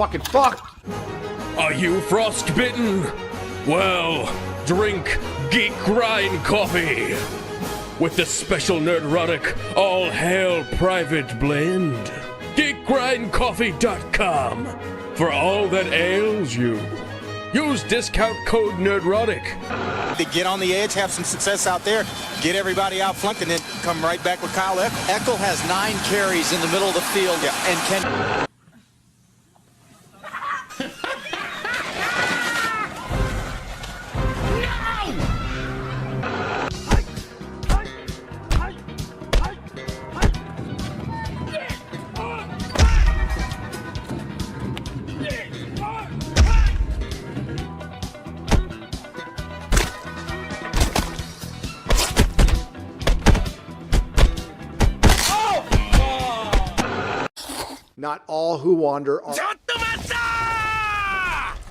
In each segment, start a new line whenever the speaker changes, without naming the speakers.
fucking fucked.
Are you frostbitten? Well, drink Geek Grind Coffee with the special Nerdrotic All Hail Private Blend. GeekGrindCoffee.com for all that ails you. Use discount code Nerdrotic.
To get on the edge, have some success out there, get everybody out flanked, and then come right back with Kyle Eckel. Eckel has 9 carries in the middle of the field, and can...
Not all who wander are...
ちょっと待ったー！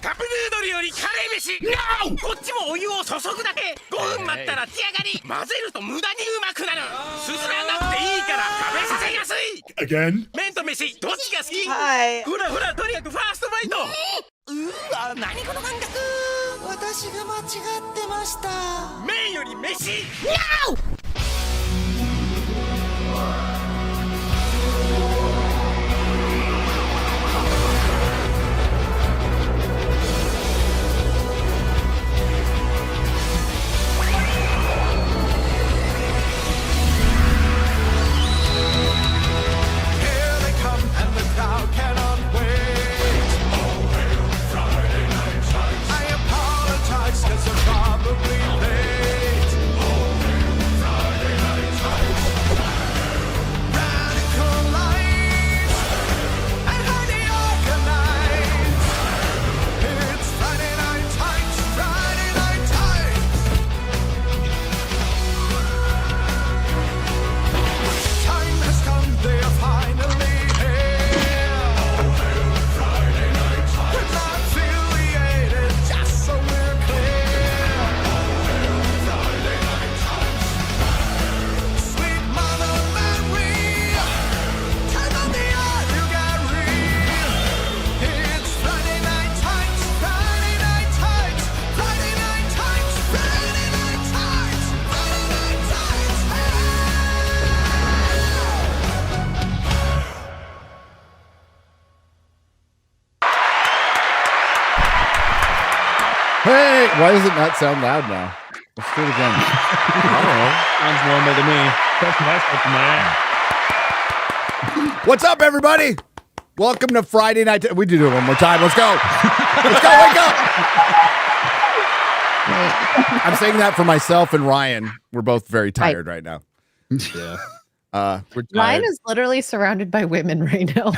カップヌードルよりカレー飯 NO！ こっちもお湯を注ぐだけ5分待ったら仕上がり混ぜると無駄にうまくなるすすらなくていいから食べさせやすい
Again?
麺と飯どっちが好き
はい
ほらほらとにかくファーストバイトうわ何この感覚
私が間違ってました
麺より飯 NO！Hey,
why does it not sound loud now? Let's do it again. I don't know.
Sounds normal to me. That's what I said to my ass.
What's up, everybody? Welcome to Friday night. We do it one more time. Let's go. Let's go. Wake up. I'm saying that for myself and Ryan. We're both very tired right now.
Yeah.
We're tired.
Ryan is literally surrounded by women right now.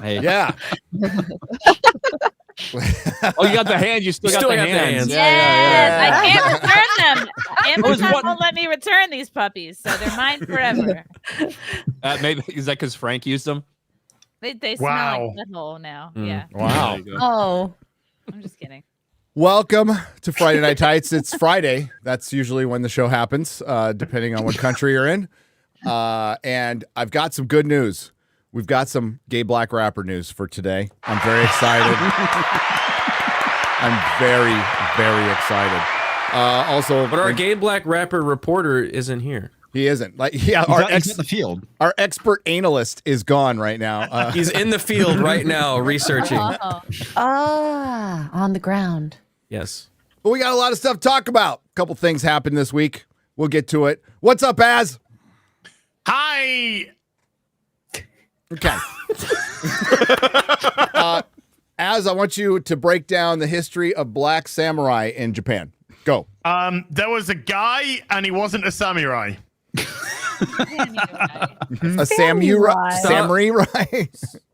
Hey.
Yeah.
Oh, you got the hands. You still got the hands.
Yes, I can't return them. Amazon won't let me return these puppies, so they're mine forever.
Maybe is that because Frank used them?
They smell like butthole now. Yeah.
Wow.
Oh,
I'm just kidding.
Welcome to Friday Night Tights. It's Friday. That's usually when the show happens, depending on what country you're in. And I've got some good news. We've got some gay black rapper news for today. I'm very excited. I'm very, very excited. Also,
But our gay black rapper reporter isn't here.
he isn't. He's in the field. Our expert analyst is gone right now.
He's in the field right now researching.
on the ground.
Yes.
But we got a lot of stuff to talk about. A couple things happened this week. We'll get to it. What's up, Az?
Hi.
Okay. Az, I want you to break down the history of black samurai in Japan. Go.
There was a guy, and he wasn't a samurai.
A samurai. Samurai.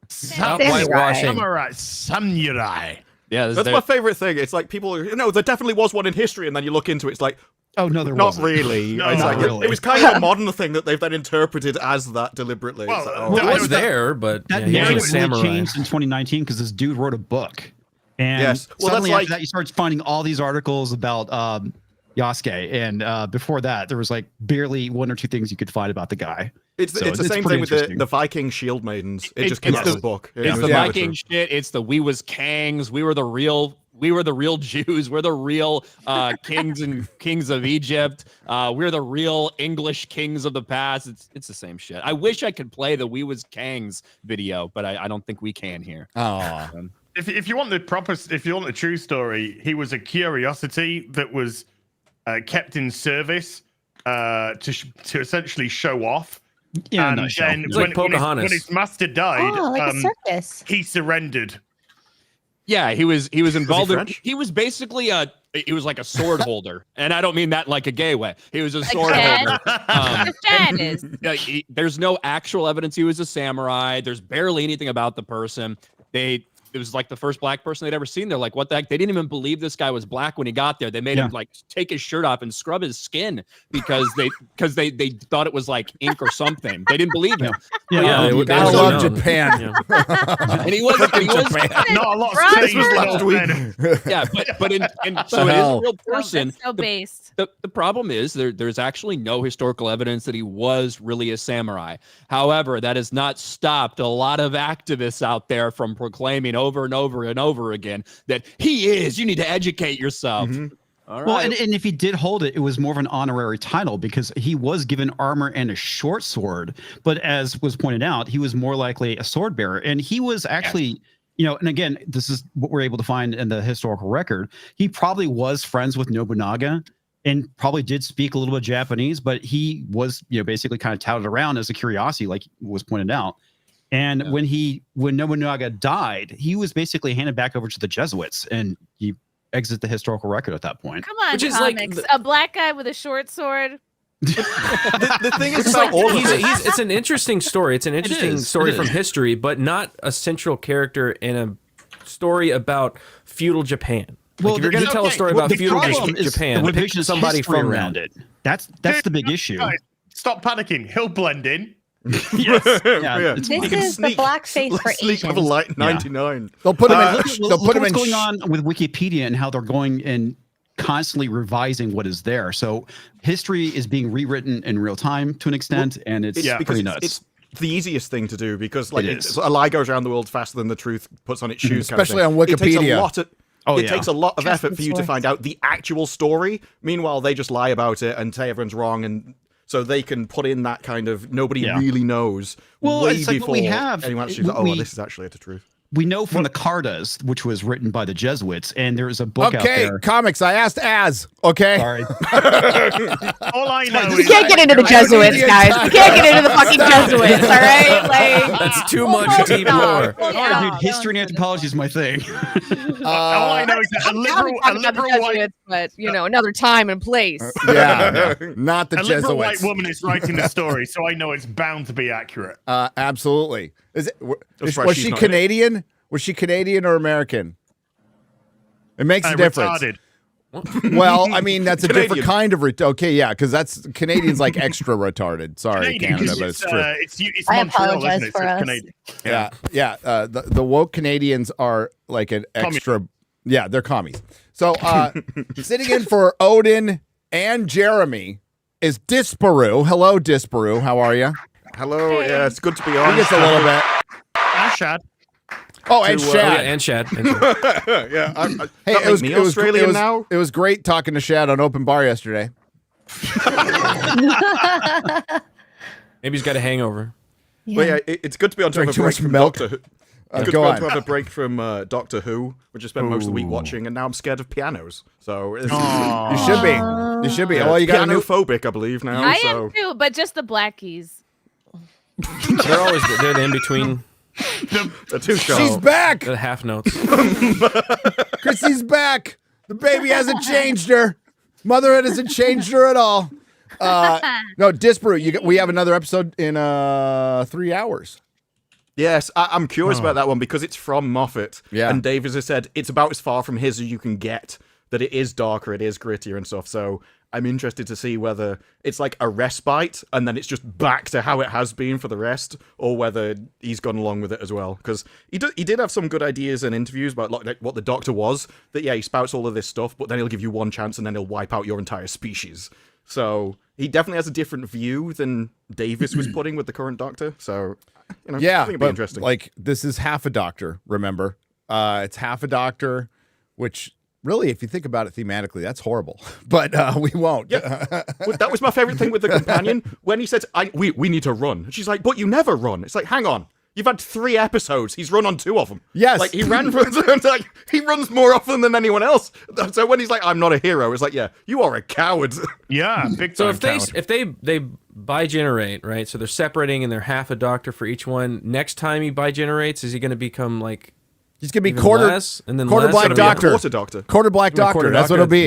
Stop whitewashing.
Samurai. Yeah,
that's my favorite thing. It's like people, there definitely was one in history, and then you look into it, it's like,
oh no, there
not
wasn't.
really.
No,
it's
not
like,
really.
It was kind of a modern thing that they've then interpreted as that deliberately.
Well,
It's like, oh.
It was there, but
That
he was a
narrative really
samurai.
changed in 2019 because this dude wrote a book. And
Yes. Well,
suddenly
that's
after that, you start finding all these articles about Yasuke, and before that, there was like barely one or two things you could find about the guy.
It's the same thing with the Viking shield maidens. It just came out of the book.
It's the Viking shit. It's the we was Kangs. We were the real Jews. We're the real kings of Egypt. We're the real English kings of the past. It's the same shit. I wish I could play the we was Kangs video, but I don't think we can here.
Oh.
If you want the true story, he was a curiosity that was kept in service to essentially show off.
Yeah,
and then when his master died,
like a circus.
he surrendered.
Yeah, he was involved in. He was basically he was like a sword holder, and I don't mean that like a gay way. He was a sword holder. There's no actual evidence he was a samurai. There's barely anything about the person. It was like the first black person they'd ever seen. They're like, what the heck? They didn't even believe this guy was black when he got there. They made him like take his shirt off and scrub his skin because they thought it was like ink or something. They didn't believe him.
I love Japan.
And he was
not a lot of
changed last week. Yeah, but so it is a real person.
So based.
The problem is there's actually no historical evidence that he was really a samurai. However, that has not stopped a lot of activists out there from proclaiming over and over and over again that he is. You need to educate yourself.
Mm-hmm.
All right.
Well, and if he did hold it, it was more of an honorary title because he was given armor and a short sword. But as was pointed out, he was more likely a sword bearer. And he was actually, and again, this is what we're able to find in the historical record. He probably was friends with Nobunaga and probably did speak a little bit of Japanese, but he was, basically kind of touted around as a curiosity, like was pointed out. And when Nobunaga died, he was basically handed back over to the Jesuits, and he exits the historical record at that point.
Come on, comics. A black guy with a short sword.
The thing is about all of this.
It's an interesting story. It's an interesting story from history, but not a central character in a story about feudal Japan. Well, if you're going to tell a story about feudal Japan, pick somebody from
around it. That's the big issue.
Guys, stop panicking. He'll blend in.
Yes.
This is the blackface for
Asians. Level light 99.
They'll put him in.
They'll put him in. What's going on with Wikipedia and how they're going and constantly revising what is there. So history is being rewritten in real time to an extent, and it's pretty nuts.
It's the easiest thing to do because a lie goes around the world faster than the truth puts on its shoes.
Especially on Wikipedia.
It takes a lot of effort for you to find out the actual story. Meanwhile, they just lie about it and say everyone's wrong, and so they can put in that kind of nobody really knows way before anyone actually this is actually the truth.
We know from the Cartas, which was written by the Jesuits, and there's a book out there.
Okay, comics. I asked okay?
Sorry.
All I know
You can't get into the Jesuits, guys. You can't get into the fucking Jesuits, all right? Like,
that's too much deep lore.
Dude, history and anthropology is my thing.
All I know is that a liberal white...
But, another time and place.
Not the Jesuits.
A liberal white woman is writing the story, so I know it's bound to be accurate.
Absolutely. Was she Canadian? Was she Canadian or American? It makes a difference.
Retarded.
Well, I mean, that's a different kind of because that's Canadian's like extra retarded. Sorry, Canada, but it's true.
It's
I
Montreal,
apologize
isn't it?
for us.
Canadian.
Yeah. The woke Canadians are like an extra. Yeah, they're commies. So sitting in for Odin and Jeremy is Disparu. Hello, Disparu. How are you?
Hello. Yeah, it's good to be on.
Just a little bit.
And Shad.
Oh, and Shad.
And Shad.
Yeah.
Hey, it was
Australian now.
It was great talking to Shad on Open Bar yesterday.
Maybe he's got a hangover.
Well, it's good to be on to have a break from Doctor Who. To have a break from Doctor Who, which I spent most of the week watching, and now I'm scared of pianos. So
you should be. You should be.
Well, you got pianophobic, I believe now.
I am too, but just the blackies.
They're the in between.
The two shows.
She's back.
The half notes.
Chrissy's back. The baby hasn't changed her. Motherhood hasn't changed her at all. No, Disparu, we have another episode in 3 hours.
Yes, I'm curious about that one because it's from Moffat.
Yeah.
And Dave, as I said, it's about as far from his as you can get. That it is darker, it is grittier and stuff. So I'm interested to see whether it's like a respite and then it's just back to how it has been for the rest, or whether he's gone along with it as well. Because he did have some good ideas in interviews about like what the Doctor was. That he spouts all of this stuff, but then he'll give you one chance and then he'll wipe out your entire species. So he definitely has a different view than Davis was putting with the current Doctor. So I think it'd be interesting.
Like this is half a Doctor. Remember, it's half a Doctor, which. Really, if you think about it thematically, that's horrible. But we won't.
Yeah. That was my favorite thing with the companion when he said, "We need to run." And she's like, "But you never run." It's like, hang on, you've had 3 episodes. He's run on 2 of them.
Yes,
like he ran for like he runs more often than anyone else. So when he's like, "I'm not a hero," it's like, yeah, you are a coward.
Yeah, big
So
time
if they bigenerate, right? So they're separating and they're half a Doctor for each one. Next time he bigenerates, is he going to become like?
He's gonna be quarter
less, and then
quarter
less,
black Doctor.
Quarter Doctor.
Quarter black Doctor. That's what it'll be.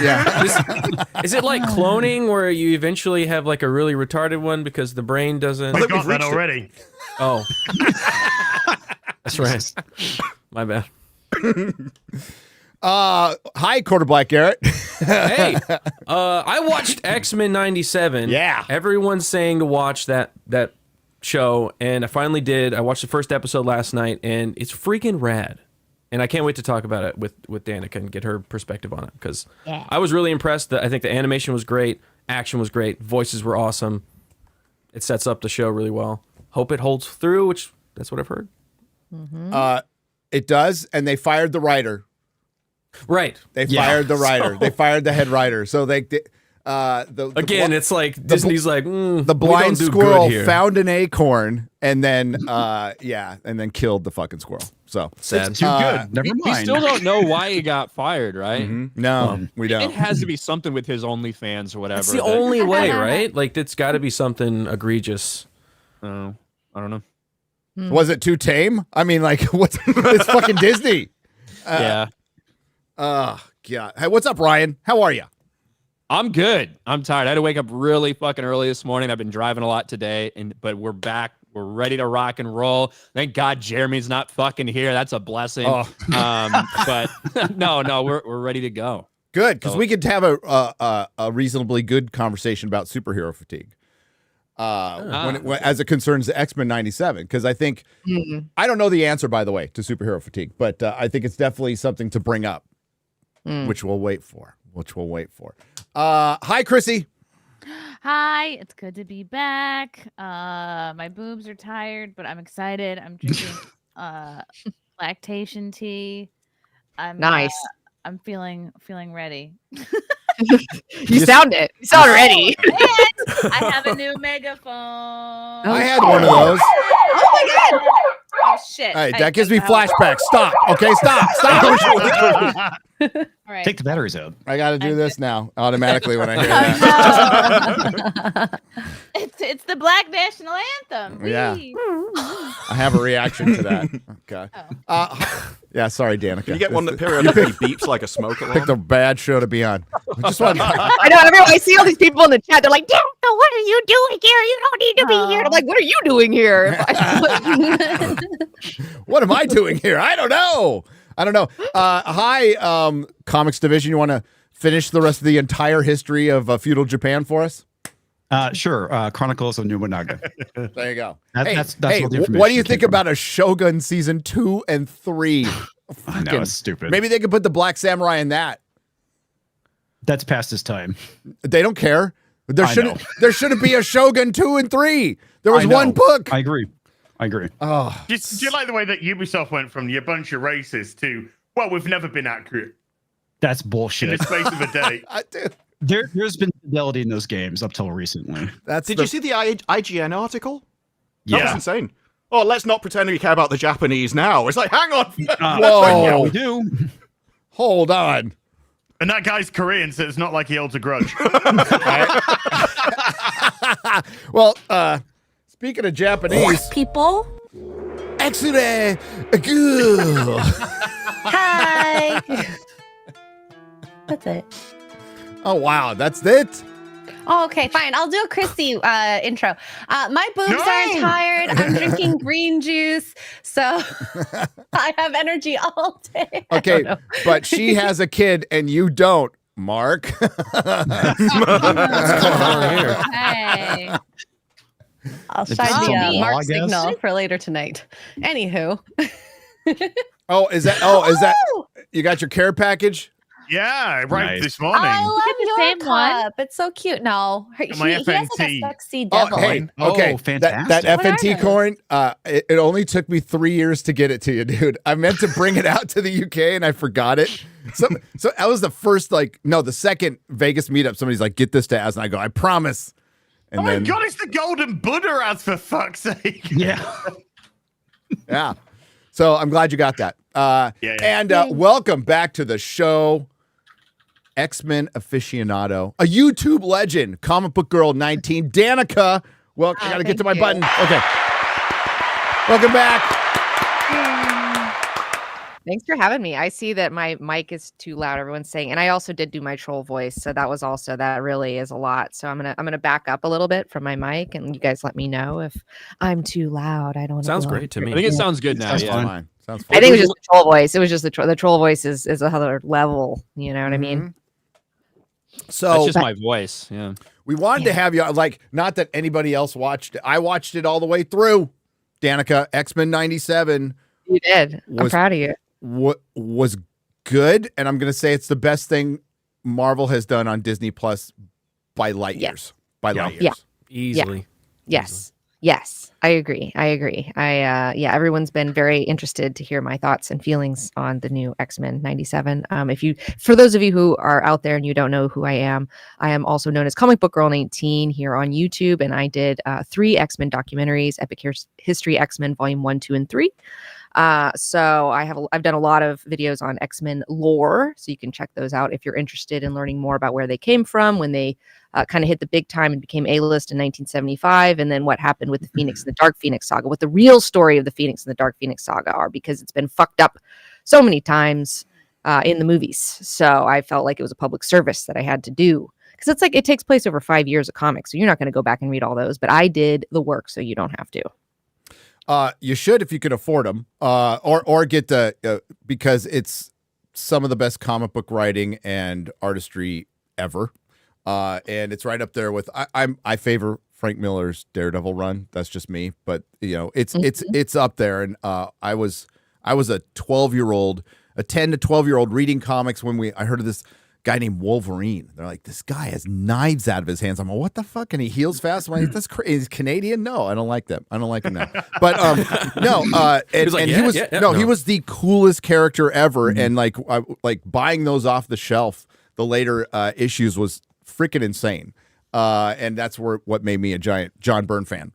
Yeah. Is it like cloning where you eventually have like a really retarded one because the brain doesn't?
We got that already.
Oh, that's right. My bad.
Hi, quarter black Garrett.
Hey, I watched X-Men '97.
Yeah.
Everyone's saying to watch that show, and I finally did. I watched the first episode last night, and it's freaking rad. And I can't wait to talk about it with Danica and get her perspective on it, because I was really impressed. I think the animation was great, action was great, voices were awesome. It sets up the show really well. Hope it holds through, which that's what I've heard.
It does, and they fired the writer.
Right.
They fired the writer. They fired the head writer. So
it's like Disney's like
the blind squirrel found an acorn and then killed the fucking squirrel. So
sad.
Too good. Never mind.
We still don't know why he got fired, right?
Mm-hmm. No, we don't.
It has to be something with his OnlyFans or whatever.
It's the only way, right? Like it's got to be something egregious.
I don't know.
Was it too tame? I mean, like it's fucking Disney.
Yeah.
Oh God. Hey, what's up, Ryan? How are you?
I'm good. I'm tired. I had to wake up really fucking early this morning. I've been driving a lot today, but we're back. We're ready to rock and roll. Thank God Jeremy's not fucking here. That's a blessing.
Oh.
But no, we're ready to go.
Good, because we could have a reasonably good conversation about superhero fatigue. As it concerns the X-Men '97, because I think I don't know the answer, by the way, to superhero fatigue, but I think it's definitely something to bring up, which we'll wait for. Hi, Chrissy.
Hi, it's good to be back. My boobs are tired, but I'm excited. I'm drinking lactation tea.
Nice.
I'm feeling ready.
You sound it. You sound ready.
And I have a new megaphone.
I had one of those.
Oh my God.
Oh shit.
All right, that gives me flashbacks. Stop. Okay, stop.
All right.
Take the batteries out.
I got to do this now automatically when I hear that.
It's the Black National Anthem.
Yeah.
Whee!
I have a reaction to that. Okay. Yeah, sorry, Danica.
Can you get one that periodically beeps like a smoke alarm?
Picked a bad show to be on. I just want.
I know. Everyone, I see all these people in the chat. They're like, "Danica, what are you doing here? You don't need to be here." I'm like, "What are you doing here?"
What am I doing here? I don't know. Hi, Comics Division. You want to finish the rest of the entire history of feudal Japan for us?
Sure. Chronicles of Nobunaga.
There you go.
That's all the information.
What do you think about a Shogun season 2 and 3?
I know, it's stupid.
Maybe they could put the Black Samurai in that.
That's past his time.
They don't care. There shouldn't be a Shogun 2 and 3. There was one book.
I agree.
Oh,
Do you like the way that Ubisoft went from "you're a bunch of racists" to "well, we've never been accurate"?
That's bullshit.
In the space of a day.
I do.
There's been fidelity in those games up till recently.
Did you see the IGN article? That
Yeah.
was insane. Oh, let's not pretend we care about the Japanese now. It's like, hang on.
Whoa.
Yeah, we do.
Hold on.
And that guy's Korean, so it's not like he holds a grudge.
Well, speaking of Japanese
People.
Exure.
Hi. That's it.
Oh wow, that's it.
Oh, okay, fine. I'll do a Chrissy intro. My boobs aren't tired. I'm drinking green juice, so I have energy all day.
Okay, but she has a kid and you don't. Mark.
What's going on here?
Hey. I'll
It's
shine
just some
the
law,
Mark
I guess.
signal for later tonight. Anywho.
Is that you got your care package?
Yeah, right
Nice.
this morning.
I love
the
your
same one?
cup. It's so cute. No,
My
he has like a
FNT.
sexy devil.
Hey,
Oh,
okay.
fantastic.
That
What are
FNT
those?
coin, it only took me 3 years to get it to you, dude. I meant to bring it out to the UK and I forgot it. So that was the first, the second Vegas meetup. Somebody's like, get this to Az, and I go, I promise. And
Oh my God, it's the golden Buddha, Az, for fuck's sake.
Yeah.
Yeah. So I'm glad you got that.
Yeah.
And welcome back to the show, X-Men aficionado, a YouTube legend, comic book girl 19, Danika. Well, I got to get to my button. Okay. Welcome back.
Thanks for having me. I see that my mic is too loud. Everyone's saying, and I also did do my troll voice, so that really is a lot. So I'm gonna back up a little bit from my mic, and you guys let me know if I'm too loud. I don't.
Sounds great to me.
I think it sounds good now.
Sounds
Yeah.
fine.
Sounds fun.
I think it was just the troll voice. It was just the troll voice is another level. You know what I mean?
So
That's just my voice. Yeah.
we wanted to have you, not that anybody else watched it. I watched it all the way through. Danika, X-Men 97.
You did. I'm proud of you.
What was good, and I'm going to say it's the best thing Marvel has done on Disney Plus by light years. By light years.
Yeah.
Easily.
Yes. Yes. I agree. Everyone's been very interested to hear my thoughts and feelings on the new X-Men 97. For those of you who are out there and you don't know who I am also known as Comic Book Girl 19 here on YouTube, and I did 3 X-Men documentaries, Epic History X-Men Volume 1, 2, and 3. So I've done a lot of videos on X-Men lore, so you can check those out if you're interested in learning more about where they came from, when they kind of hit the big time and became A-list in 1975, and then what happened with the Phoenix and the Dark Phoenix saga, what the real story of the Phoenix and the Dark Phoenix saga are, because it's been fucked up so many times in the movies. So I felt like it was a public service that I had to do, because it's like it takes place over 5 years of comics, so you're not going to go back and read all those, but I did the work, so you don't have to.
You should if you can afford them, or get the because it's some of the best comic book writing and artistry ever, and it's right up there with I favor Frank Miller's Daredevil run. That's just me, but it's up there. And I was a 12-year-old, a 10 to 12-year-old reading comics when I heard of this guy named Wolverine. They're like, this guy has knives out of his hands. I'm like, what the fuck? And he heals fast. I'm like, that's crazy. He's Canadian? No, I don't like that. I don't like him now. But no, he was the coolest character ever. And like buying those off the shelf, the later issues was freaking insane. And that's what made me a giant John Byrne fan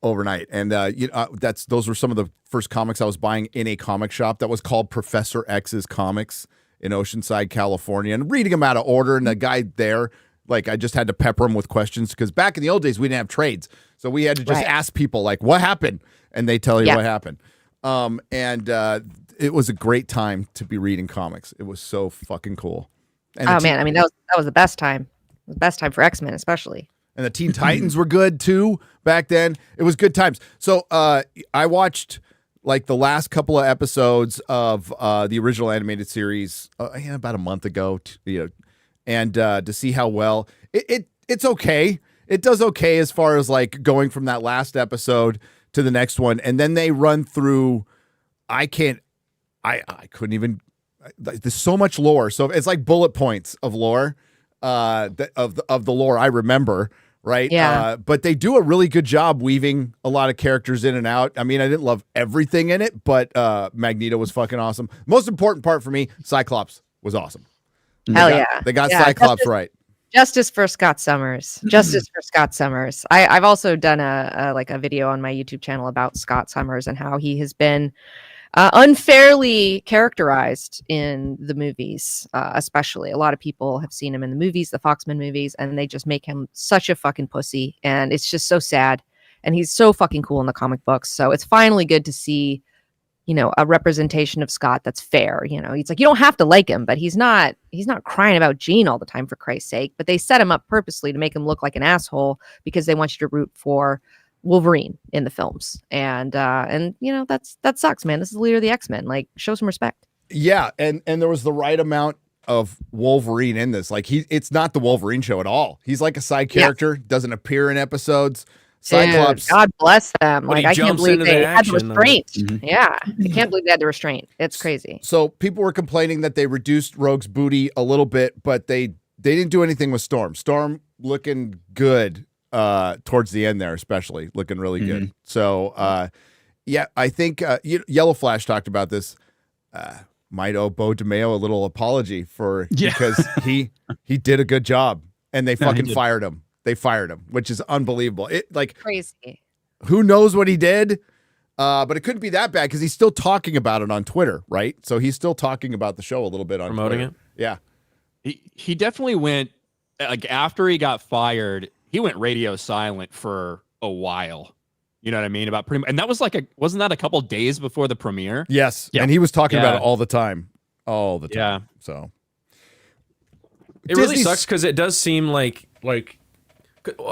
overnight. And those were some of the first comics I was buying in a comic shop that was called Professor X's Comics in Oceanside, California, and reading them out of order. And the guy there, I just had to pepper him with questions, because back in the old days, we didn't have trades. So we had to just ask people, what happened? And they tell you what happened. It was a great time to be reading comics. It was so fucking cool. And
man, I mean, that was the best time. The best time for X-Men, especially.
And the Teen Titans were good too back then. It was good times. So I watched the last couple of episodes of the original animated series about a month ago, and to see how well it's okay. It does okay as far as going from that last episode to the next one, and then they run through. I couldn't even. There's so much lore, so it's like bullet points of lore, of the lore I remember. Right.
Yeah.
But they do a really good job weaving a lot of characters in and out. I mean, I didn't love everything in it, but Magneto was fucking awesome. Most important part for me, Cyclops was awesome. They got Cyclops right.
Justice for Scott Summers. Justice for Scott Summers. I've also done a video on my YouTube channel about Scott Summers and how he has been unfairly characterized in the movies, especially. A lot of people have seen him in the movies, the Foxman movies, and they just make him such a fucking pussy. And it's just so sad. And he's so fucking cool in the comic books. So it's finally good to see, a representation of Scott that's fair. It's like, you don't have to like him, but he's not crying about Jean all the time, for Christ's sake. But they set him up purposely to make him look like an asshole, because they want you to root for Wolverine in the films. And that sucks, man. This is the leader of the X-Men. Show some respect.
Yeah, and there was the right amount of Wolverine in this. Like it's not the Wolverine show at all. He's like a side character, doesn't appear in episodes. Cyclops,
dude, God bless them.
When
like
he
I can't
jumps
believe
into
they
the
had the
action,
restraint. Yeah, I can't believe they had the restraint. It's crazy.
So people were complaining that they reduced Rogue's booty a little bit, but they didn't do anything with Storm. Storm looking good towards the end there, especially looking really good. So yeah, I think Yellow Flash talked about this. Might owe Bo DeMeo a little apology because he did a good job and they fucking fired him. They fired him, which is unbelievable. It like
crazy.
Who knows what he did? But it couldn't be that bad because he's still talking about it on Twitter, right? So he's still talking about the show a little bit on
promoting
Twitter.
it.
Yeah.
He definitely went like after he got fired, he went radio silent for a while. You know what I mean? About pretty much, and that was like wasn't that a couple days before the premiere?
Yes. And he was talking about it all the time. All the time.
Yeah.
So
it really sucks because it does seem like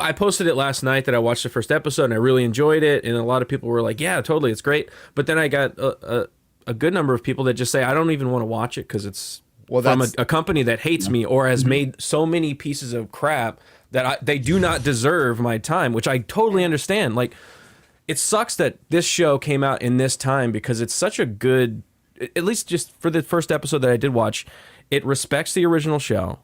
I posted it last night that I watched the first episode and I really enjoyed it, and a lot of people were like, "Yeah, totally, it's great." But then I got a good number of people that just say, "I don't even want to watch it because it's from a company that hates me or has made so many pieces of crap that they do not deserve my time," which I totally understand. Like, it sucks that this show came out in this time because it's such a good, at least just for the first episode that I did watch, it respects the original show.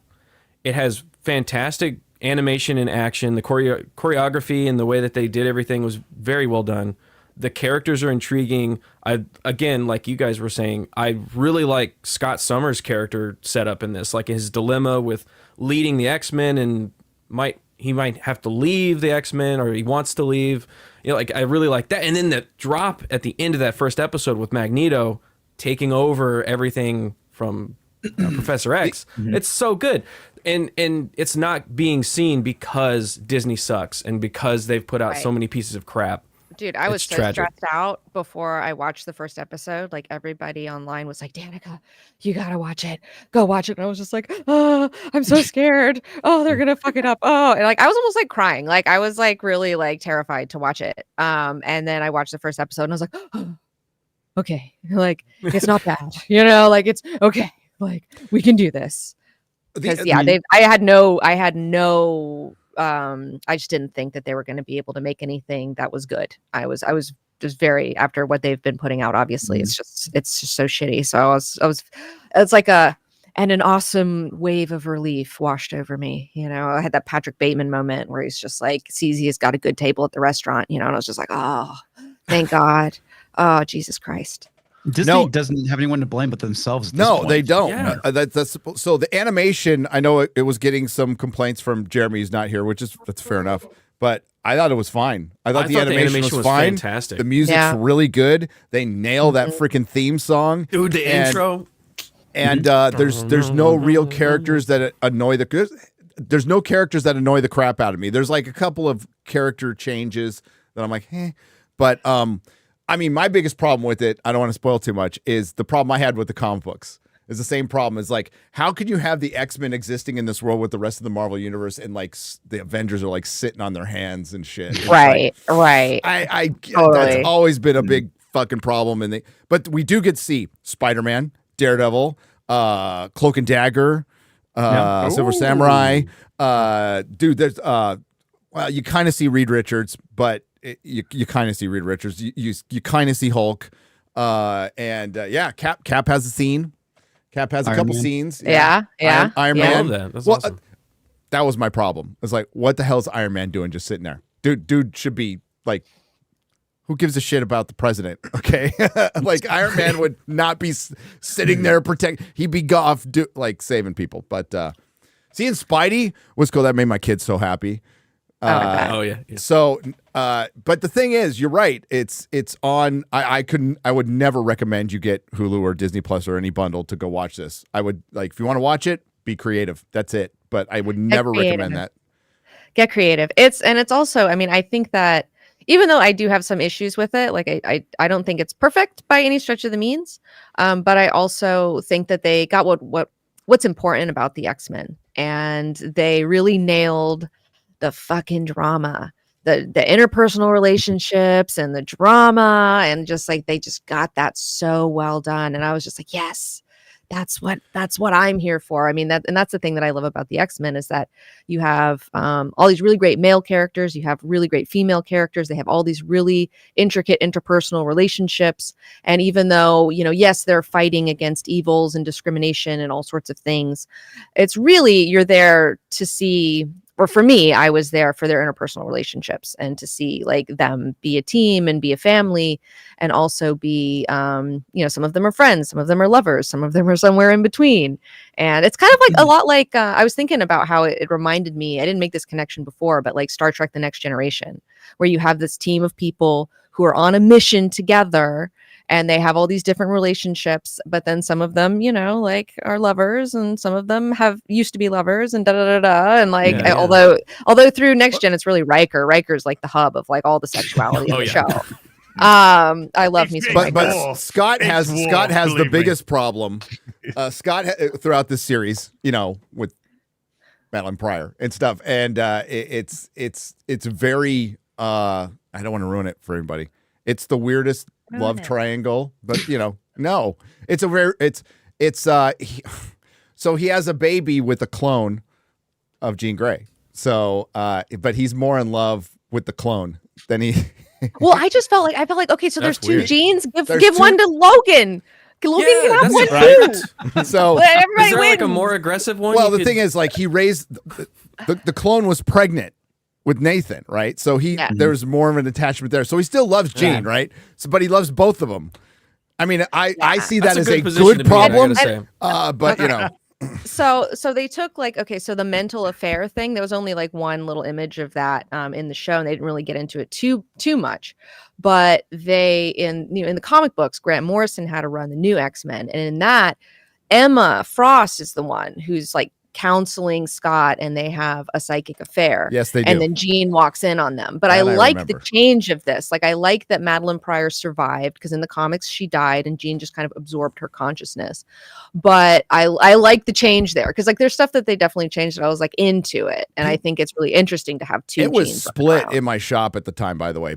It has fantastic animation and action. The choreography and the way that they did everything was very well done. The characters are intriguing. Again, like you guys were saying, I really like Scott Summers' character setup in this, like his dilemma with leading the X-Men and he might have to leave the X-Men or he wants to leave. You know, like I really like that. And then the drop at the end of that first episode with Magneto taking over everything from Professor X. It's so good. And it's not being seen because Disney sucks and because they've put out so many pieces of crap.
Dude, I was
It's
so
tragic.
stressed out before I watched the first episode. Like everybody online was like, Danica, you gotta watch it. Go watch it. And I was just like, oh, I'm so scared. Oh, they're gonna fuck it up. Oh, and like I was almost like crying. Like I was like really like terrified to watch it. And then I watched the first episode and I was like, oh, okay, like it's not bad, like it's okay. Like we can do this. Because I had no I just didn't think that they were going to be able to make anything that was good. I was just very, after what they've been putting out, obviously it's just so shitty. So it's like an awesome wave of relief washed over me. I had that Patrick Bateman moment where he's just like, sees he's got a good table at the restaurant, and I was just like, oh, thank God. Oh, Jesus Christ.
Disney doesn't have anyone to blame but themselves.
No, they don't. Yeah. That's so the animation. I know it was getting some complaints from Jeremy. He's not here, that's fair enough. But I thought it was fine. I thought the animation was fine.
Fantastic.
The music's really good. They nail that freaking theme song,
dude. The intro.
And there's no real characters that annoy there's no characters that annoy the crap out of me. There's like a couple of character changes that I'm like, but I mean, my biggest problem with it, I don't want to spoil too much, is the problem I had with the comic books. Is the same problem. Is like, how could you have the X-Men existing in this world with the rest of the Marvel universe and like the Avengers are like sitting on their hands and shit? It's
right.
I
totally.
That's always been a big fucking problem. But we do get to see Spider-Man, Daredevil, Cloak and Dagger, Silver Samurai. Dude, there's well, you kind of see Reed Richards, but you kind of see Reed Richards. You kind of see Hulk, and Cap has a scene. Cap has a couple scenes.
Yeah.
Iron
I
Man.
love that. That's awesome.
That was my problem. It's like, what the hell is Iron Man doing just sitting there? Dude should be like, who gives a shit about the president? Okay, like Iron Man would not be sitting there he'd be off like saving people. But seeing Spidey was cool. That made my kids so happy.
Oh yeah.
So, but the thing is, you're right. It's on. I would never recommend you get Hulu or Disney Plus or any bundle to go watch this. I would like, if you want to watch it, be creative. That's it. But I would never recommend that.
Get creative. It's also, I mean, I think that even though I do have some issues with it, like I don't think it's perfect by any stretch of the means. But I also think that they got what's important about the X-Men, and they really nailed the fucking drama, the interpersonal relationships and the drama, and just like they just got that so well done. And I was just like, yes, that's what I'm here for. I mean, that's the thing that I love about the X-Men is that you have all these really great male characters, you have really great female characters, they have all these really intricate interpersonal relationships, and even though, yes, they're fighting against evils and discrimination and all sorts of things, it's really, you're there to see, or for me, I was there for their interpersonal relationships and to see like them be a team and be a family, and also be, some of them are friends, some of them are lovers, some of them are somewhere in between. And it's kind of like a lot like, I was thinking about how it reminded me, I didn't make this connection before, but like Star Trek: The Next Generation, where you have this team of people who are on a mission together, and they have all these different relationships, but then some of them, like are lovers, and some of them used to be lovers, and and like, although through Next Gen, it's really Riker. Riker's like the hub of like all the sexuality of the show. I love me some Riker.
But Scott has the biggest problem. Scott throughout this series, with Madeline Pryor and stuff, and it's very. I don't want to ruin it for everybody. It's the weirdest love triangle, but no, it's a rare. So he has a baby with a clone of Jean Grey. So, but he's more in love with the clone than he.
Well, I felt like okay, so there's two genes. Give one to Logan. Logan can have one too.
So
everybody
is there
wins.
like a more aggressive one?
Well, the thing is, like, he raised the clone was pregnant with Nathan, right? So there's more of an attachment there. So he still loves Jean, right? So, but he loves both of them. I mean, I see that as a good problem, but
So they took like, okay, so the mental affair thing, there was only like one little image of that in the show, and they didn't really get into it too much. But they in the comic books, Grant Morrison had to run the new X-Men, and in that, Emma Frost is the one who's like counseling Scott, and they have a psychic affair.
Yes, they do.
And then Jean walks in on them. But I like the change of this. Like, I like that Madeline Pryor survived, because in the comics she died and Jean just kind of absorbed her consciousness. But I like the change there, because like there's stuff that they definitely changed that I was like into it, and I think it's really interesting to have two.
It was split in my shop at the time, by the way.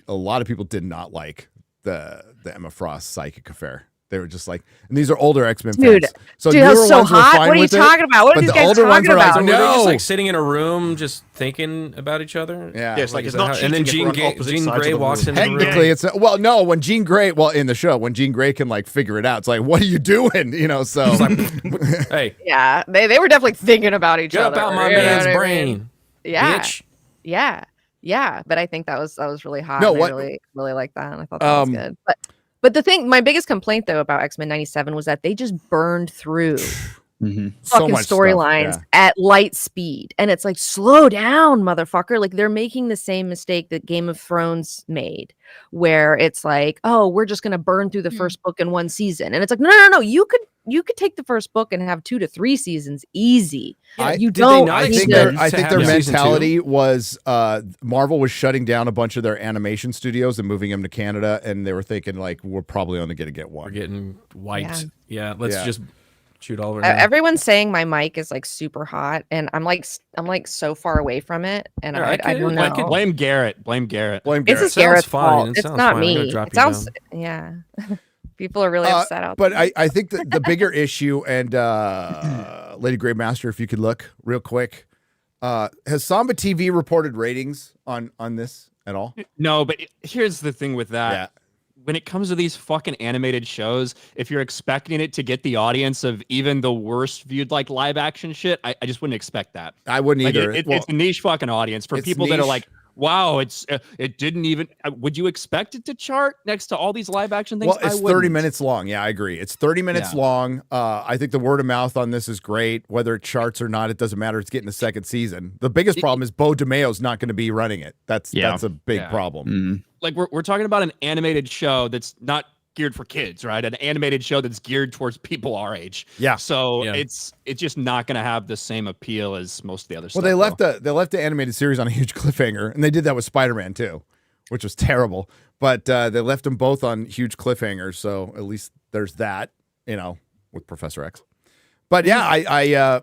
A lot of people did not like the Emma Frost psychic affair. They were just like, and these are older X-Men fans.
So dude, that's so hot. What are you talking about? What are these guys talking about?
Were they just like sitting in a room, just thinking about each other?
Yeah,
it's like it's not.
And then Jean Grey walks in.
Technically, it's no. When Jean Grey, in the show, when Jean Grey can like figure it out, it's like, what are you doing? So
like, hey,
yeah, they were definitely thinking about each other.
Get about my man's brain.
Yeah,
bitch.
yeah. But I think that was really hot.
No,
I really like that. And I thought that was good. But the thing, my biggest complaint though about X-Men 97 was that they just burned through fucking storylines at light speed. And it's like, slow down, motherfucker. Like, they're making the same mistake that Game of Thrones made, where it's like, oh, we're just going to burn through the first book in one season. And it's like, no. You could take the first book and have 2 to 3 seasons easy.
I think their mentality was Marvel was shutting down a bunch of their animation studios and moving them to Canada, and they were thinking like, we're probably only going to get one.
We're getting wiped. Yeah, let's just shoot all over.
Everyone's saying my mic is like super hot, and I'm like so far away from it, and I don't know.
Blame Garrett.
It's just Garrett's fault. It's not me. It sounds People are really upset out
there.
But
I think the bigger issue, and Lady Greymaster, if you could look real quick, has Samba TV reported ratings on this at all?
No, but here's the thing with that. Yeah. When it comes to these fucking animated shows, if you're expecting it to get the audience of even the worst viewed like live action shit, I just wouldn't expect that.
I wouldn't either.
It's a niche fucking audience for people that are like, wow, it didn't even. Would you expect it to chart next to all these live action things?
Well, it's 30 minutes long. Yeah, I agree. It's 30 minutes long. I think the word of mouth on this is great. Whether it charts or not, it doesn't matter. It's getting a second season. The biggest problem is Bo DeMayo's not going to be running it. That's a big problem.
Mm-hmm. Like we're talking about an animated show that's not geared for kids, right? An animated show that's geared towards people our age.
Yeah.
So it's just not going to have the same appeal as most of the other stuff.
Well, they left the animated series on a huge cliffhanger, and they did that with Spider-Man too, which was terrible. But they left them both on huge cliffhangers, so at least there's that, with Professor X. But yeah,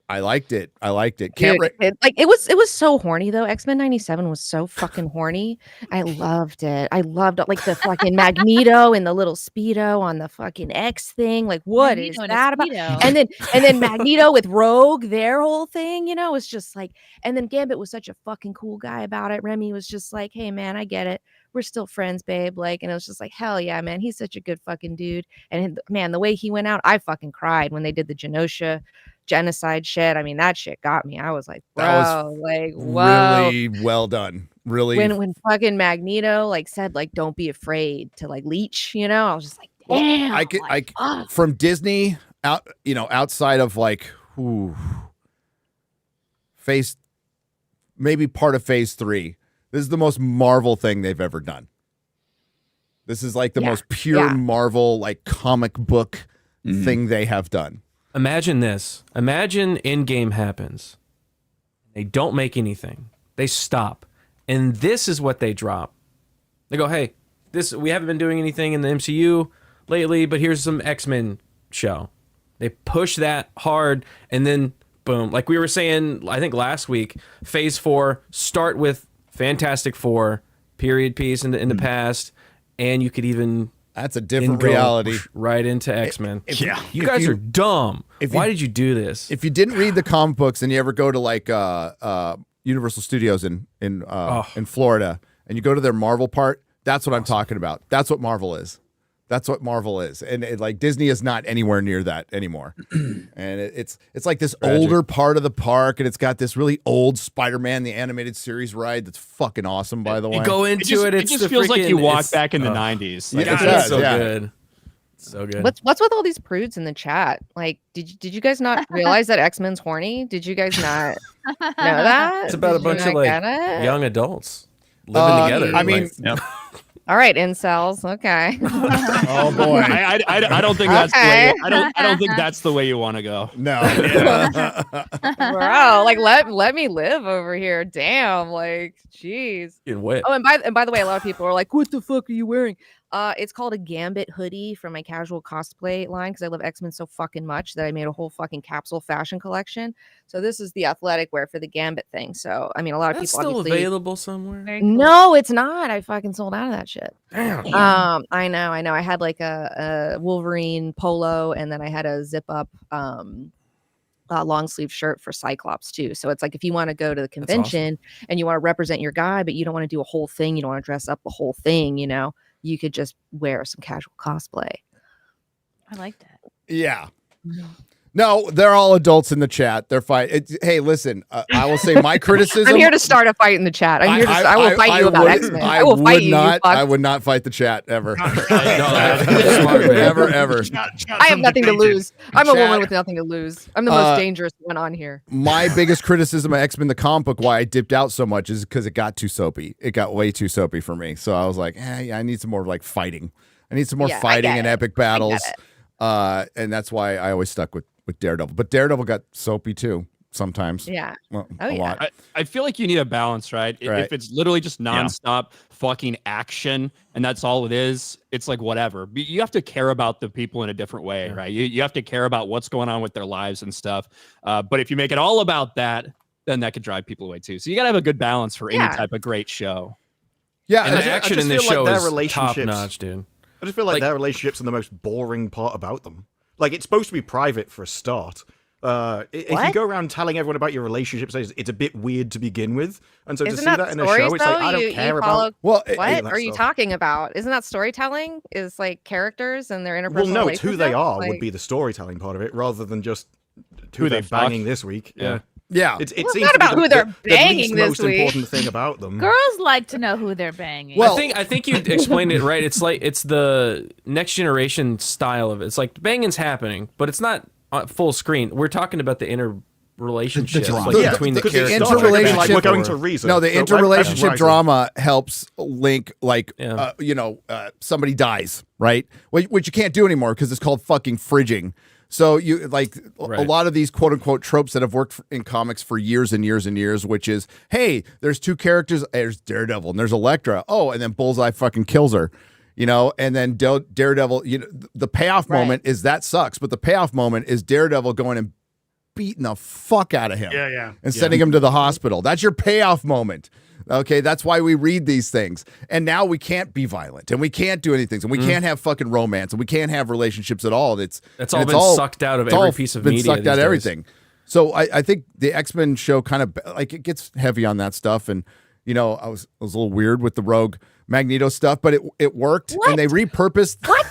I liked it.
Dude, it was so horny though. X-Men 97 was so fucking horny. I loved it. I loved it. Like the fucking Magneto and the little Speedo on the fucking X thing. Like, what is that about? And then Magneto with Rogue, their whole thing, you know, was just like, and then Gambit was such a fucking cool guy about it. Remy was just like, hey man, I get it. We're still friends, babe. Like, and it was just like, hell yeah, man. He's such a good fucking dude. And man, the way he went out, I fucking cried when they did the Genosha genocide shit. I mean, that shit got me. I was like, bro, that was like, whoa.
Really well done. Really.
When fucking Magneto like said, like, don't be afraid to like leech, you know, I was just like, damn.
From Disney out, you know, outside of like, maybe part of phase 3. This is the most Marvel thing they've ever done. This is like the most pure Marvel, like comic book thing they have done.
Imagine this. Imagine Endgame happens. They don't make anything. They stop. And this is what they drop. They go, hey, we haven't been doing anything in the MCU lately, but here's some X-Men show. They push that hard, and then boom. Like we were saying, I think last week, phase 4, start with Fantastic Four, period piece in the past, and you could even...
That's a different reality.
Right into X-Men. You guys are dumb. Why did you do this?
If you didn't read the comic books and you ever go to like Universal Studios in Florida and you go to their Marvel part, that's what I'm talking about. That's what Marvel is. That's what Marvel is. And like Disney is not anywhere near that anymore. And it's like this older part of the park, and it's got this really old Spider-Man, the animated series ride that's fucking awesome, by the way.
You go into it, it just feels like you walk back in the 90s. Like,
it's so good. So good.
What's with all these prudes in the chat? Like, did you guys not realize that X-Men's horny? Did you guys not know that?
It's about a bunch of like young adults living together.
I mean,
all right, incels. Okay.
Oh boy.
I don't think that's the way. I don't think that's the way you want to go.
No.
Bro, like let me live over here. Damn, like, jeez. Oh, and by the way, a lot of people are like, "What the fuck are you wearing?" It's called a Gambit hoodie from my casual cosplay line because I love X-Men so fucking much that I made a whole fucking capsule fashion collection. So this is the athletic wear for the Gambit thing. So I mean, a lot of people
still available somewhere.
Cool. No, it's not. I fucking sold out of that shit.
Damn.
I know. I had like a Wolverine polo, and then I had a zip up long sleeve shirt for Cyclops too. So it's like if you want to go to the convention and you want to represent your guy, but you don't want to do a whole thing, you don't want to dress up the whole thing, you know, you could just wear some casual cosplay.
I like that.
Yeah. No, they're all adults in the chat. They're fine. Hey, listen, I will say my criticism.
I'm here to start a fight in the chat. I will fight you about X-Men. I will fight you.
I would not fight the chat ever. Ever.
I have nothing to lose. I'm a woman with nothing to lose. I'm the most dangerous one on here.
My biggest criticism of X-Men the comic book, why I dipped out so much, is because it got too soapy. It got way too soapy for me. So I was like, I need some more like fighting. I need some more fighting and epic battles. And that's why I always stuck with Daredevil. But Daredevil got soapy too sometimes.
Yeah.
Well, a lot.
I feel like you need a balance, right? If it's literally just nonstop fucking action and that's all it is, it's like whatever. You have to care about the people in a different way, right? You have to care about what's going on with their lives and stuff. But if you make it all about that, then that could drive people away too. So you got to have a good balance for any type of great show.
Yeah.
And the action in this show is top notch, dude.
I just feel like their relationships are the most boring part about them. Like, it's supposed to be private for a start. If you go around telling everyone about your relationships, it's a bit weird to begin with. And so to see that in a show, it's like, I don't care about...
What are you talking about? Isn't that storytelling? Is like characters and their interpersonal
Well, no, it's who they are would be the storytelling part of it, rather than just who they're banging this week.
Yeah.
It's not about who they're banging this
week. The most important thing about them.
Girls like to know who they're banging.
Well, I think you explained it right. It's like it's the next generation style of it. It's like banging's happening, but it's not full screen. We're talking about the interrelationship between the characters.
Interrelationship.
Like we're going to reason.
No, the interrelationship drama helps link somebody dies, right? Which you can't do anymore because it's called fucking fridging. So you like a lot of these quote unquote tropes that have worked in comics for years and years and years, which is, hey, there's two characters. There's Daredevil and there's Elektra. Oh, and then Bullseye fucking kills her, you know, and then Daredevil, you know, the payoff moment is that sucks. But the payoff moment is Daredevil going and beating the fuck out of him.
Yeah.
And sending him to the hospital. That's your payoff moment. Okay, that's why we read these things. And now we can't be violent, and we can't do anything, and we can't have fucking romance, and we can't have relationships at all. It's
all been sucked out of every piece of media.
It's sucked out of everything. So I think the X-Men show kind of like it gets heavy on that stuff, and you know I was a little weird with the Rogue Magneto stuff, but it worked, and they repurposed.
What?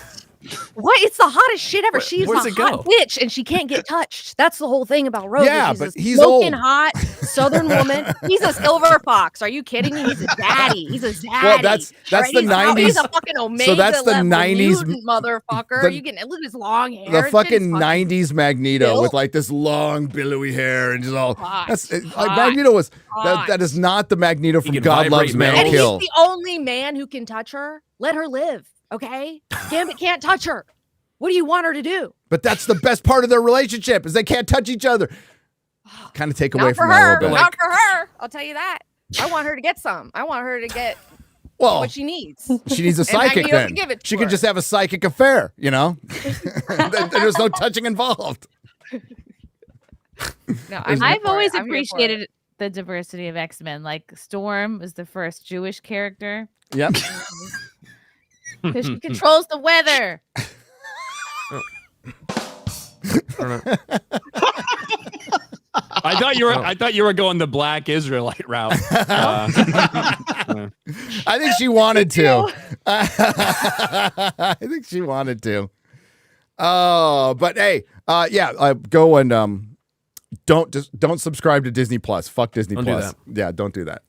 It's the hottest shit ever. She's
where
a
does it
hot
go?
bitch, and she can't get touched. That's the whole thing about Rogue.
Yeah,
she's
but
a
he's
smoking
old.
hot Southern woman. He's a silver fox. Are you kidding me? He's a daddy. He's a daddy.
Well, that's the
He's
90s.
He's a fucking Omega.
So that's the
level
90s
mutant motherfucker. You can look at his long hair.
The
and
fucking
shit is
90s Magneto
Bill?
with like this long billowy hair and just all.
Hot,
Like Magneto was that is not the Magneto from
can
God
vibrate
Loves Man
metal.
And
Kill.
he's the only man who can touch her. Let her live, okay? Gambit can't touch her. What do you want her to do?
But that's the best part of their relationship is they can't touch each other. Kind of take away
Not for
from that a
her.
little bit.
Not for her. I'll tell you that. I want her to get some. I want her to get what she needs.
She needs a
And
psychic
Magneto
then.
can give it to
She
her.
can just have a psychic affair, you know? There's no touching involved.
No,
I've always appreciated the diversity of X-Men. Like Storm was the first Jewish character.
Yep.
Because she controls the weather.
I thought you were going the Black Israelite route.
I think she wanted to. I think she wanted to. Oh, but hey, go and don't subscribe to Disney Plus. Fuck Disney
Don't do
Plus.
that.
Yeah, don't do that.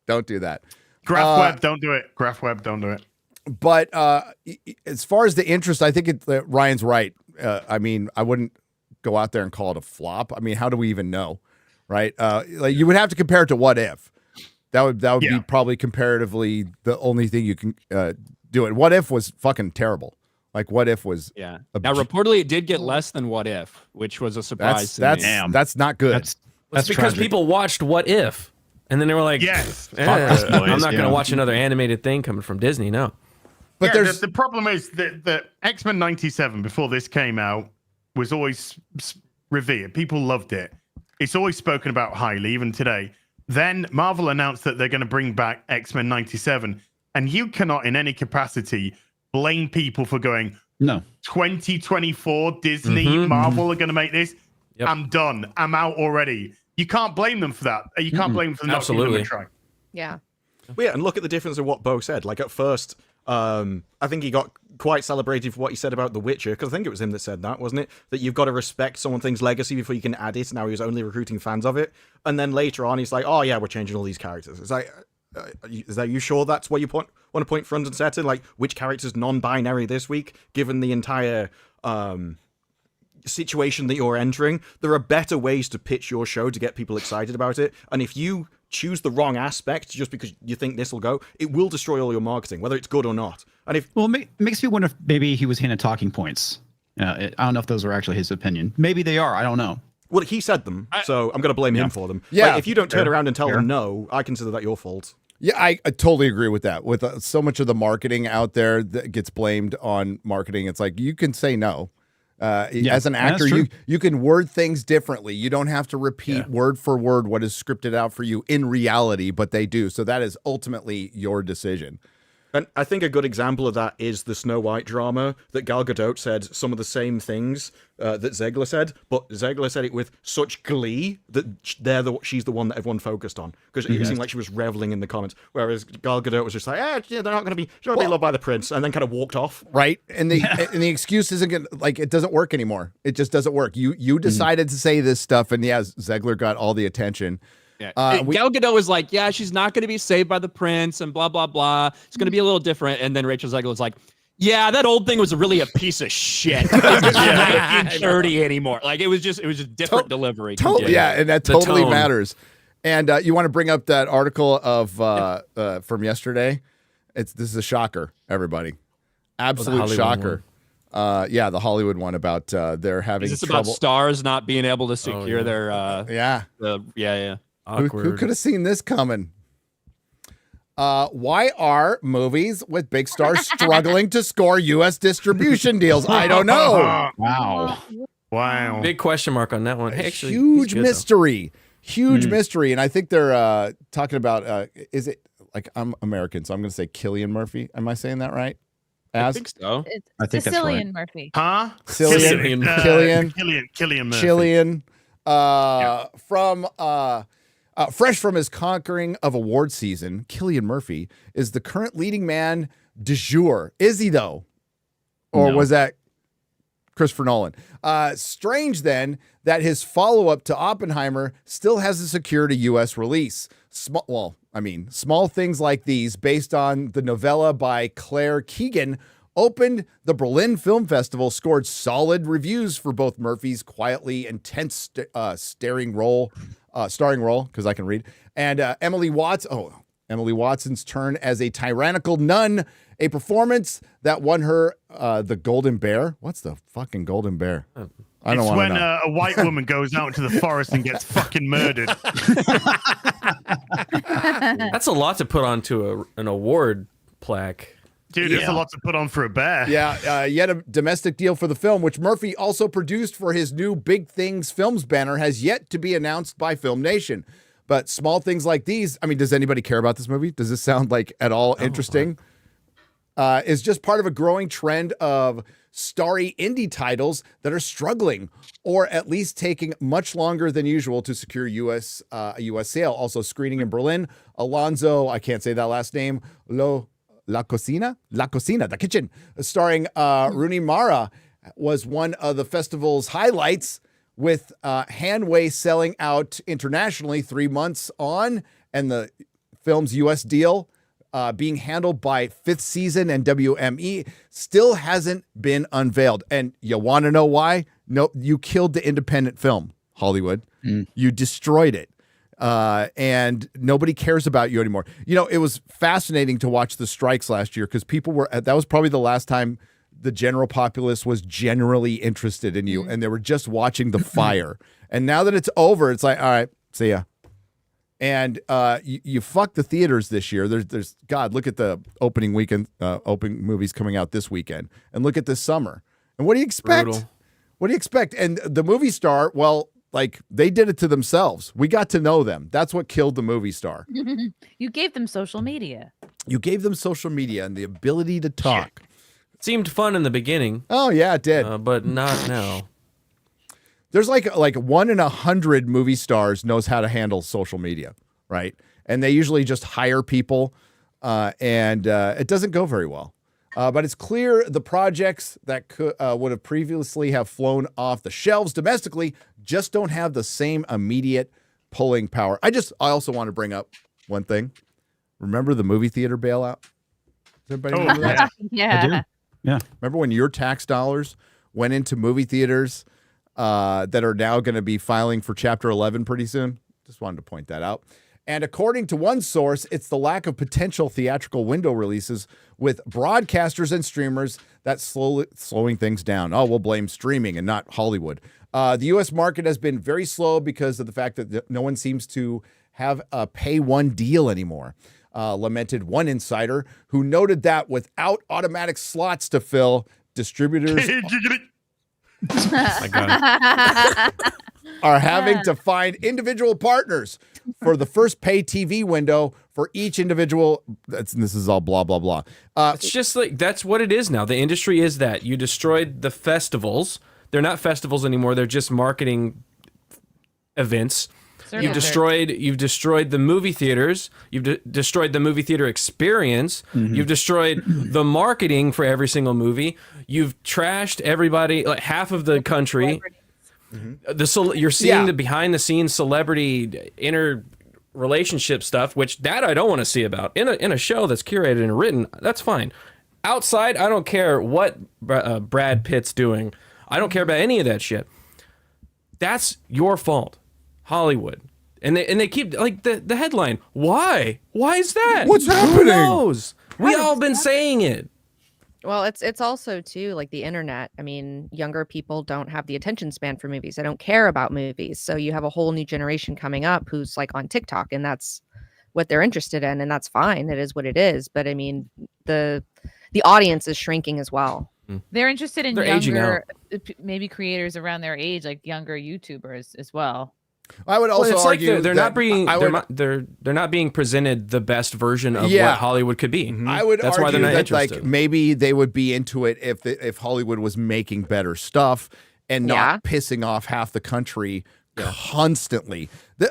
Don't do that.
Graph Web, don't do it. Graph Web, don't do it.
But as far as the interest, I think Ryan's right. I mean, I wouldn't go out there and call it a flop. I mean, how do we even know, right? Like you would have to compare it to What If. That would be probably comparatively the only thing you can do it. What If was fucking terrible. Like What If was
now reportedly it did get less than What If, which was a surprise.
That's not good.
That's because people watched What If, and then they were like,
yes,
I'm not going to watch another animated thing coming from Disney. No.
But the problem is that X-Men 97 before this came out was always revered. People loved it. It's always spoken about highly, even today. Then Marvel announced that they're going to bring back X-Men 97, and you cannot in any capacity blame people for going,
no,
2024 Disney, Marvel are going to make this. Yep. I'm done. I'm out already. You can't blame them for that. You can't blame them for not giving them a try.
Yeah.
Well, yeah, and look at the difference of what Bo said. Like at first, I think he got quite celebrated for what he said about The Witcher, because I think it was him that said that, wasn't it? That you've got to respect someone's legacy before you can add it. Now he was only recruiting fans of it. And then later on, he's like, oh yeah, we're changing all these characters. It's like, is that you sure that's what you want to point front and center? Like, which character's non-binary this week, given the entire situation that you're entering? There are better ways to pitch your show to get people excited about it. And if you choose the wrong aspect just because you think this will go, it will destroy all your marketing, whether it's good or not. And if
makes me wonder if maybe he was hinting at talking points. I don't know if those were actually his opinion. Maybe they are. I don't know.
Well, he said them, so I'm going to blame him for them.
Yeah.
Like, if you don't turn around and tell them no, I consider that your fault.
Yeah, I totally agree with that. With so much of the marketing out there that gets blamed on marketing, it's like you can say no. As an actor, you can word things differently. You don't have to repeat word for word what is scripted out for you in reality, but they do. So that is ultimately your decision.
And I think a good example of that is the Snow White drama that Gal Gadot said some of the same things that Zegler said, but Zegler said it with such glee that she's the one that everyone focused on, because it seemed like she was reveling in the comments, whereas Gal Gadot was just like, they're not going to be loved by the prince, and then kind of walked off.
Right, and the excuse isn't gonna, like, it doesn't work anymore. It just doesn't work. You decided to say this stuff, and Zegler got all the attention.
Yeah. Gal Gadot was like, she's not going to be saved by the prince and blah, blah, blah. It's going to be a little different. And then Rachel Zegler was like, yeah, that old thing was really a piece of shit. It's not dirty anymore. Like it was just different delivery.
And that totally matters. And you want to bring up that article of from yesterday? This is a shocker, everybody. Absolute shocker. The Hollywood one about they're having
Is this
trouble.
about stars not being able to secure their
Who could have seen this coming? Why are movies with big stars struggling to score U.S. distribution deals? I don't know.
Wow.
Wow.
Big question mark on that one. Hey, actually,
huge
good,
mystery. Huge mystery. And I think they're talking about, is it, like, I'm American, so I'm going to say Cillian Murphy. Am I saying that right?
I think so.
It's
I think that's
Sicilian
right.
Murphy.
Huh?
Cillian
Murphy.
Cillian. From fresh from his conquering of award season, Cillian Murphy is the current leading man du jour. Is he, though? Or was that Christopher Nolan? Strange, then, that his follow-up to Oppenheimer still hasn't secured a U.S. release. Small things like these, based on the novella by Claire Keegan, opened the Berlin Film Festival, scored solid reviews for both Murphy's quietly intense starring role, because I can read, and Emily Watson's turn as a tyrannical nun, a performance that won her the Golden Bear. What's the fucking Golden Bear? I don't want to know.
It's when a white woman goes out into the forest and gets fucking murdered.
That's a lot to put onto an award plaque.
Dude, it's a lot to put on for a bear.
Yeah, yet a domestic deal for the film, which Murphy also produced for his new Big Things Films banner, has yet to be announced by Film Nation. But small things like these, I mean, does anybody care about this movie? Does this sound like at all interesting? Is just part of a growing trend of starry indie titles that are struggling, or at least taking much longer than usual to secure a U.S. sale. Also screening in Berlin, Alonso, I can't say that last name, La Cocina, The Kitchen, starring Rooney Mara, was one of the festival's highlights, with Hanway selling out internationally 3 months on, and the film's U.S. deal being handled by Fifth Season and WME still hasn't been unveiled. And you want to know why? No, you killed the independent film, Hollywood. You destroyed it. And nobody cares about you anymore. You know, it was fascinating to watch the strikes last year, because people were, that was probably the last time the general populace was generally interested in you, and they were just watching the fire. And now that it's over, it's like, all right, see ya. And you fuck the theaters this year. There's God, look at the opening weekend, opening movies coming out this weekend, and look at this summer. And what do you expect?
Brutal.
What do you expect? And the movie star, well, like, they did it to themselves. We got to know them. That's what killed the movie star.
You gave them social media.
You gave them social media and the ability to talk.
It seemed fun in the beginning.
Oh yeah, it did,
but not now.
There's like 1 in 100 movie stars knows how to handle social media, right? And they usually just hire people, and it doesn't go very well. But it's clear the projects that would have previously have flown off the shelves domestically just don't have the same immediate pulling power. I also want to bring up one thing. Remember the movie theater bailout? Does everybody remember that?
Yeah.
I do. Yeah.
Remember when your tax dollars went into movie theaters that are now going to be filing for Chapter 11 pretty soon? Just wanted to point that out. And according to one source, it's the lack of potential theatrical window releases with broadcasters and streamers that's slowing things down. Oh, we'll blame streaming and not Hollywood. The U.S. market has been very slow because of the fact that no one seems to have a pay-one deal anymore. Lamented one insider who noted that without automatic slots to fill, distributors are having to find individual partners for the first pay TV window for each individual. This is all blah, blah, blah.
It's just like, that's what it is now. The industry is that. You destroyed the festivals. They're not festivals anymore. They're just marketing events. You've destroyed the movie theaters. You've destroyed the movie theater experience. You've destroyed the marketing for every single movie. You've trashed everybody, like half of the country. You're seeing the behind the scenes celebrity inner relationship stuff, which that I don't want to see about in a show that's curated and written. That's fine. Outside, I don't care what Brad Pitt's doing. I don't care about any of that shit. That's your fault, Hollywood. And they keep, like, the headline. Why is that?
What's happening?
Who knows? We all been saying it.
Well, it's also too like the internet. I mean, younger people don't have the attention span for movies. They don't care about movies. So you have a whole new generation coming up who's like on TikTok, and that's what they're interested in, and that's fine. It is what it is. But I mean, the audience is shrinking as well.
They're interested in
They're aging
younger
out.
maybe creators around their age, like younger YouTubers as well.
I would also argue
they're not being they're not being presented the best version of what Hollywood could be.
I would
That's
argue
why they're not
that
interested.
like maybe they would be into it if Hollywood was making better stuff and not pissing off half the country constantly. We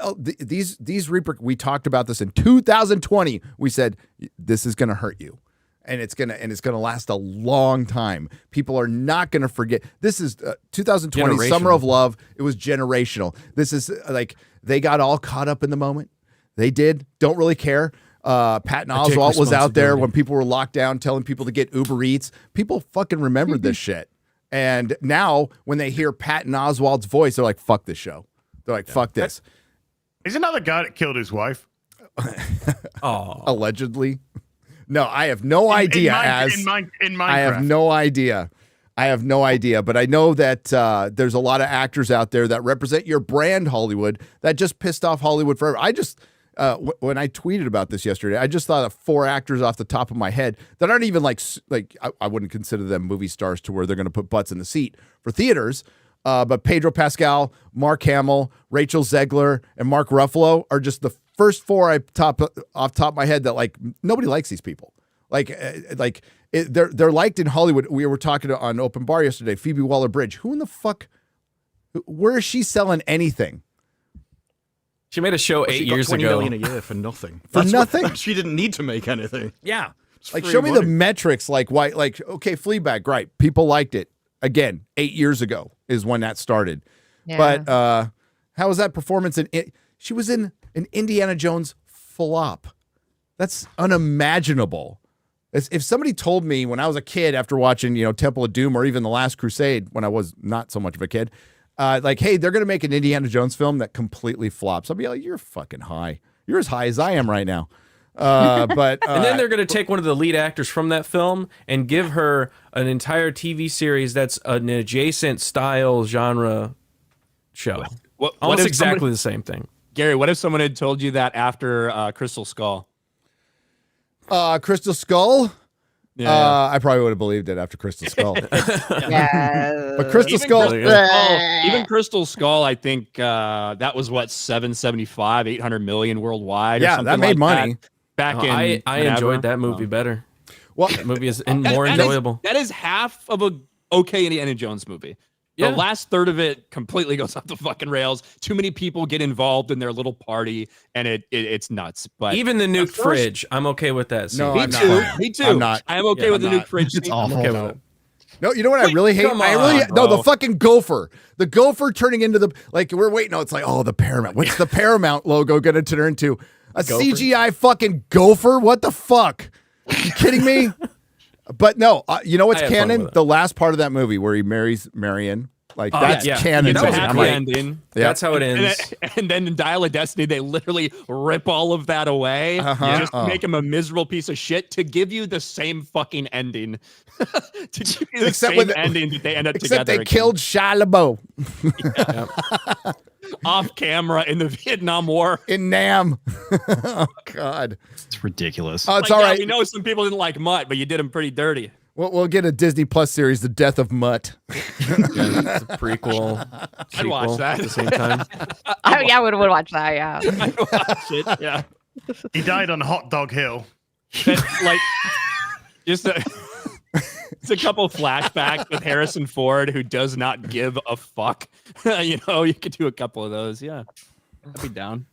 talked about this in 2020. We said this is going to hurt you. And it's gonna last a long time. People are not gonna forget. This is 2020 Summer of Love. It was generational. This is like they got all caught up in the moment. They did. Don't really care. Patton Oswalt was out there when people were locked down, telling people to get Uber Eats. People fucking remembered this shit. And now when they hear Patton Oswalt's voice, they're like, "Fuck this show." They're like, "Fuck this."
Is another guy that killed his wife?
Allegedly. No, I have no idea.
In Minecraft.
I have no idea. But I know that there's a lot of actors out there that represent your brand, Hollywood, that just pissed off Hollywood forever. I just, when I tweeted about this yesterday, I just thought of 4 actors off the top of my head that aren't even like I wouldn't consider them movie stars to where they're going to put butts in the seat for theaters. But Pedro Pascal, Mark Hamill, Rachel Zegler, and Mark Ruffalo are just the first 4 off the top of my head that like nobody likes these people. They're liked in Hollywood. We were talking on Open Bar yesterday. Phoebe Waller-Bridge. Who in the fuck? Where is she selling anything?
She made a show 8 years ago.
$20 million a year for nothing.
Nothing.
She didn't need to make anything.
Yeah.
Like show me the metrics. Like why? Like okay, Fleabag. Right. People liked it. Again, 8 years ago is when that started. Yeah. But how was that performance in it? She was in an Indiana Jones flop. That's unimaginable. If somebody told me when I was a kid after watching, Temple of Doom or even The Last Crusade when I was not so much of a kid, like, hey, they're going to make an Indiana Jones film that completely flops, I'll be like, you're fucking high. You're as high as I am right now. And
then they're going to take one of the lead actors from that film and give her an entire TV series that's an adjacent style genre show. Almost exactly the same thing.
Gary, what if someone had told you that after Crystal Skull?
Crystal Skull?
Yeah.
I probably would have believed it after Crystal Skull.
Yeah.
But Crystal Skull.
Even Crystal Skull, I think that was what, 775, 800 million worldwide.
Yeah,
or
that made money.
Back in.
I enjoyed that movie better. Well, that movie is more enjoyable.
That is half of a okay Indiana Jones movie. The last third of it completely goes off the fucking rails. Too many people get involved in their little party, and it's nuts. But
even the nuke fridge, I'm okay with that scene.
No,
me too.
I'm not.
I am okay with the nuke fridge.
It's awful.
Okay with it.
No, you know what I really hate? The fucking gopher. The gopher turning into we're waiting. No, it's like, the Paramount. What's the Paramount logo going to turn into? A gopher? CGI fucking gopher? What the fuck? Are you kidding me? But no, you know what's canon? The last part of that movie where he marries Marion. That's canon.
That was a happy ending.
That's how it ends.
And then in Dial of Destiny, they literally rip all of that away. Just make him a miserable piece of shit to give you the same fucking ending. To give you the same ending that they end up together.
Except they killed Shia LaBeouf.
Off camera in the Vietnam War.
In Nam. Oh, God.
It's ridiculous.
Oh, it's all right.
We know some people didn't like Mutt, but you did him pretty dirty.
We'll get a Disney Plus series, The Death of Mutt.
It's a prequel.
I'd watch that
at the same time.
I would watch that. Yeah.
I'd watch it. Yeah.
He died on Hot Dog Hill.
Just it's a couple flashbacks with Harrison Ford, who does not give a fuck. You could do a couple of those. Yeah, I'd be down.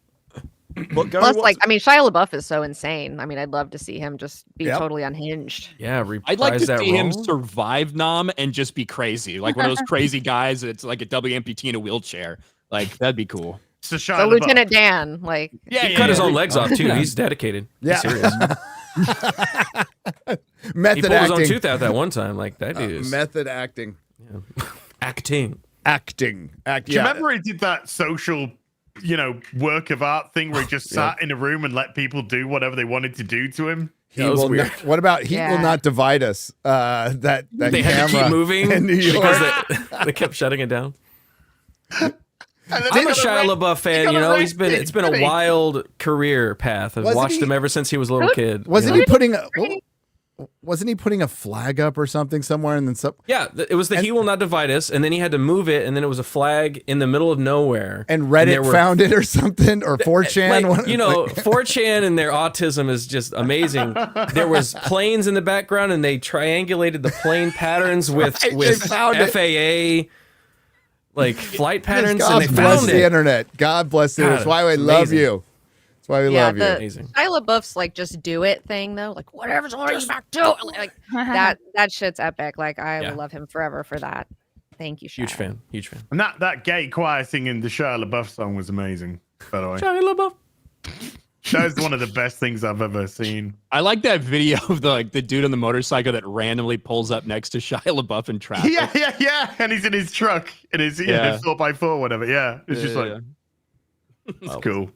Plus, Shia LaBeouf is so insane. I mean, I'd love to see him just be totally unhinged.
Yeah,
I'd like to see him survive Nam and just be crazy, like one of those crazy guys that's like a W amputee in a wheelchair. Like that'd be cool.
So Lieutenant Dan,
he cut his own legs off too. He's dedicated.
Yeah,
he's serious.
Method
he pulled
acting.
his own tooth out that one time. Like that dude is
method acting.
Yeah. Acting.
Do you remember he did that social, work of art thing where he just sat in a room and let people do whatever they wanted to do to him?
What about Heat Will Not Divide Us? That
they
camera
had to keep moving
in New York.
because they kept shutting it down. I'm a Shia LaBeouf fan. It's been a wild career path. I've watched him ever since he was a little kid.
Wasn't he putting? wasn't he putting a flag up or something somewhere and then some?
Yeah, it was He Will Not Divide Us, and then he had to move it, and then it was a flag in the middle of nowhere.
And Reddit found it or something, or 4chan.
Like, 4chan and their autism is just amazing. There was planes in the background, and they triangulated the plane patterns with FAA like flight patterns, and they found
the internet. God bless it. That's why we love you. That's why we love you.
Amazing. Shia LaBeouf's like just do it thing though, like whatever's on his back, do it. Like that shit's epic. Like I will love him forever for that. Thank you, Shia.
Huge fan.
And that gay choir singing the Shia LaBeouf song was amazing. By the way,
Shia LaBeouf.
That is one of the best things I've ever seen.
I like that video of the dude on the motorcycle that randomly pulls up next to Shia LaBeouf in traffic.
Yeah. And he's in his truck, in his 4x4, whatever. Yeah, it's just like it's cool.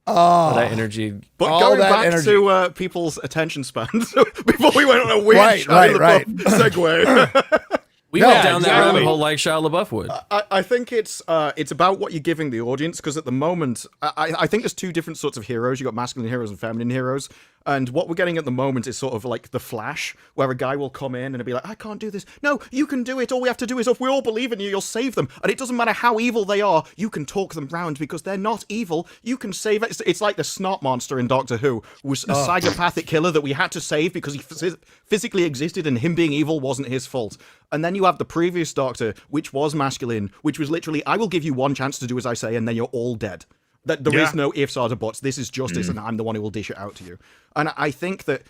Oh, that energy.
But going back to people's attention spans, before we went on a weird Shia LaBeouf segue.
We went down that rabbit hole like Shia LaBeouf would.
I think it's about what you're giving the audience, because at the moment, I think there's two different sorts of heroes. You've got masculine heroes and feminine heroes. And what we're getting at the moment is sort of like The Flash, where a guy will come in and be like, I can't do this. No, you can do it. All we have to do is, if we all believe in you, you'll save them. And it doesn't matter how evil they are, you can talk them round because they're not evil. You can save it. It's like the snot monster in Doctor Who, who was a psychopathic killer that we had to save because he physically existed and him being evil wasn't his fault. And then you have the previous Doctor, which was masculine, which was literally, I will give you one chance to do as I say, and then you're all dead. That there is no ifs, or buts. This is justice, and I'm the one who will dish it out to you. And I think that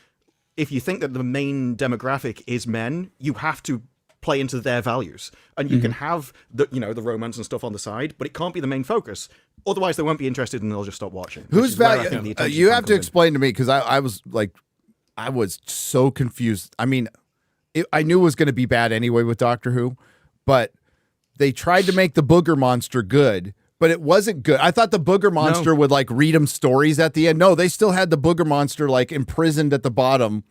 if you think that the main demographic is men, you have to play into their values, and you can have the romance and stuff on the side, but it can't be the main focus. Otherwise, they won't be interested, and they'll just stop watching.
Whose value? You have to explain to me, because I was so confused. I mean, I knew it was going to be bad anyway with Doctor Who, but they tried to make the booger monster good. But it wasn't good. I thought the booger monster would like read them stories at the end. No, they still had the booger monster like imprisoned at the bottom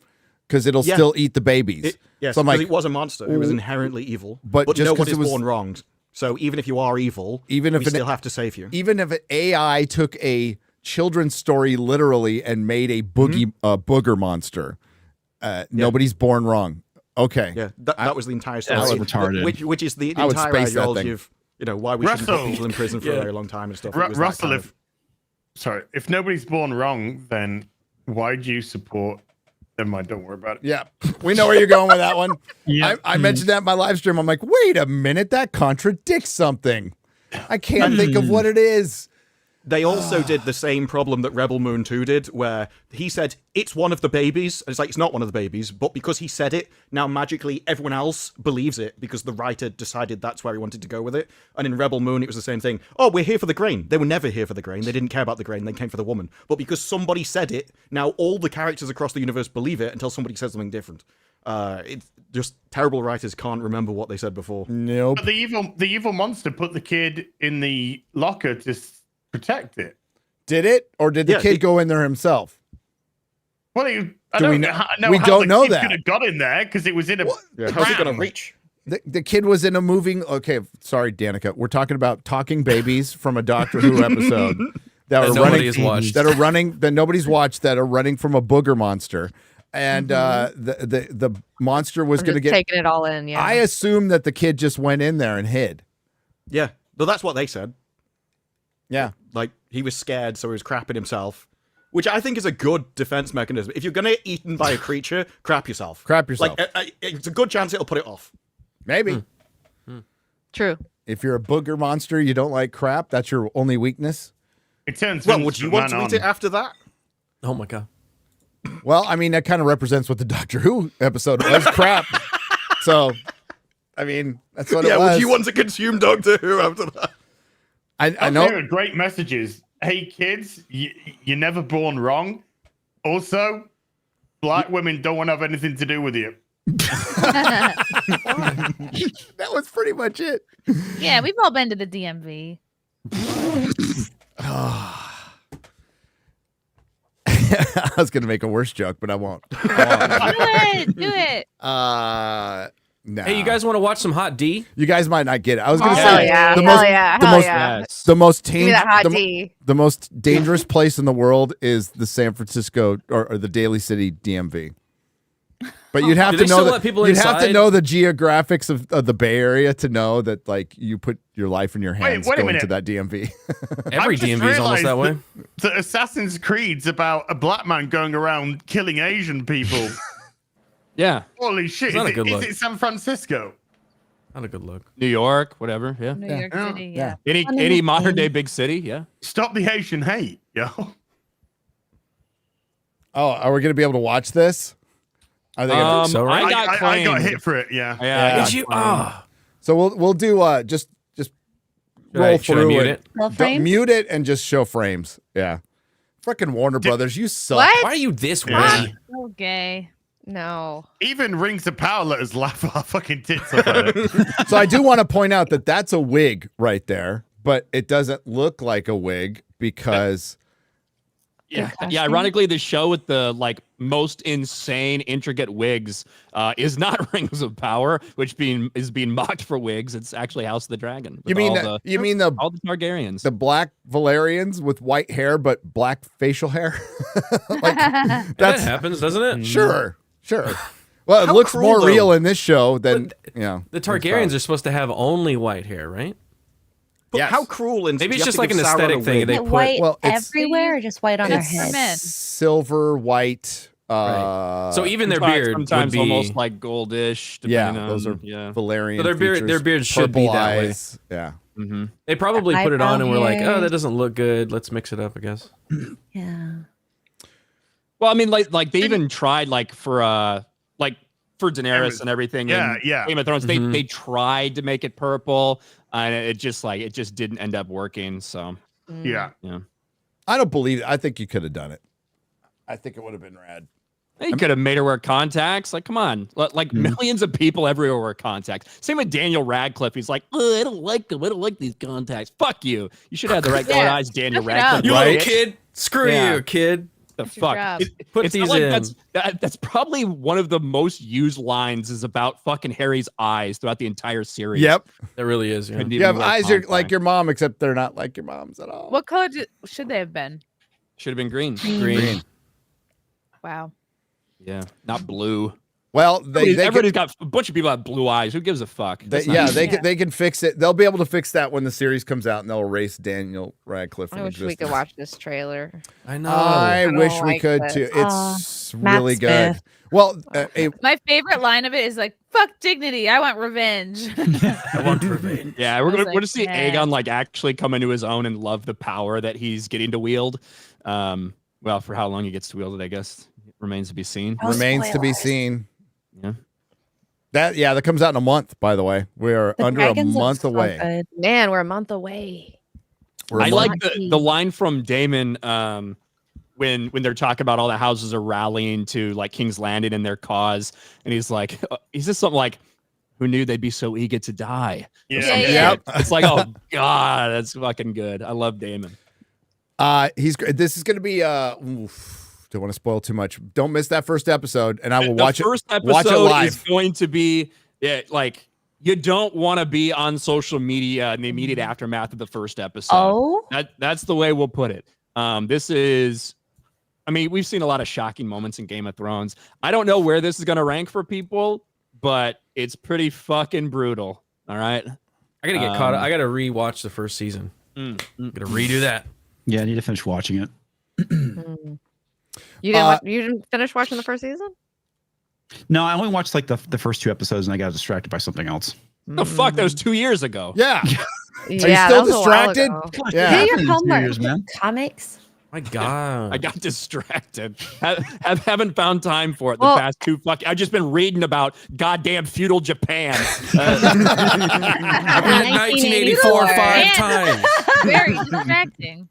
because it'll still eat the babies.
Yes, because it was a monster. It was inherently evil. But just nobody is born wrong. So even if you are evil, we still have to save you.
Even if an AI took a children's story literally and made a booger monster, nobody's born wrong. Okay.
Yeah, that was the entire story.
That's retarded.
Which is the entire ideology of why we shouldn't put people in prison for a very long time and stuff.
Russell, if nobody's born wrong, then why do you support? Never mind, don't worry about it.
Yeah, we know where you're going with that one. I mentioned that in my live stream. I'm like, wait a minute, that contradicts something. I can't think of what it is.
They also did the same problem that Rebel Moon 2 did, where he said, it's one of the babies. And it's like, it's not one of the babies. But because he said it, now magically everyone else believes it because the writer decided that's where he wanted to go with it. And in Rebel Moon, it was the same thing. Oh, we're here for the grain. They were never here for the grain. They didn't care about the grain. They came for the woman. But because somebody said it, now all the characters across the universe believe it until somebody says something different. It's just terrible writers can't remember what they said before.
Nope.
But the evil monster put the kid in the locker to protect it.
Did it, or did the kid go in there himself?
Well,
we don't know that.
Could have got in there because it was in a.
How's it going to reach?
The kid was in a moving. Okay, sorry, Danica. We're talking about talking babies from a Doctor Who episode that nobody's watched that are running from a booger monster, and the monster was going to get
taking it all in. Yeah,
I assume that the kid just went in there and hid.
Yeah, well, that's what they said.
Yeah.
Like, he was scared, so he was crapping himself. Which I think is a good defense mechanism. If you're going to get eaten by a creature, crap yourself.
Crap yourself.
Like, it's a good chance it'll put it off.
Maybe.
True.
If you're a booger monster, you don't like crap, that's your only weakness?
It turns
well, would you want to eat it after that?
Oh, my God.
Well, I mean, that kind of represents what the Doctor Who episode was, crap. So, I mean, that's what it was.
Yeah, would you want to consume Doctor Who after that?
I know.
Great messages. Hey, kids, you're never born wrong. Also, black women don't want to have anything to do with you.
That was pretty much it.
Yeah, we've all been to the DMV.
I was going to make a worse joke, but I won't.
Do it.
No.
Hey, you guys want to watch some HotD?
You guys might not get it. I was going to say the most dangerous place in the world is the San Francisco or the Daly City DMV. But you'd have
Do
to
they
know
still
that,
let people
you'd have to
inside?
know the geographics of the Bay Area to know that like you put your life in your hands
wait a
going
minute.
to that DMV.
Every
I've just
DMV is almost that way.
realised that Assassin's Creed's about a black man going around killing Asian people.
Yeah.
Holy shit!
It's not a good
Is
look.
it San Francisco?
Not a good look.
New York, whatever. Yeah.
New York City, yeah.
Any modern day big city, yeah.
Stop the Asian hate, yo.
Oh, are we going to be able to watch this? Are they gonna,
so, right?
I got hit for it. Yeah.
Yeah.
Did you? Ah.
So we'll do just
Should
roll
I
through
mute
it.
it?
Roll
Don't
frames?
mute it and just show frames. Yeah. Frickin' Warner Brothers, you suck.
What?
Why are you this
Yeah.
way?
So gay.
No.
Even Rings of Power let us laugh our fucking tits off at it.
So I do want to point out that that's a wig right there, but it doesn't look like a wig because
Yeah. Yeah. Ironically, the show with the like most insane, intricate wigs is not Rings of Power, which is being mocked for wigs. It's actually House of the Dragon.
you mean
all
the
the Targaryens.
the black Valerians with white hair but black facial hair? Like
That happens, doesn't it?
sure. Well, it
How
looks
cruel,
more
though.
real in this show than
The Targaryens are supposed to have only white hair, right?
But
Yes.
how cruel and
Maybe
do
it's
you
just
have
like
to
an
give Sauron
aesthetic
a
thing.
wig?
They
Is it
put
white
well, it's-
everywhere or just white on their
It's for
head?
men.
silver, white.
So even their beard would
sometimes
be
almost like goldish.
Yeah,
depending
those
on-
are
yeah.
Valerian.
So their
features,
beard should be
purple
that way.
eyes. Yeah.
Mm-hmm.
They probably put it on and were like,
Eyebrow
"Oh, that
hairs.
doesn't look good. Let's mix it up, I guess."
Yeah.
Well, I mean, like they even tried for Daenerys and everything.
Yeah,
in
yeah.
Game of Thrones,
Mhm.
they tried to make it purple, and it just didn't end up working. So
Yeah.
I don't believe it. I think you could have done it. I think it would have been rad.
they could have made her wear contacts. Like, come on, like millions of people everywhere wear contacts. Same with Daniel Radcliffe. He's like, I don't like them. I don't like these contacts. Fuck you. You should have the right color eyes, Daniel
Check it out.
Radcliffe.
You
right?
little kid. Screw
Yeah.
you, kid.
The
That's your
fuck.
job.
Put
It's
these
not like
in.
that's probably one of the most used lines is about fucking Harry's eyes throughout the entire series.
Yep.
That really is. Yeah.
Couldn't
You
even
have
wear
eyes
contacts.
like your mom, except they're not like your mom's at all.
What color should they have been?
Should have been green.
Green.
Wow.
Yeah, not blue.
Well,
Everybody's got a bunch of people have blue eyes. Who gives a fuck? That's not-
they can fix it. They'll be able to fix that when the series comes out, and they'll erase Daniel Radcliffe from
I wish we
existence.
could watch this trailer.
I know.
I
don't
wish we
like
could
this.
too. It's
Matt
really good.
Smith.
Well,
My favorite line of it is like, "Fuck dignity, I want revenge."
I want revenge.
Yeah,
I
we're
was
gonna,
like,
we're to see
yeah.
Aegon like actually come into his own and love the power that he's getting to wield. Well, for how long he gets to wield it, I guess remains to be seen.
Oh,
remains to be
spoilers.
seen.
Yeah.
That comes out in a month. By the way, we are
The
under a
dragons look
month
so
away.
good.
Man, we're a month away.
We're a
I
month-
like the line from Daemon when they're talking about all the houses are rallying to like King's Landing and their cause, and he's like, he's just something like, "Who knew they'd be so eager to die?" Or
Yeah.
some shit.
Yep.
It's like, oh god, that's fucking good. I love Daemon.
He's great. This is going to be don't want to spoil too much. Don't miss that first episode, and I will
The
watch
first
it. Watch it
episode
live.
is going to be like you don't want to be on social media in the immediate aftermath of the first episode.
Oh,
That's the way we'll put it. This is, I mean, we've seen a lot of shocking moments in Game of Thrones. I don't know where this is going to rank for people, but it's pretty fucking brutal. All right.
I gotta get caught up. I gotta rewatch the first season. Gotta redo that.
Yeah, I need to finish watching it.
You didn't finish watching the first season?
No, I only watched like the first 2 episodes and I got distracted by something else.
The fuck? That was 2 years ago.
Yeah.
Yeah,
still
that was a while
distracted?
ago.
Yeah.
do your
2
homework.
years, man.
Comics.
My God.
I got distracted. Haven't found time for it the
Well-
past 2 fucking. I've just been reading about goddamn feudal Japan.
I've read 1984 5 times.
Very distracting.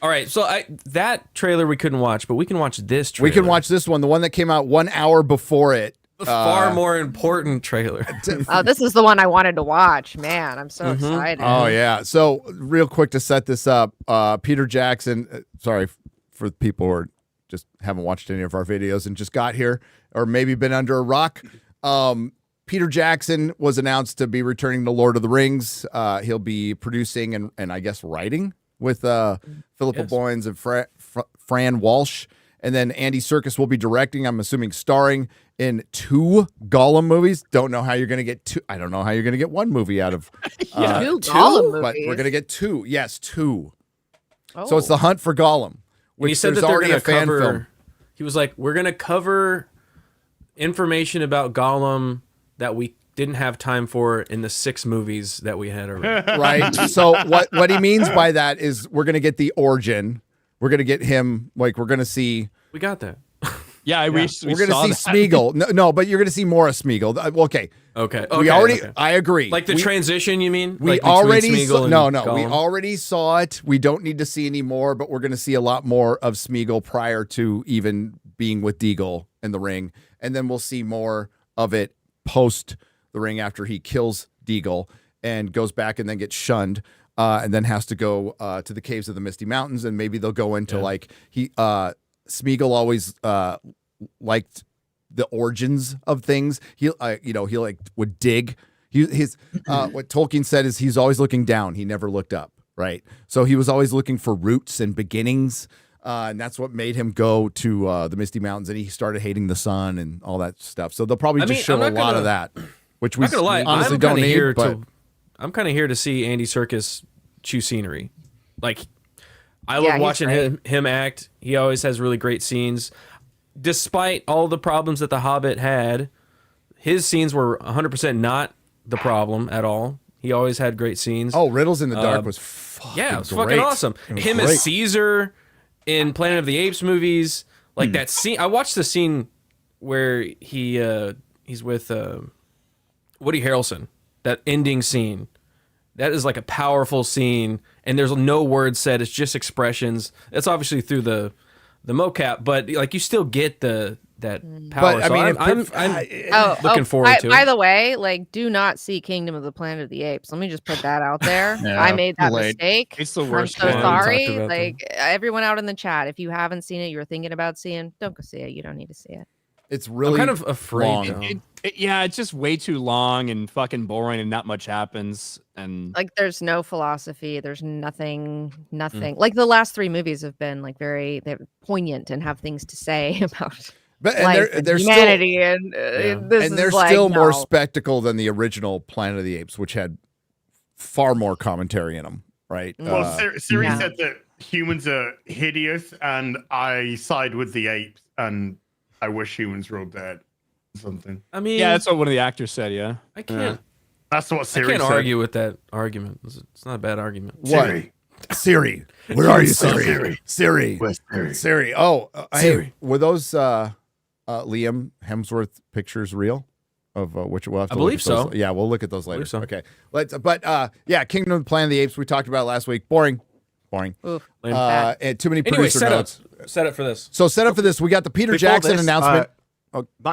All right, so that trailer we couldn't watch, but we can watch this trailer.
We can watch this one, the one that came out 1 hour before it.
the far more important trailer.
Oh, this is the one I wanted to watch. Man, I'm so excited.
Oh yeah. So real quick to set this up, Peter Jackson. Sorry for the people who are just haven't watched any of our videos and just got here, or maybe been under a rock. Peter Jackson was announced to be returning to Lord of the Rings. He'll be producing and I guess writing with Philippa Boyens and Fran Walsh. And then Andy Serkis will be directing, I'm assuming starring in 2 Gollum movies. Don't know how you're going to get 2. I don't know how you're going to get 1 movie out of
2 Gollum movies.
But we're going to get 2. Yes, 2.
Oh.
So it's The Hunt for Gollum.
When he said that they're going to cover, he was like, we're going to cover information about Gollum that we didn't have time for in the 6 movies that we had already.
Right. So what he means by that is we're going to get the origin. We're going to get him, like, we're going to see.
We got that.
Yeah,
we're going to see Smeagol. No, but you're going to see more of Smeagol. Okay. We already. Okay. I agree.
Like the transition, you mean?
We
like
already saw, no.
Gollum?
We already saw it. We don't need to see any more, but we're going to see a lot more of Smeagol prior to even being with Deagle in the ring, and then we'll see more of it post the ring after he kills Deagle and goes back and then gets shunned. And then has to go to the caves of the Misty Mountains, and maybe they'll go into Smeagol always liked the origins of things. He like would dig. His what Tolkien said is he's always looking down. He never looked up. Right. So he was always looking for roots and beginnings, and that's what made him go to the Misty Mountains. And he started hating the sun and all that stuff. So they'll probably just show a lot of that, which we honestly don't need. But
I'm kind of here to see Andy Serkis chew scenery. Like, I love watching him act. He always has really great scenes. Despite all the problems that The Hobbit had, his scenes were 100% not the problem at all. He always had great scenes.
Oh, Riddles in the Dark was
fucking awesome. Him as Caesar in Planet of the Apes movies. Like that scene. I watched the scene where he's with Woody Harrelson. That ending scene. That is like a powerful scene, and there's no words said. It's just expressions. It's obviously through the mocap, but like you still get that power.
But, I mean,
I'm looking forward to it.
By the way, like, do not see Kingdom of the Planet of the Apes. Let me just put that out there. I made that mistake.
It's the worst.
I'm so sorry. Like, everyone out in the chat, if you haven't seen it, you're thinking about seeing, don't go see it. You don't need to see it.
It's really
I'm kind of afraid.
It's just way too long and fucking boring, and not much happens. And
like, there's no philosophy. There's nothing. Like the last 3 movies have been like they're poignant and have things to say about.
But
they're humanity
they're still more spectacle than the original Planet of the Apes, which had far more commentary in them, right?
Well, Siri said that humans are hideous, and I side with the apes, and I wish humans were all dead. Something.
I mean,
yeah, that's what one of the actors said. Yeah,
I can't.
That's what Siri said.
I can't argue with that argument. It's not a bad argument.
Siri, where are you, Siri? Siri. Oh,
Siri.
Hey, were those Liam Hemsworth pictures real? Of which we'll have to
I believe so.
Yeah, we'll look at those later.
So.
Okay, Kingdom of the Planet of the Apes we talked about last week. Boring.
Oof.
And too many producer notes.
Set up for this.
So set up for this. We got the Peter Jackson announcement.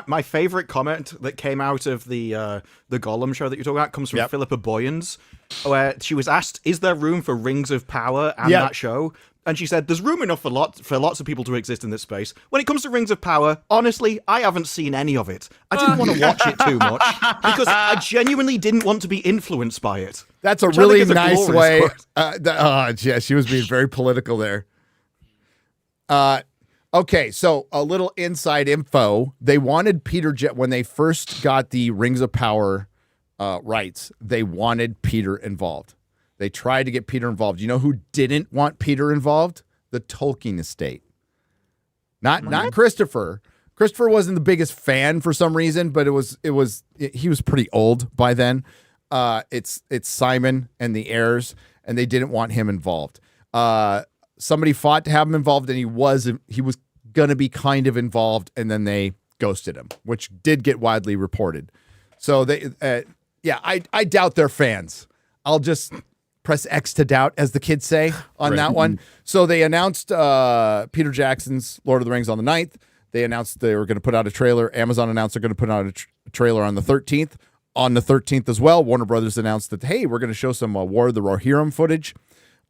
My favorite comment that came out of the Gollum show that you're talking about comes from Philippa Boyens, where she was asked, "Is there room for Rings of Power and that show?" And she said, "There's room enough for lots of people to exist in this space. When it comes to Rings of Power, honestly, I haven't seen any of it. I didn't want to watch it too much because I genuinely didn't want to be influenced by it."
That's a really nice way. She was being very political there. Okay, so a little inside info. They wanted Peter when they first got the Rings of Power rights. They wanted Peter involved. They tried to get Peter involved. You know who didn't want Peter involved? The Tolkien estate. Not Christopher. Christopher wasn't the biggest fan for some reason, but he was pretty old by then. It's Simon and the heirs, and they didn't want him involved. Somebody fought to have him involved, and he was going to be kind of involved, and then they ghosted him, which did get widely reported. So I doubt they're fans. I'll just press X to doubt, as the kids say on that one. So they announced Peter Jackson's Lord of the Rings on the 9th. They announced they were going to put out a trailer. Amazon announced they're going to put out a trailer on the 13th. On the 13th as well, Warner Brothers announced that, hey, we're going to show some War of the Rohirrim footage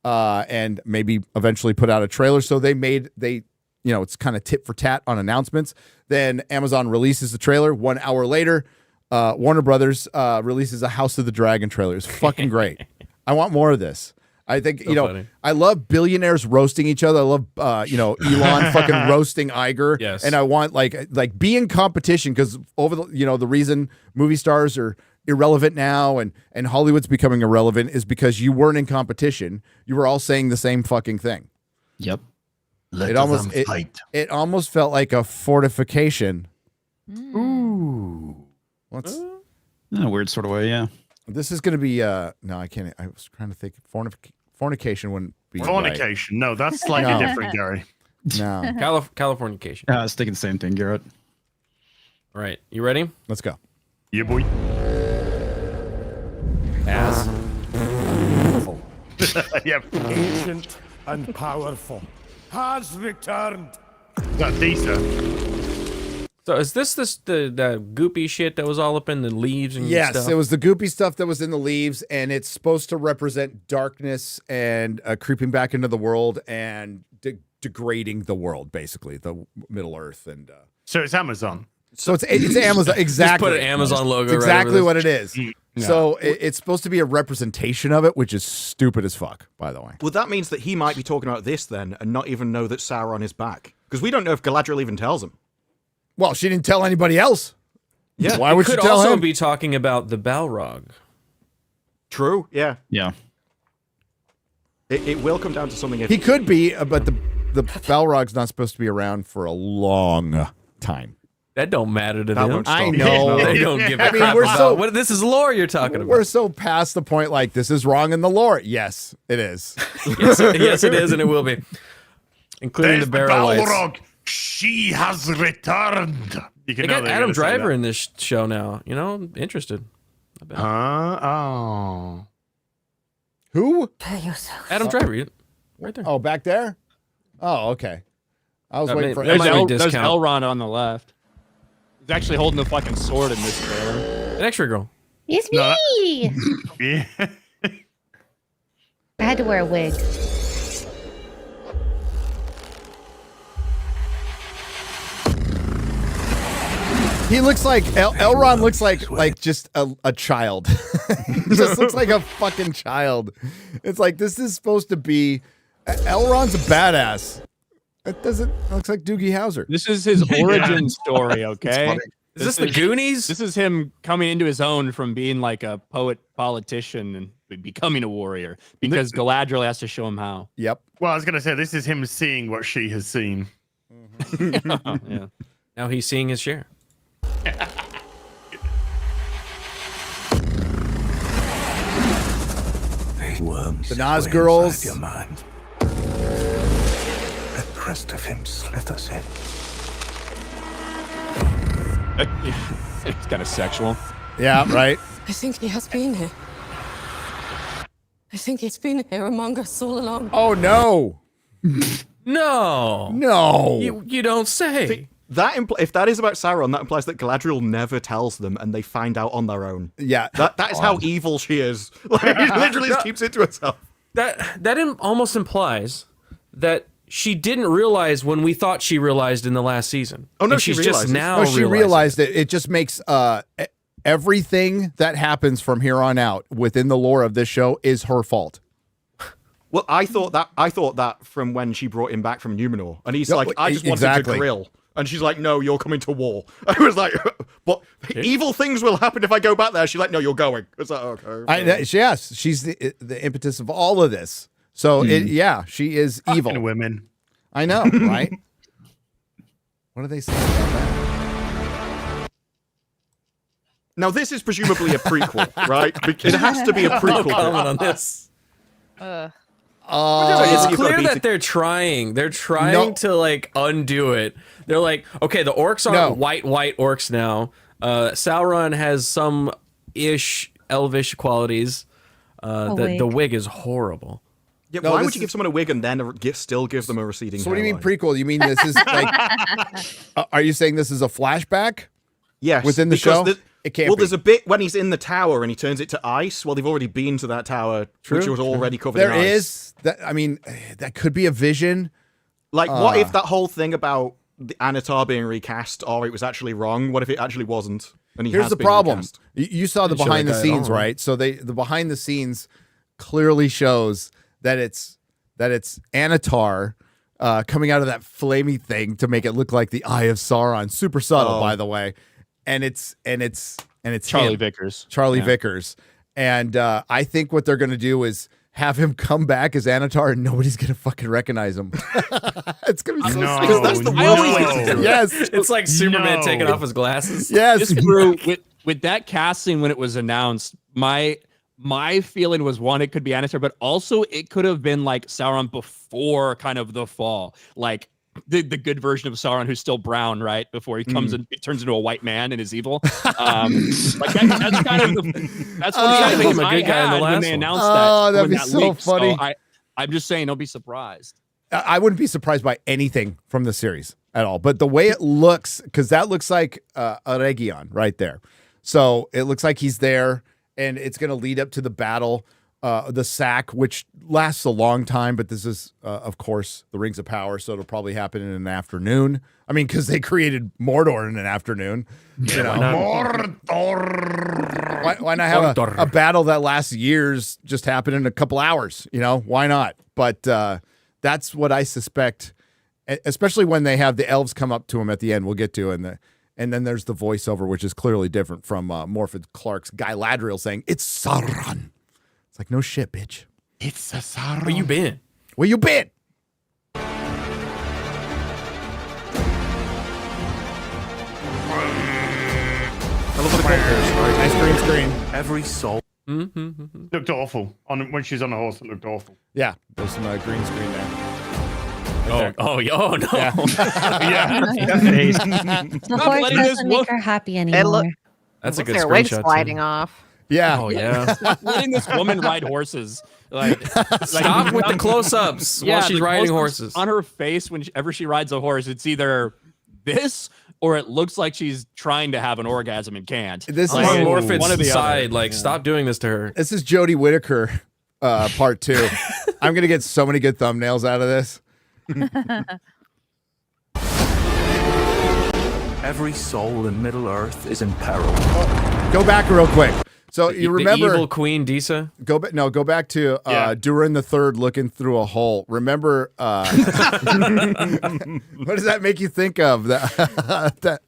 and maybe eventually put out a trailer. So it's kind of tit for tat on announcements. Then Amazon releases the trailer. 1 hour later, Warner Brothers releases a House of the Dragon trailer. It's fucking great. I want more of this. I think,
So funny.
I love billionaires roasting each other. I love, Elon fucking roasting Iger.
Yes.
And I want like be in competition because over the reason movie stars are irrelevant now and Hollywood's becoming irrelevant is because you weren't in competition. You were all saying the same fucking thing.
Yep.
It almost felt like a fortification.
Ooh.
What's
in a weird sort of way, yeah.
This is going to be no, I can't. I was trying to think. Fornication wouldn't be
fornication. Right. No, that's slightly different, Gary.
No,
Californication.
I was thinking the same thing, Garrett.
All right, you ready?
Let's go.
Yeah, boy.
As
Yep.
Ancient and powerful has returned.
That Disa.
So is this the goopy shit that was all up in the leaves and
yes,
stuff?
it was the goopy stuff that was in the leaves, and it's supposed to represent darkness and creeping back into the world and degrading the world, basically the Middle Earth, and
so it's Amazon.
So it's Amazon, exactly.
Just put an Amazon logo.
It's exactly
right
what it is.
Yeah.
So it's supposed to be a representation of it, which is stupid as fuck, by the way.
Well, that means that he might be talking about this then, and not even know that Sauron is back, because we don't know if Galadriel even tells him.
Well, she didn't tell anybody else.
Yeah.
Why would she
could
tell
also
him?
be talking about the Balrog.
True. Yeah.
Yeah.
It will come down to something. If
He could be, but the Balrog's not supposed to be around for a long time.
That don't matter to
That
them.
won't stop.
I know.
They don't give a
I mean,
crap
we're
about
so-
what this is lore you're talking about.
We're so past the point, like, this is wrong in the lore. Yes, it is.
yes, it is, and it will be. Including
There's
the barrel lights.
Balrog. She has returned. You
They
can
got
know
Adam Driver in this show now. Interested.
Oh.
Who?
Adam Driver, right there.
Oh, back there? Oh, okay. I was waiting for
There's
might be
there's
discount.
Elrond on the left. He's actually holding the fucking sword in this trailer.
An extra girl.
It's me.
Yeah.
I had to wear a wig.
He looks like Elrond looks like just a child. He just looks like a fucking child. It's like this is supposed to be Elrond's a badass. It doesn't. It looks like Doogie Howser.
This is his origin story, okay?
Is this the Goonies?
This is him coming into his own from being like a poet, politician, and becoming a warrior because Galadriel has to show him how.
Yep.
Well, I was gonna say this is him seeing what she has seen.
Yeah.
Now he's seeing his share.
The Nas girls.
Your mind. The rest of him slithers in.
It's kind of sexual.
Yeah, right.
I think he has been here. I think he's been here among us all along.
Oh no.
No.
No.
You don't say.
See, if that is about Sauron, that implies that Galadriel never tells them, and they find out on their own.
Yeah.
That is how evil she is. Like, she literally just keeps it to herself.
That almost implies that she didn't realize when we thought she realized in the last season.
Oh no,
and
she
she's just
realizes.
now.
No, she realized it. It just makes everything that happens from here on out within the lore of this show is her fault.
Well, I thought that from when she brought him back from Numenor, and he's like, I just wanted to grill. And she's like, no, you're coming to war. I was like, but evil things will happen if I go back there. She's like, no, you're going. It's like, okay.
Yes, she's the impetus of all of this. So, she is evil.
Fucking women.
I know, right? What do they say about that?
Now, this is presumably a prequel, right? It has to be a prequel.
No comment on this.
It's
It's clear that they're trying. They're trying to like undo it. They're like, okay, the orcs aren't white orcs now. Sauron has some elvish qualities. The wig is horrible.
Yeah, why would you give someone a wig and then still give them a receding
So what do you mean
hairline?
prequel? You mean this is like, are you saying this is a flashback?
Yes.
Within the show? It can't be.
There's a bit when he's in the tower and he turns it to ice. Well, they've already been to that tower, which was already covered in ice.
There is. I mean, that could be a vision.
Like, what if that whole thing about the Anatar being recast, or it was actually wrong? What if it actually wasn't? And
Here's the problem. You saw the behind the scenes, right? So the behind the scenes clearly shows that it's Anatar coming out of that flamey thing to make it look like the Eye of Sauron. Super subtle, by the way. And it's
Charlie
him,
Vickers.
Charlie Vickers. And I think what they're going to do is have him come back as Anatar, and nobody's going to fucking recognize him. It's going to be so stupid.
That's the
worst. Yes.
It's like Superman taking off his glasses.
Yes.
With that casting when it was announced, my feeling was, one, it could be Anatar, but also it could have been like Sauron before kind of the fall. Like the good version of Sauron who's still brown, right? Before he comes and it turns into a white man and is evil. Like that's kind of that's what I think a good guy in the last when they announced that.
Oh, that'd be so
leaked.
funny.
So I'm just saying, don't be surprised.
I wouldn't be surprised by anything from the series at all. But the way it looks, because that looks like a Region right there. So it looks like he's there, and it's going to lead up to the battle, the sack, which lasts a long time. But this is, of course, the Rings of Power, so it'll probably happen in an afternoon. I mean, because they created Mordor in an afternoon. You know?
Mordor.
Why not have a battle that lasts years just happen in a couple hours? You know, why not? But that's what I suspect, especially when they have the elves come up to him at the end. We'll get to and then there's the voiceover, which is clearly different from Morfydd Clark's Guy Ladriel saying, "It's Sauron." It's like, no shit, bitch.
It's a Sauron.
Where you been?
Where you been?
I love the characters.
Nice green screen.
Every soul.
Looked awful. When she's on a horse, it looked awful.
Yeah, there's some green screen there.
Oh no!
Yeah.
The horse doesn't make her happy anymore.
That's a good
Their wig
screenshot.
sliding off.
Yeah.
Oh yeah.
Stop letting this woman ride horses.
Stop with the close-ups while she's
the
riding
close-ups
horses.
on her face whenever she rides a horse. It's either this or it looks like she's trying to have an orgasm and can't.
This
On
is
Morfydd's side, like stop doing this to her.
This is Jodie Whittaker, part 2. I'm gonna get so many good thumbnails out of this.
Every soul in Middle Earth is in peril.
Go back real quick. So you remember
the evil Queen Disa?
Go back to Durin the Third looking through a hole. Remember what does that make you think of? That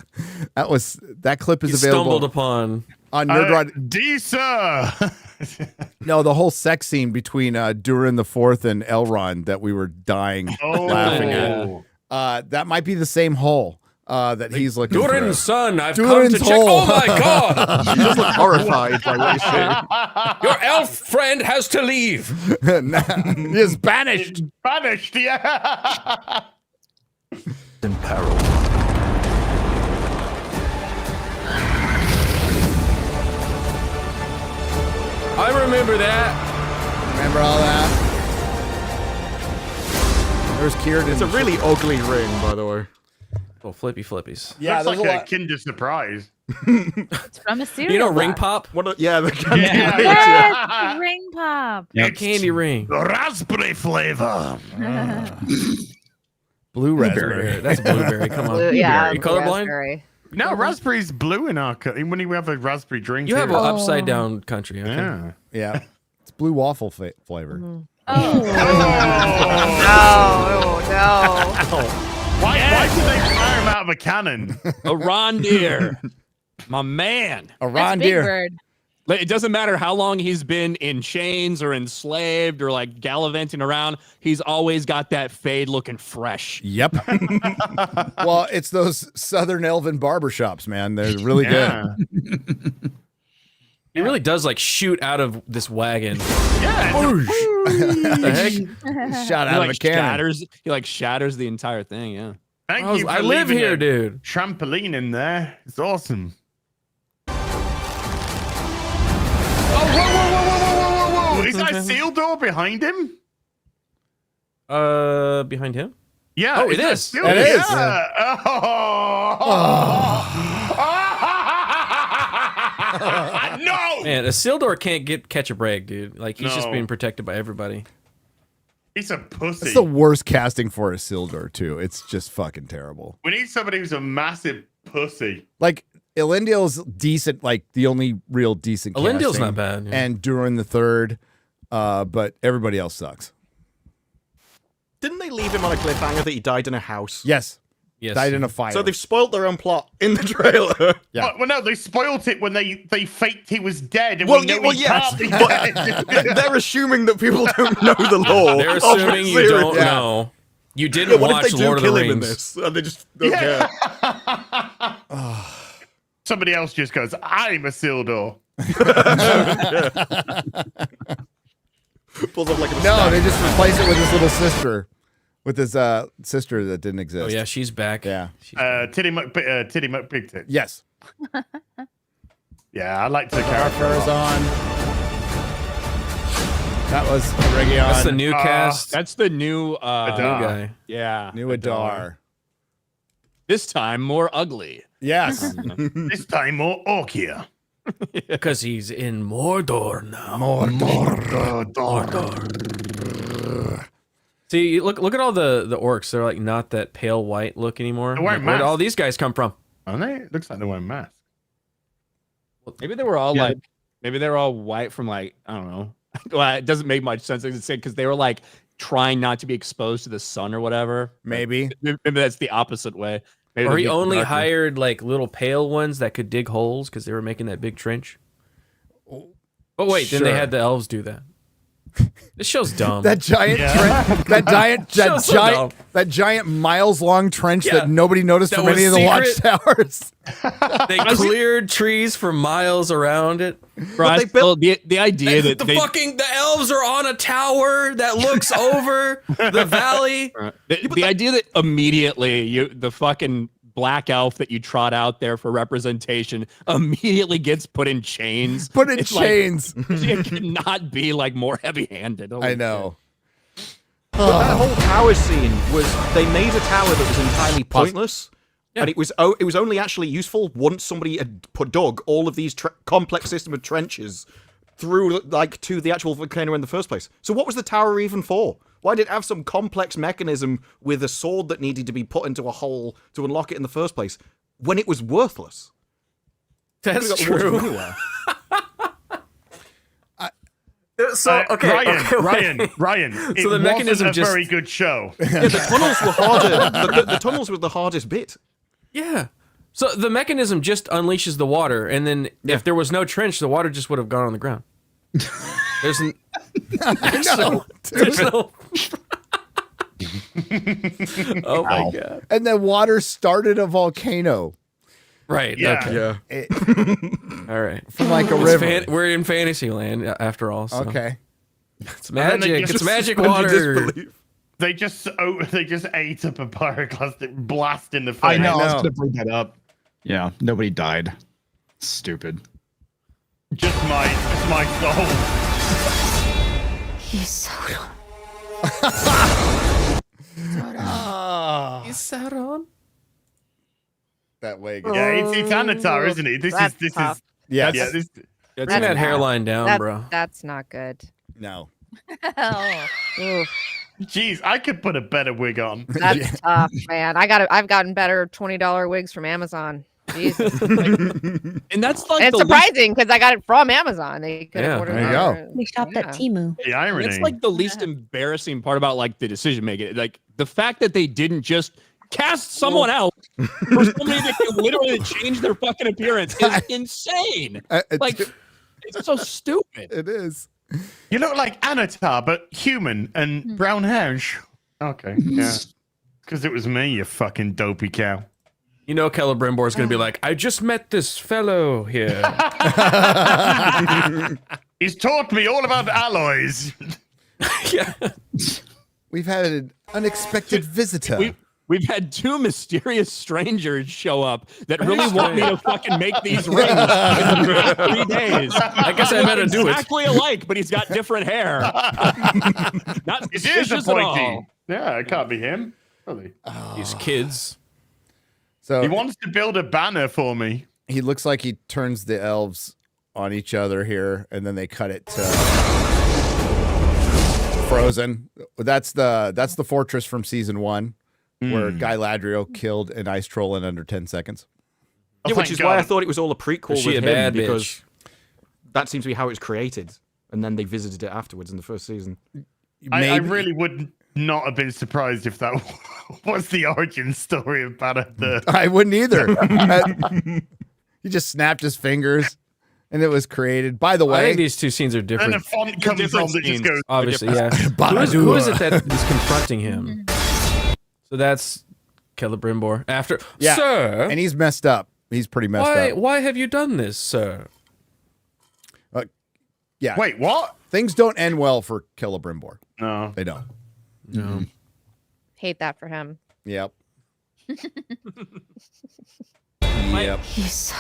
clip is available.
Stumbled upon
on Nerdrotic.
Disa.
No, the whole sex scene between Durin the Fourth and Elrond that we were dying laughing at. That might be the same hole. That he's looking for.
Durin's son, I've
Durin's
come to check.
hole.
Oh my god!
You just look horrified by what you say.
Your elf friend has to leave.
He is banished.
Banished, yeah.
In peril.
I remember that.
Remember all that? There's Kieran.
It's a really ugly ring, by the way.
Oh, flippies.
Yeah,
looks like a Kinder Surprise.
It's from a cereal.
You know, ring
box.
pop.
The candy ring.
Yes, ring pop.
Yeah, candy ring.
Raspberry flavor.
Blue raspberry.
That's blueberry. Come on.
Blue, yeah,
You colorblind?
raspberry.
No, raspberry's blue in our when we have a raspberry drink.
You have an
here.
upside down country. Okay.
Yeah.
Yeah, it's blue waffle flavor.
Oh.
No.
Why did they fire him out of a cannon?
A reindeer, my man.
A
That's Big
reindeer.
Bird.
Like, it doesn't matter how long he's been in chains or enslaved or like gallivanting around. He's always got that fade looking fresh.
Yep. Well, it's those Southern Elven barbershops, man. They're really good.
He really does like shoot out of this wagon.
Yeah.
The heck?
Shot out of a cannon.
He like shatters the entire thing. Yeah.
Thank you.
I
for
live
leaving
here,
a
dude.
Trampoline in there. It's awesome. Whoa. Is that a seal door behind him?
Behind him?
Yeah.
Oh, it
that
is.
seal
It
door?
is.
Yeah. No.
Man, Isildur can't catch a break, dude. Like he's just
No.
being protected by everybody.
He's a pussy.
It's the worst casting for Isildur, too. It's just fucking terrible.
We need somebody who's a massive pussy.
Like, Elendil's decent, like, the only real decent
Elendil's
casting.
not bad. Yeah.
And Durin the Third, but everybody else sucks.
Didn't they leave him on a cliffhanger that he died in a house?
Yes.
Yes.
Died in a fire.
So they've spoiled their own plot in the trailer.
Yeah.
Well, no, they spoilt it when they faked he was dead. And
Well,
we know
well,
he
yes,
can't be
but
dead.
they're assuming that people don't know the lore.
They're
of the
assuming you
series.
don't know. You didn't
what
watch
if they do
Lord of
kill
the
him in
Rings.
this? And they just don't care.
Somebody else just goes, I'm a Isildur.
Pulls up like a
No,
staff.
they just replace it with his little sister. With his sister that didn't exist.
Oh yeah, she's back.
Yeah.
Titty McBig Tits.
Yes.
Yeah, I like to
Characters on. That was Region.
That's the new cast.
That's the new
New guy.
Yeah.
New Adar.
This time more ugly.
Yes.
This time more Orkia.
Because he's in Mordor now. See, look at all the orcs. They're like not that pale white look anymore.
They're wearing
Where did all
masks.
these guys come from?
Aren't they? Looks like they're wearing masks.
Maybe they were all maybe they were all white from like, I don't know. Well, it doesn't make much sense because they were like trying not to be exposed to the sun or whatever.
Maybe
that's the opposite way. Maybe
Or
they'll
he
get
only
darker.
hired like little pale ones that could dig holes because they were making that big trench. But wait, then they
Sure.
had the elves do that. This show's dumb.
That giant trench, that giant miles-long trench
Yeah.
that nobody noticed
That
from any of
was
the
secret.
watchtowers.
They cleared trees for miles around it.
Bro,
they built-
the idea that
the elves are on a tower that looks over the valley.
the idea that immediately the fucking black elf that you trot out there for representation immediately gets put in chains.
Put in
It's like,
chains.
it could not be like more heavy-handed. Holy
I know.
But that whole tower scene was they made a tower that was entirely pointless, and it was only actually useful once somebody had dug all of these complex system of trenches through like to the actual volcano in the first place. So what was the tower even for? Why did it have some complex mechanism with a sword that needed to be put into a hole to unlock it in the first place when it was worthless?
That's true. So okay,
Ryan.
So
It
the mechanism
wasn't a
just
very good show.
Yeah, the tunnels were harder. The tunnels were the hardest bit.
Yeah. So the mechanism just unleashes the water, and then if there was no trench, the water just would have gone on the ground. There's no. Oh my god!
And then water started a volcano.
Right.
Yeah.
Okay. All right.
From like a river.
We're in fantasy land after all. So.
Okay.
It's magic.
just
It's magic
suspended
water.
They just ate up a pyroclastic blast in the face.
I know. I was going to bring that up. Yeah, nobody died. Stupid.
Just my soul.
He's so
Is Sauron?
That way.
Yeah, it's Anatar, isn't it? This
That's
is
tough.
Yes.
yeah. This
Bring
That's
that
bad.
hairline down, bro.
That's not good.
No.
Oh.
Oof,
Jeez, I could put a better wig on.
that's tough, man. I've gotten better $20 wigs from Amazon. Jesus.
And that's like
And it's
the least,
surprising because I got it from Amazon. They could have ordered
there you
it.
go.
We shopped at Temu.
The irony.
that's like the least embarrassing part about like the decision making. Like the fact that they didn't just cast someone else for somebody that can literally change their fucking appearance is insane. Like it's so stupid.
It is.
You look like Anatar, but human and brown hair. Okay, yeah. Because it was me, you fucking dopey cow.
You know, Celebrimbor is going to be like, I just met this fellow here.
He's taught me all about alloys.
Yeah.
We've had an unexpected visitor.
We've had two mysterious strangers show up that really want me to fucking make these rings in the past 3 days.
I guess I better do it.
Exactly alike, but he's got different hair. Not
It is
suspicious
a
at all.
pointy. Yeah, it can't be him. Really.
These kids.
So
He wants to build a banner for me.
he looks like he turns the elves on each other here, and then they cut it to Frozen. That's the fortress from season 1, where Guy Ladriel killed an ice troll in under 10 seconds.
Yeah, which is why I thought it was all a prequel
Was she
with
a
him,
bad
because
bitch?
that seems to be how it was created, and then they visited it afterwards in the first season.
I really wouldn't not have been surprised if that was the origin story of Banner the.
I wouldn't either. He just snapped his fingers, and it was created. By the way,
I think these two scenes are different.
And a font comes on that just goes.
Obviously, yeah. Who is it that is confronting him? So that's Celebrimbor. After, sir,
and he's messed up. He's pretty messed up.
Why have you done this, sir?
Yeah.
Wait, what?
Things don't end well for Celebrimbor.
No,
they don't.
No.
Hate that for him.
Yep.
Yep.
He's so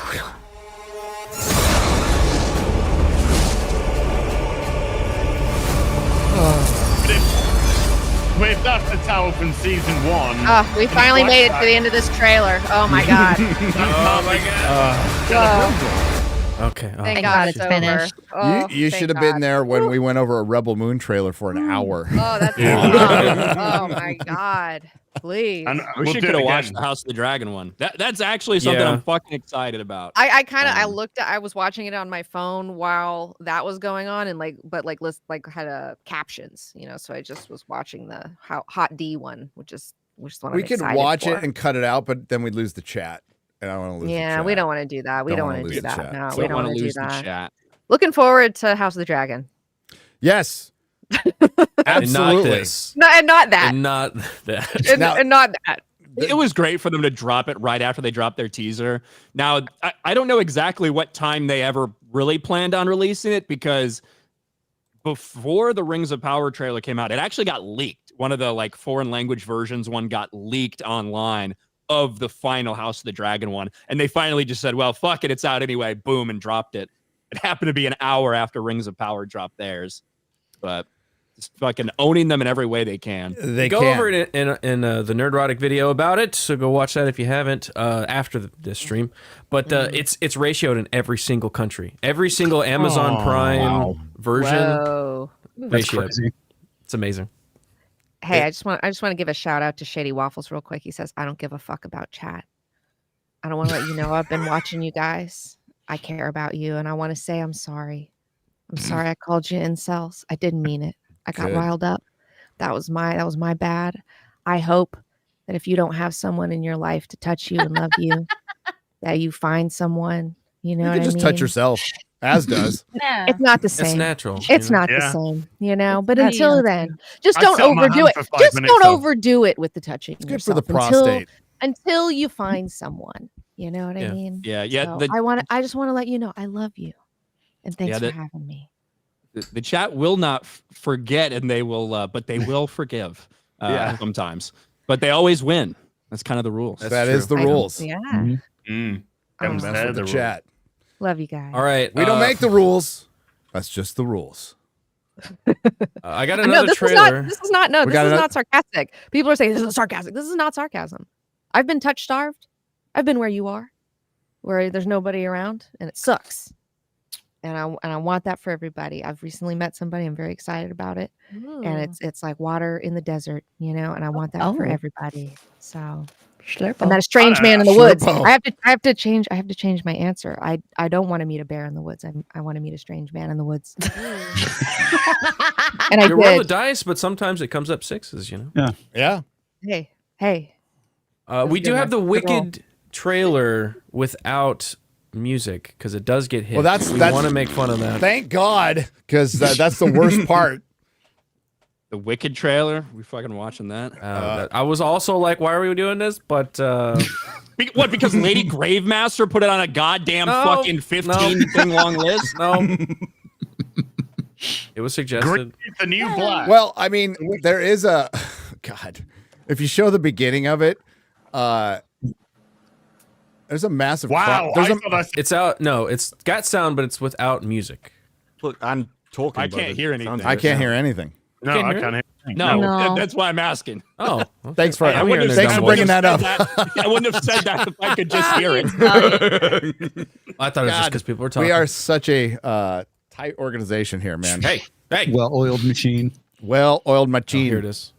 If that's the tower from season 1.
Oh, we finally made it to the end of this trailer. Oh my god.
Oh my god.
Okay.
Thank God it's finished. Oh,
you should have been there when we went over a Rebel Moon trailer for an hour.
Oh, that's oh my god. Please.
We should could have watched the House of the Dragon one. That's actually something I'm fucking excited about.
I kind of I was watching it on my phone while that was going on and had captions, so I just was watching the HotD one, which is one
we could watch it and cut it out, but then we'd lose the chat. And I don't want to lose the chat.
We don't want to do that. We don't want to do that. No, we don't want to do that.
Chat.
Looking forward to House of the Dragon.
Yes. Absolutely.
And not that.
And not that.
And not that.
It was great for them to drop it right after they dropped their teaser. Now, I don't know exactly what time they ever really planned on releasing it, because before the Rings of Power trailer came out, it actually got leaked. One of the foreign language versions got leaked online of the final House of the Dragon one. And they finally just said, well, fuck it, it's out anyway. Boom, and dropped it. It happened to be an hour after Rings of Power dropped theirs. But just fucking owning them in every way they can.
Over it in the Nerdrotic video about it, so go watch that if you haven't after this stream. But it's ratioed in every single country. Every single Amazon Prime version.
Whoa.
Ratioed. It's amazing.
Hey, I just want to give a shout out to Shady Waffles real quick. He says, I don't give a fuck about chat. I don't want to let you know I've been watching you guys. I care about you, and I want to say I'm sorry. I'm sorry I called you incels. I didn't mean it. I got riled up. That was my bad. I hope that if you don't have someone in your life to touch you and love you, that you find someone. You know,
you can just touch yourself. As does.
Yeah.
It's not the same.
It's natural.
It's not the same, But until then, just don't overdo it. Just don't overdo it with the touching.
It's good for the prostate.
Until you find someone. You know what I mean?
Yeah, yeah.
So I just want to let you know I love you, and thanks for having me.
The chat will not forget, and they will, but they will forgive sometimes. But they always win. That's kind of the rules.
That is the rules.
Yeah.
Don't mess with the chat.
Love you guys.
All right.
We don't make the rules. That's just the rules.
I got another trailer.
This is not sarcastic. People are saying this is sarcastic. This is not sarcasm. I've been touch starved. I've been where you are, where there's nobody around, and it sucks. And I want that for everybody. I've recently met somebody. I'm very excited about it. Ooh. And it's like water in the desert, and I want that for everybody. So I'm not a strange man in the woods. I have to change my answer. I don't want to meet a bear in the woods. I want to meet a strange man in the woods. And
you roll the dice, but sometimes it comes up sixes,
Yeah.
Hey.
We do have the Wicked trailer without music because it does get hit.
Well, that's
want to make fun of that.
Thank God, because that's the worst part.
The Wicked trailer, we fucking watching that.
I was also like, why are we doing this? But
what? Because Lady Gravemaster put it on a goddamn fucking 15 thing long list.
No, it was suggested.
The new black.
Well, I mean, there is a God. If you show the beginning of it, there's a massive.
Wow,
it's out. No, it's got sound, but it's without music.
Look, I'm talking.
I can't hear anything.
I can't hear anything.
No, I can't hear anything.
No, that's why I'm asking.
Oh,
thanks for bringing that up.
I wouldn't have said that if I could just hear it.
I thought it was just because people were talking.
We are such a tight organization here, man.
Hey,
well-oiled machine.
Well-oiled machine.
Here it is.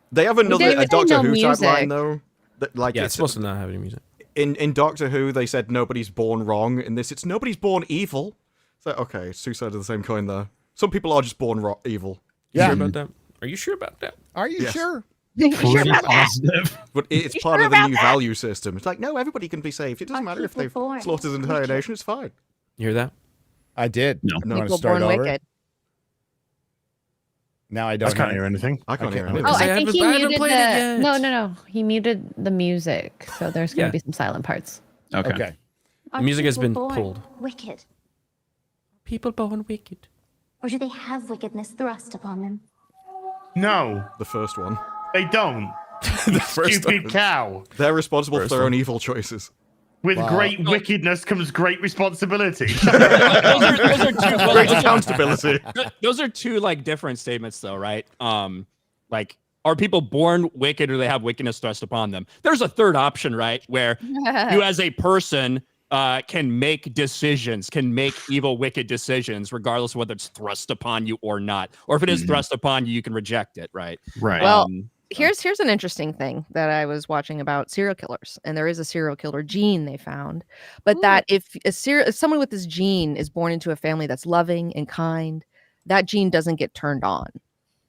They have a Doctor Who type line though.
It's supposed to not have any music.
In Doctor Who, they said nobody's born wrong. In this, it's nobody's born evil. So okay, it's two sides of the same coin there. Some people are just born evil.
Yeah.
Sure about that? Are you sure about that?
Are you sure?
Pretty positive.
But it's part of the new value system. It's like, no, everybody can be saved. It doesn't matter if they've slaughtered an entire nation. It's fine.
You hear that?
I did.
No.
Want to
People
start
born
over?
wicked.
Now I don't.
I can't hear anything.
I can't hear anything.
Oh, I think he muted
played it yet.
No. He muted the music, so there's going to be some silent parts.
Okay.
The music has been
born
pulled.
Wicked.
People born wicked.
Or do they have wickedness thrust upon them?
No,
The first one.
they don't.
The first
Stupid
one.
cow.
They're responsible for
First
their
one.
own evil choices.
With great wickedness comes great responsibility.
those are two, well,
Great
those are-
accountability.
Those are two like different statements, though, right? Like, are people born wicked, or do they have wickedness thrust upon them? There's a third option, right, where you, as a person, can make decisions, can make evil, wicked decisions, regardless of whether it's thrust upon you or not. Or if it is thrust upon you, you can reject it, right?
Right.
Well, here's an interesting thing that I was watching about serial killers, and there is a serial killer gene they found, but that if someone with this gene is born into a family that's loving and kind, that gene doesn't get turned on,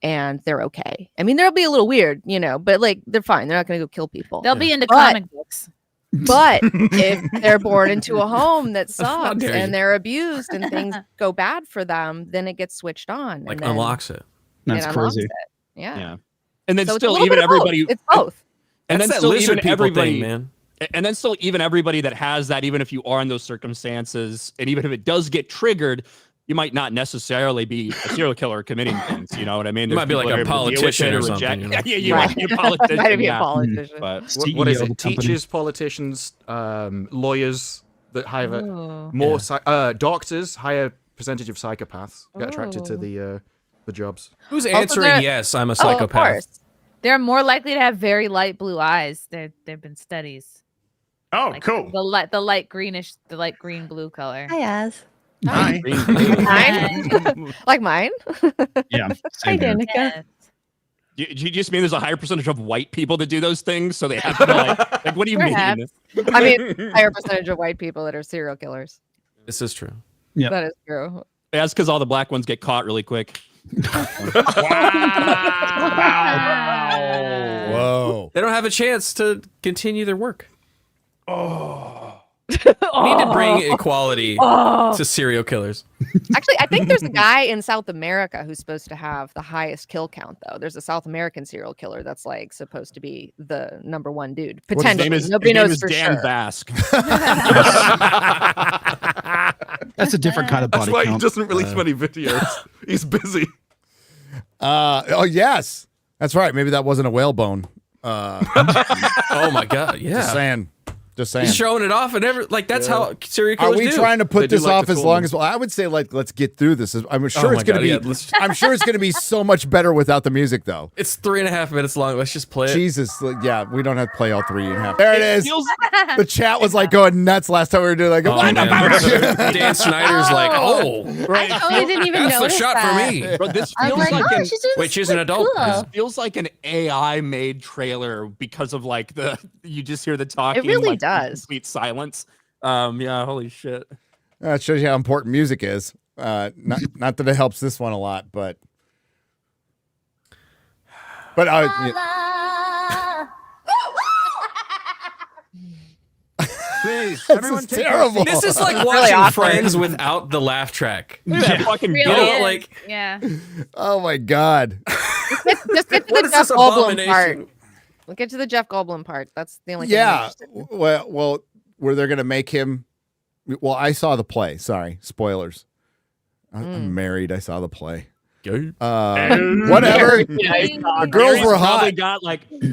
and they're okay. I mean, they'll be a little weird, but like they're fine. They're not going to go kill people.
They'll be into comic books.
But if they're born into a home that sucks
dare you.
and they're abused and things go bad for them, then it gets switched on.
Like
and then
unlocks it.
That's
it unlocks
crazy.
it. Yeah.
And then
So it's a
still,
little
even
bit of both.
everybody,
It's both.
and
That's
then
that
still
lizard
even
people
everybody,
thing, man.
and then still even everybody that has that, even if you are in those circumstances, and even if it does get triggered, you might not necessarily be a serial killer committing things. You know what I mean?
You might be
There's
like
people
a
that are able to deal with
politician
it
or
reject-
something, you know?
Yeah, you might be a politician.
Might be a
yeah.
politician.
But
What is
CEO of
it?
a company.
Teachers, politicians, lawyers that have
Ooh.
more doctors, higher percentage of psychopaths get attracted to the jobs.
Who's
Also,
answering
they're-
yes, I'm a
Oh, of
psychopath?
course.
They're more likely to have very light blue eyes. There've been studies.
Oh,
Like
cool.
The light green blue color.
Hi, Az.
Hi.
Mine? Like mine?
Yeah.
Hi,
same here.
Danica.
Yes.
do you just mean there's a higher percentage of white people that do those things? So they have to like what do you
Perhaps.
mean?
I mean, higher percentage of white people that are serial killers.
This is true.
Yep.
That is true.
That's because all the black ones get caught really quick.
Whoa.
They don't have a chance to continue their work. We need to bring equality to serial killers.
Actually, I think there's a guy in South America who's supposed to have the highest kill count, though. There's a South American serial killer that's like supposed to be the number one dude. Potentially. Nobody knows for
Dan
sure.
Vasque.
That's a different kind of
That's
body
why he
count.
doesn't release many videos. He's busy.
Oh yes, that's right. Maybe that wasn't a whalebone.
Oh my god, yeah.
Just saying.
He's showing it off and that's how serial
Are
killers
we
do.
trying to
They
put
do
this
like
off
to
as
film
long
them.
as well? I would say let's get through this. I'm sure
Oh
it's
my
gonna
God,
be.
yeah, let's-
I'm sure it's gonna be so much better without the music though.
It's 3.5 minutes long. Let's just play it.
Jesus, yeah, we don't have to play all 3.5. There it is.
feels-
The chat was like going nuts last time we were doing like.
Oh,
"What the
man.
fuck?"
Dan Snyder's like, oh,
I totally didn't even
that's the
notice
shot
that.
for me.
Bro, this
I
feels
was like,
like
oh,
an,
she's doing
Wait, she's
this
an adult.
cool.
this feels like an AI made trailer because of like you just hear the talking.
really
like,
does.
Complete silence. Yeah, holy shit.
That shows you how important music is. Not that it helps this one a lot, but
Please,
this
everyone
is
take
terrible.
This is like
Really
watching
awkward.
Friends without the laugh track.
Look at that fucking
Really
goat.
is.
like-
yeah.
Oh my god.
Just get to
What
the
is
Jeff
this
Goldblum part.
abomination?
We'll get to the Jeff Goldblum part. That's the only thing. I'm
Yeah.
interested in.
Well, where they're gonna make him. Well, I saw the play. Sorry, spoilers. I'm married. I saw the play. Whatever. The girls were hot.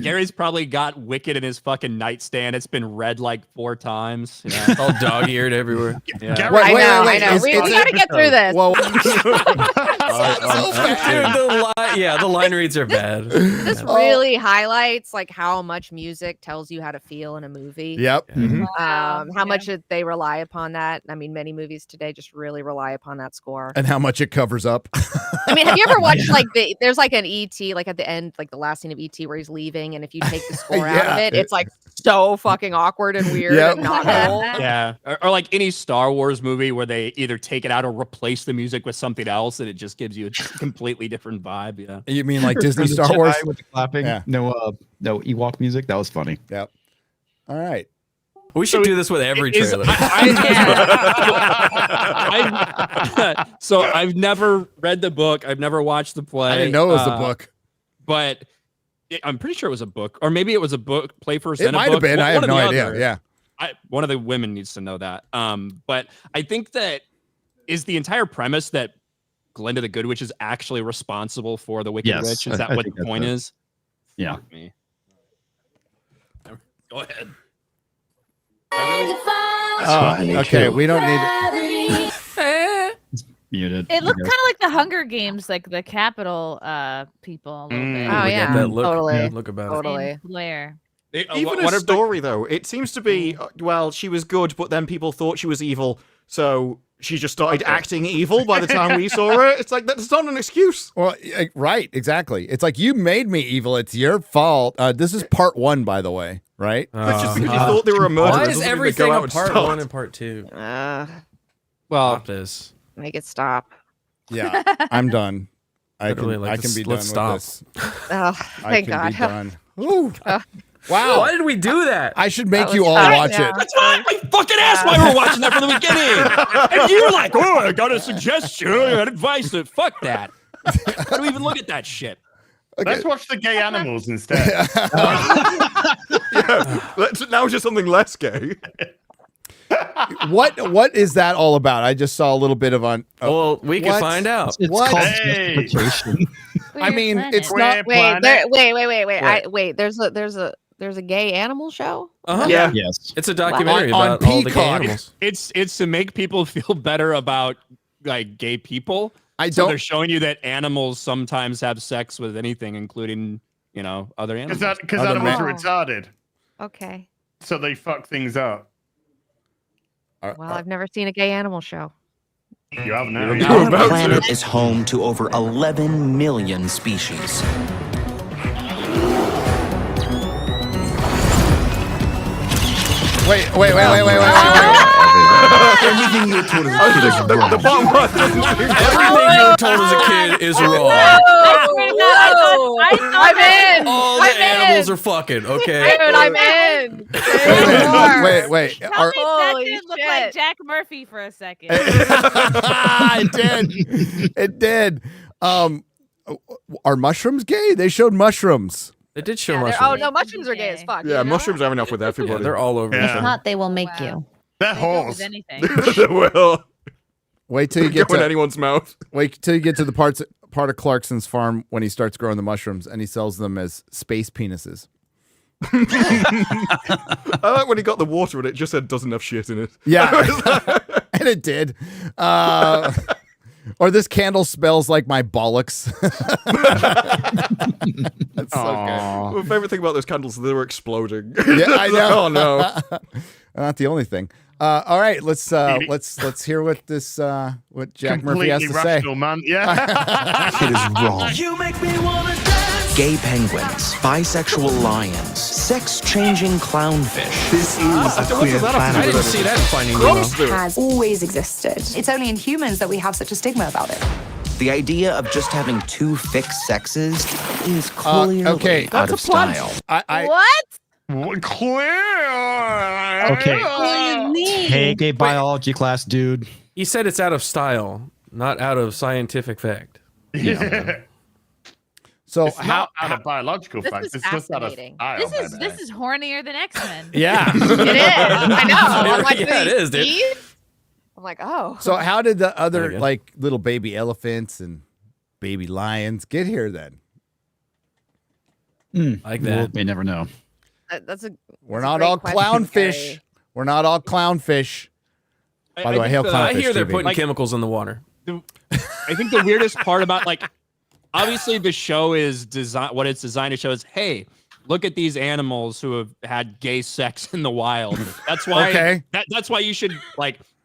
Gary's probably got Wicked in his fucking nightstand. It's been read like 4 times. You know?
All dog-eared everywhere.
Yeah.
Gary-
Wait,
I know.
Is-
We
is
gotta get through this.
Well,
Dude, the line reads are bad.
This really highlights like how much music tells you how to feel in a movie.
yep. Mhm.
How much they rely upon that. I mean, many movies today just really rely upon that score.
And how much it covers up.
I mean, have you ever watched like there's like an ET, like at the end, like the last scene of ET where he's leaving, and if you take the score out of
Yeah.
it, it's like so fucking awkward and weird
Yep.
and not cool.
Yeah, or like any Star Wars movie where they either take it out or replace the music with something else, and it just gives you a completely different vibe. vibe. Yeah.
You mean like Disney
Return of the
Star Wars?
Jedi with the clapping?
Yeah.
No Ewok music. That was funny.
Yep. All right.
We should do this with every trailer.
So I've never read the book. I've never watched the play.
I didn't know it was a book.
But I'm pretty sure it was a book. Or maybe it was a book, play first
It
and a book.
might have been. I have
One or
no
the
idea.
other.
Yeah.
One of the women needs to know that. But I think that is the entire premise that Glinda the Good Witch is actually responsible for the Wicked Witch. Is that what the point is?
Yeah.
Go ahead.
Oh, okay. We don't need
muted.
It looked kind of like the Hunger Games, like the Capitol people a little bit.
Oh yeah,
that look,
totally.
Look about
Totally.
Blair.
Even a story, though, it seems to be, well, she was good, but then people thought she was evil, so she just started acting evil by the time we saw her. It's like, that's not an excuse.
Well, right, exactly. It's like, you made me evil. It's your fault. This is part 1, by the way, right?
That's just because you thought they were a murderer.
Why is everything a part 1 and part 2?
Well,
this.
Make it stop.
Yeah, I'm done. I can be done
let's stop.
with this.
Oh,
I
thank
can
God.
be done. Ooh. Wow.
Why did we do that?
I should make you all watch it.
That's why I fucking asked why we were watching that from the beginning. And you were like, oh, I got a suggestion, I got advice. Fuck that. Why do we even look at that shit?
Okay.
Let's watch the gay animals instead.
Now just something less gay.
What is that all about? I just saw a little bit of on.
Well, we can find out.
It's
What?
called
Hey.
justification.
I mean, it's
Queer
not.
planet.
Wait. There's a gay animal show.
Uh-huh.
Yeah.
Yes.
It's a documentary
On
about all the gay
Peacock.
animals.
It's to make people feel better about like gay people.
I
So
don't.
they're showing you that animals sometimes have sex with anything, including, other animals.
Because
Other
animals are
men.
retarded,
Okay.
so they fuck things up.
Well, I've never seen a gay animal show.
You have now.
Our planet is home to over 11 million species.
Wait.
Everything you were told as a kid is wrong.
The bottom one.
Everything you were told as a kid is wrong.
I'm in.
All the animals are fucking, okay?
Dude, I'm in.
Wait.
Tell me that
Holy
did look
shit.
like Jack Murphy for a second.
It did. Are mushrooms gay? They showed mushrooms.
They did show
Yeah,
mushrooms.
oh no, mushrooms are gay as fuck.
Yeah,
you know?
mushrooms are enough with everybody.
Yeah, they're all over.
Yeah.
If not, they will make you.
They're
They go with
whores.
anything.
Well,
Wait till you
get
get
in
to
anyone's mouth.
wait till you get to the part of Clarkson's farm when he starts growing the mushrooms and he sells them as space penises.
I like when he got the water and it just said doesn't have shit in it.
Yeah, and it did. Or this candle smells like my bollocks. That's so
My favorite thing about those candles is they were exploding.
good. Yeah, I know.
Oh no.
Not the only thing. All right, let's hear what this what Jack Murphy has to
Completely
say.
rational, man. Yeah.
Kid is wrong.
You make me wanna dance.
Gay penguins, bisexual lions, sex-changing clownfish. This is
a queer planet.
I didn't see that in Finding Nemo.
Has always existed. It's only in humans that we have such a stigma about it.
The idea of just having two fixed sexes is clearly
okay,
out of style.
What?
Queer.
Okay. Take a biology class, dude.
He said it's out of style, not out of scientific fact.
Yeah.
So
It's not out of biological
This
facts.
is
It's just out of
fascinating.
style.
This is hornier than X-Men.
Yeah.
It is. I know. I'm like,
Yeah, it is, dude.
Steve? I'm like, oh.
So how did the other
Okay.
like little baby elephants and baby lions get here then?
Like that.
We'll never know.
That's a.
We're
that's a
not
great
all
question,
clownfish.
Gary.
We're not all clownfish. By the way, hail
think
clownfish.
I hear they're
TV.
putting chemicals in the water.
I think the weirdest part about obviously the show is what it's designed to show is, hey, look at these animals who have had gay sex in the wild. That's why.
Okay.
That's why you should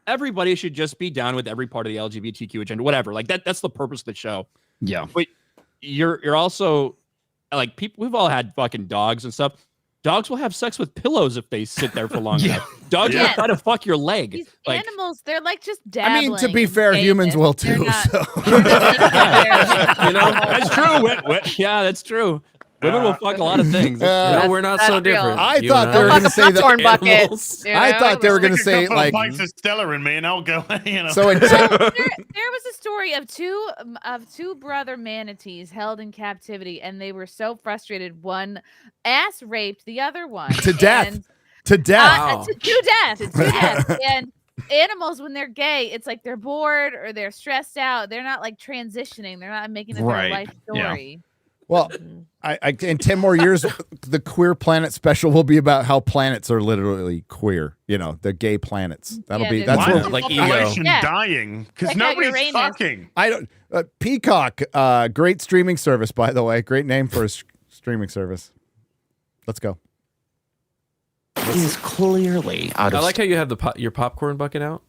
everybody should just be down with every part of the LGBTQ agenda, whatever. That's the purpose of the show.
Yeah.
But you're also people. We've all had fucking dogs and stuff. Dogs will have sex with pillows if they sit there for long enough. Dogs will try to fuck your leg.
These
Like,
animals, they're like just dabbling.
I mean, to be fair, humans will too. So.
you know, that's true. Yeah, that's true. Women will fuck a lot of things.
We're not so different.
I thought they were going to say that.
Animals.
I thought they were going to say like.
Pints of Stella in me, and I'll go. You know.
So
there was a story of two brother manatees held in captivity, and they were so frustrated. One ass raped the other one
to death. To death.
To death. And animals, when they're gay, it's like they're bored or they're stressed out. They're not like transitioning. They're not making it their life story.
Yeah. Well, in 10 more years, the Queer Planet special will be about how planets are literally queer. You know, the gay planets. That'll be that's
why
what,
like population dying because nobody's fucking.
I don't. Peacock, great streaming service, by the way. Great name for a streaming service. Let's go.
Is clearly out of.
I like how you have your popcorn bucket out.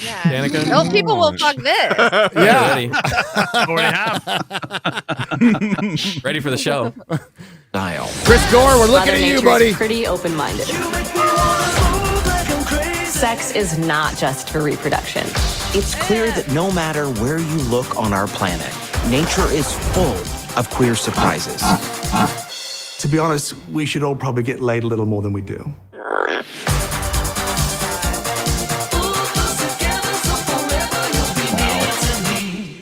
Yeah.
Danica?
No, people will fuck this.
Yeah.
Ready.
Already have.
Ready for the show.
Style.
Chris Gore, we're looking at you, buddy.
Pretty open-minded. Sex is not just for reproduction.
It's clear that no matter where you look on our planet, nature is full of queer surprises.
To be honest, we should all probably get laid a little more than we do.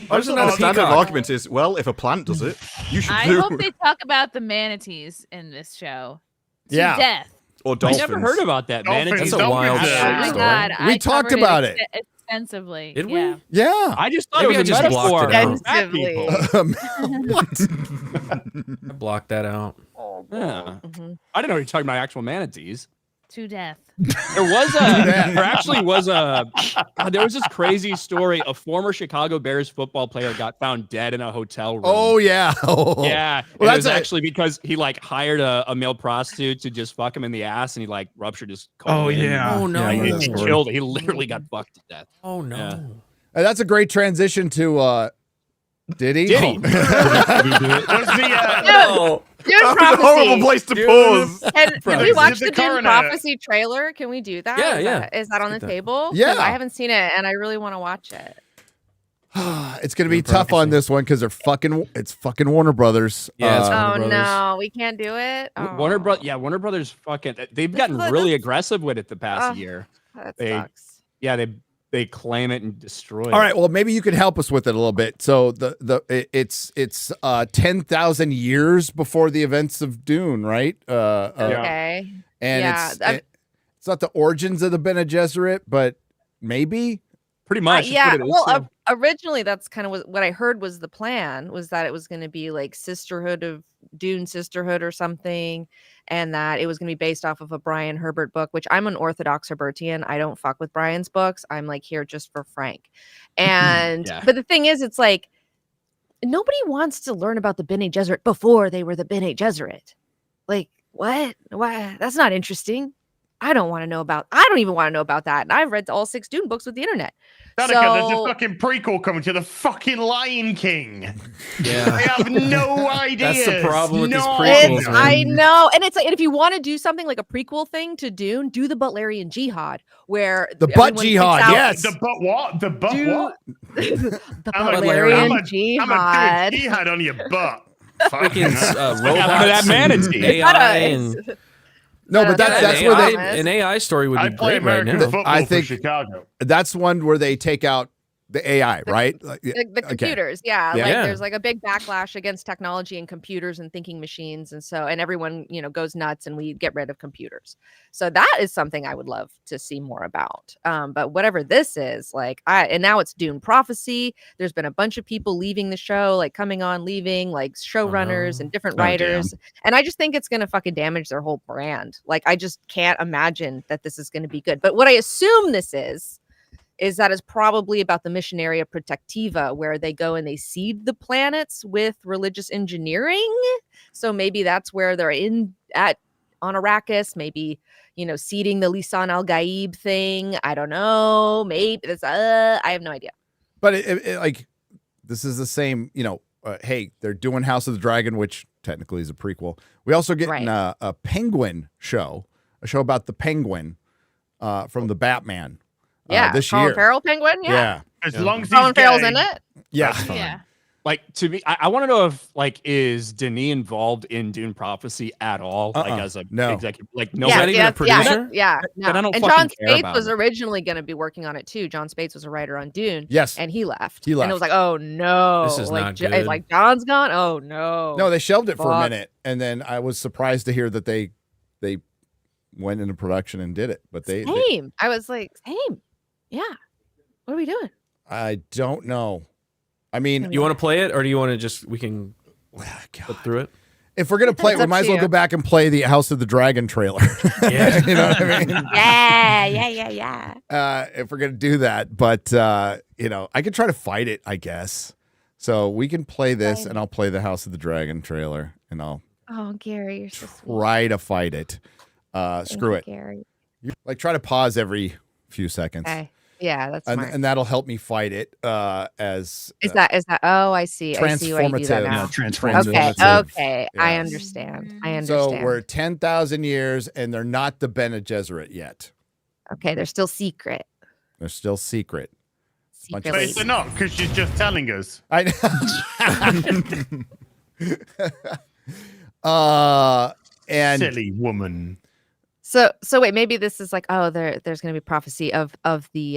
The standard argument is, well, if a plant does it, you should
I
do.
hope they talk about the manatees in this show. To
Yeah.
death.
Or
I
dolphins.
never heard about that, man.
Dolphins.
It's
That's a wild
Oh my God.
We
I
talked
covered
about it.
Extensively.
Did we?
Yeah.
Yeah.
I just thought
Maybe
it was
I
a
just blocked
metaphor.
it out.
for fat people.
What?
I blocked that out.
Yeah. I didn't know you were talking about actual manatees.
To death.
There was this crazy story. A former Chicago Bears football player got found dead in a hotel room.
Oh, yeah.
Yeah.
Well,
It was
that's
actually because he like hired a male prostitute to just fuck him in the ass, and he like ruptured his colon.
Oh, no.
Yeah, he killed. He literally got fucked to death.
Oh, no.
Yeah.
That's a great transition to. Did he?
Did he?
Was the
No.
Dune
That was a
Prophecy.
horrible place to pause.
Can we watch the Dune
coroner-
Prophecy trailer? Can we do that?
Yeah,
Is that on the table? 'Cause
Yeah.
I haven't seen it, and I really want to watch it.
It's going to be tough on this one because it's fucking Warner Brothers.
Yeah, it's
Oh
Brothers.
no, we can't do it. Oh.
Warner Brothers fucking. They've gotten really aggressive with it the past year.
That
They-
sucks.
Yeah, they claim it and destroy it.
All right, well, maybe you could help us with it a little bit. So it's 10,000 years before the events of Dune, right?
Okay.
And
Yeah,
it's not the origins of the Bene Gesserit, but maybe.
Pretty much.
Yeah.
That's what it is,
Well,
too.
originally that's kind of what I heard was the plan was that it was going to be like Sisterhood of Dune Sisterhood or something, and that it was going to be based off of a Brian Herbert book, which I'm an Orthodox Herbertian. I don't fuck with Brian's books. I'm like here just for Frank. And
Yeah.
but the thing is, it's like nobody wants to learn about the Bene Gesserit before they were the Bene Gesserit. Like what? Why? That's not interesting. I don't even want to know about that. And I've read all 6 Dune books with the internet.
Danica, there's a fucking prequel coming to the fucking Lion King.
Yeah.
I have no idea.
That's the problem with these
No
prequels,
idea.
man.
I know. And it's like, and if you want to do something like a prequel thing to Dune, do the Butlerian Jihad, where
The butt
everyone
jihad,
freaks out.
yes.
The butt what? The butt what?
The
I'm a
Butlerian
jihad.
Jihad.
Jihad on your butt.
Freaking
Look
robots
out for that manatee.
and AI and
No, but that's where they.
an AI story would
I
be
play
great right
American
now.
football
I
for
think-
Chicago.
That's one where they take out the AI, right?
The
Okay.
computers, yeah.
Yeah.
Like
Yeah.
there's like a big backlash against technology and computers and thinking machines, and everyone goes nuts, and we get rid of computers. So that is something I would love to see more about. But whatever this is, and now it's Dune Prophecy. There's been a bunch of people leaving the show, like coming on, leaving, like showrunners and different writers, and I just think it's gonna fucking damage their whole brand. Like I just can't imagine that this is gonna be good. But what I assume this is that is probably about the Missionaria Protectiva, where they go and they seed the planets with religious engineering. So maybe that's where they're on Arrakis, maybe, seeding the Lisan al-Gaib thing. I don't know. Maybe it's, I have no idea.
But like, this is the same, hey, they're doing House of the Dragon, which technically is a prequel. We also get a Penguin show, a show about the Penguin. from the Batman.
Yeah,
this
Colin
year.
Farrell penguin. Yeah,
As long as
Colin
he's
Farrell's
gay,
in it.
Yeah.
Yeah.
Like to me, I want to know if like is Denis involved in Dune Prophecy at all? Like as a
No.
executive, like no,
Yeah,
not even a producer.
Yeah, no.
Then I don't
and
fucking
John
care
Spates
about
was
it.
originally going to be working on it too. John Spates was a writer on Dune.
Yes.
and he left.
He
And
left.
it was like, oh no,
This is
like,
not good.
like John's gone. Oh no.
No, they shelved it for a
Fuck.
minute, and then I was surprised to hear that they went into production and did it. But they
Same. I was like, same. Yeah. What are we doing?
I don't know. I mean,
You want to play it, or do you want to just we can flip through it?
if we're gonna play it,
It's
we
up
might
to
as well
you.
go back and play the House of the Dragon trailer.
Yeah.
You know what I mean?
Yeah.
If we're gonna do that, but you know, I could try to fight it, I guess. So we can play this, and I'll play the House of the Dragon trailer, and I'll
Oh, Gary, you're so sweet.
try to fight it. Screw
you,
it.
Gary.
Like try to pause every few seconds.
Okay. Yeah, that's smart.
And that'll help me fight it as
Is that? Oh, I see. I see why you do that
transformative.
now.
Transformative.
Okay.
Yeah.
I understand. I understand.
So we're 10,000 years, and they're not the Bene Gesserit yet.
Okay, they're still secret.
They're still secret. Bunch of-
But they're not because she's just telling us.
I and
Silly woman.
So wait, maybe this is like, oh, there's going to be prophecy of the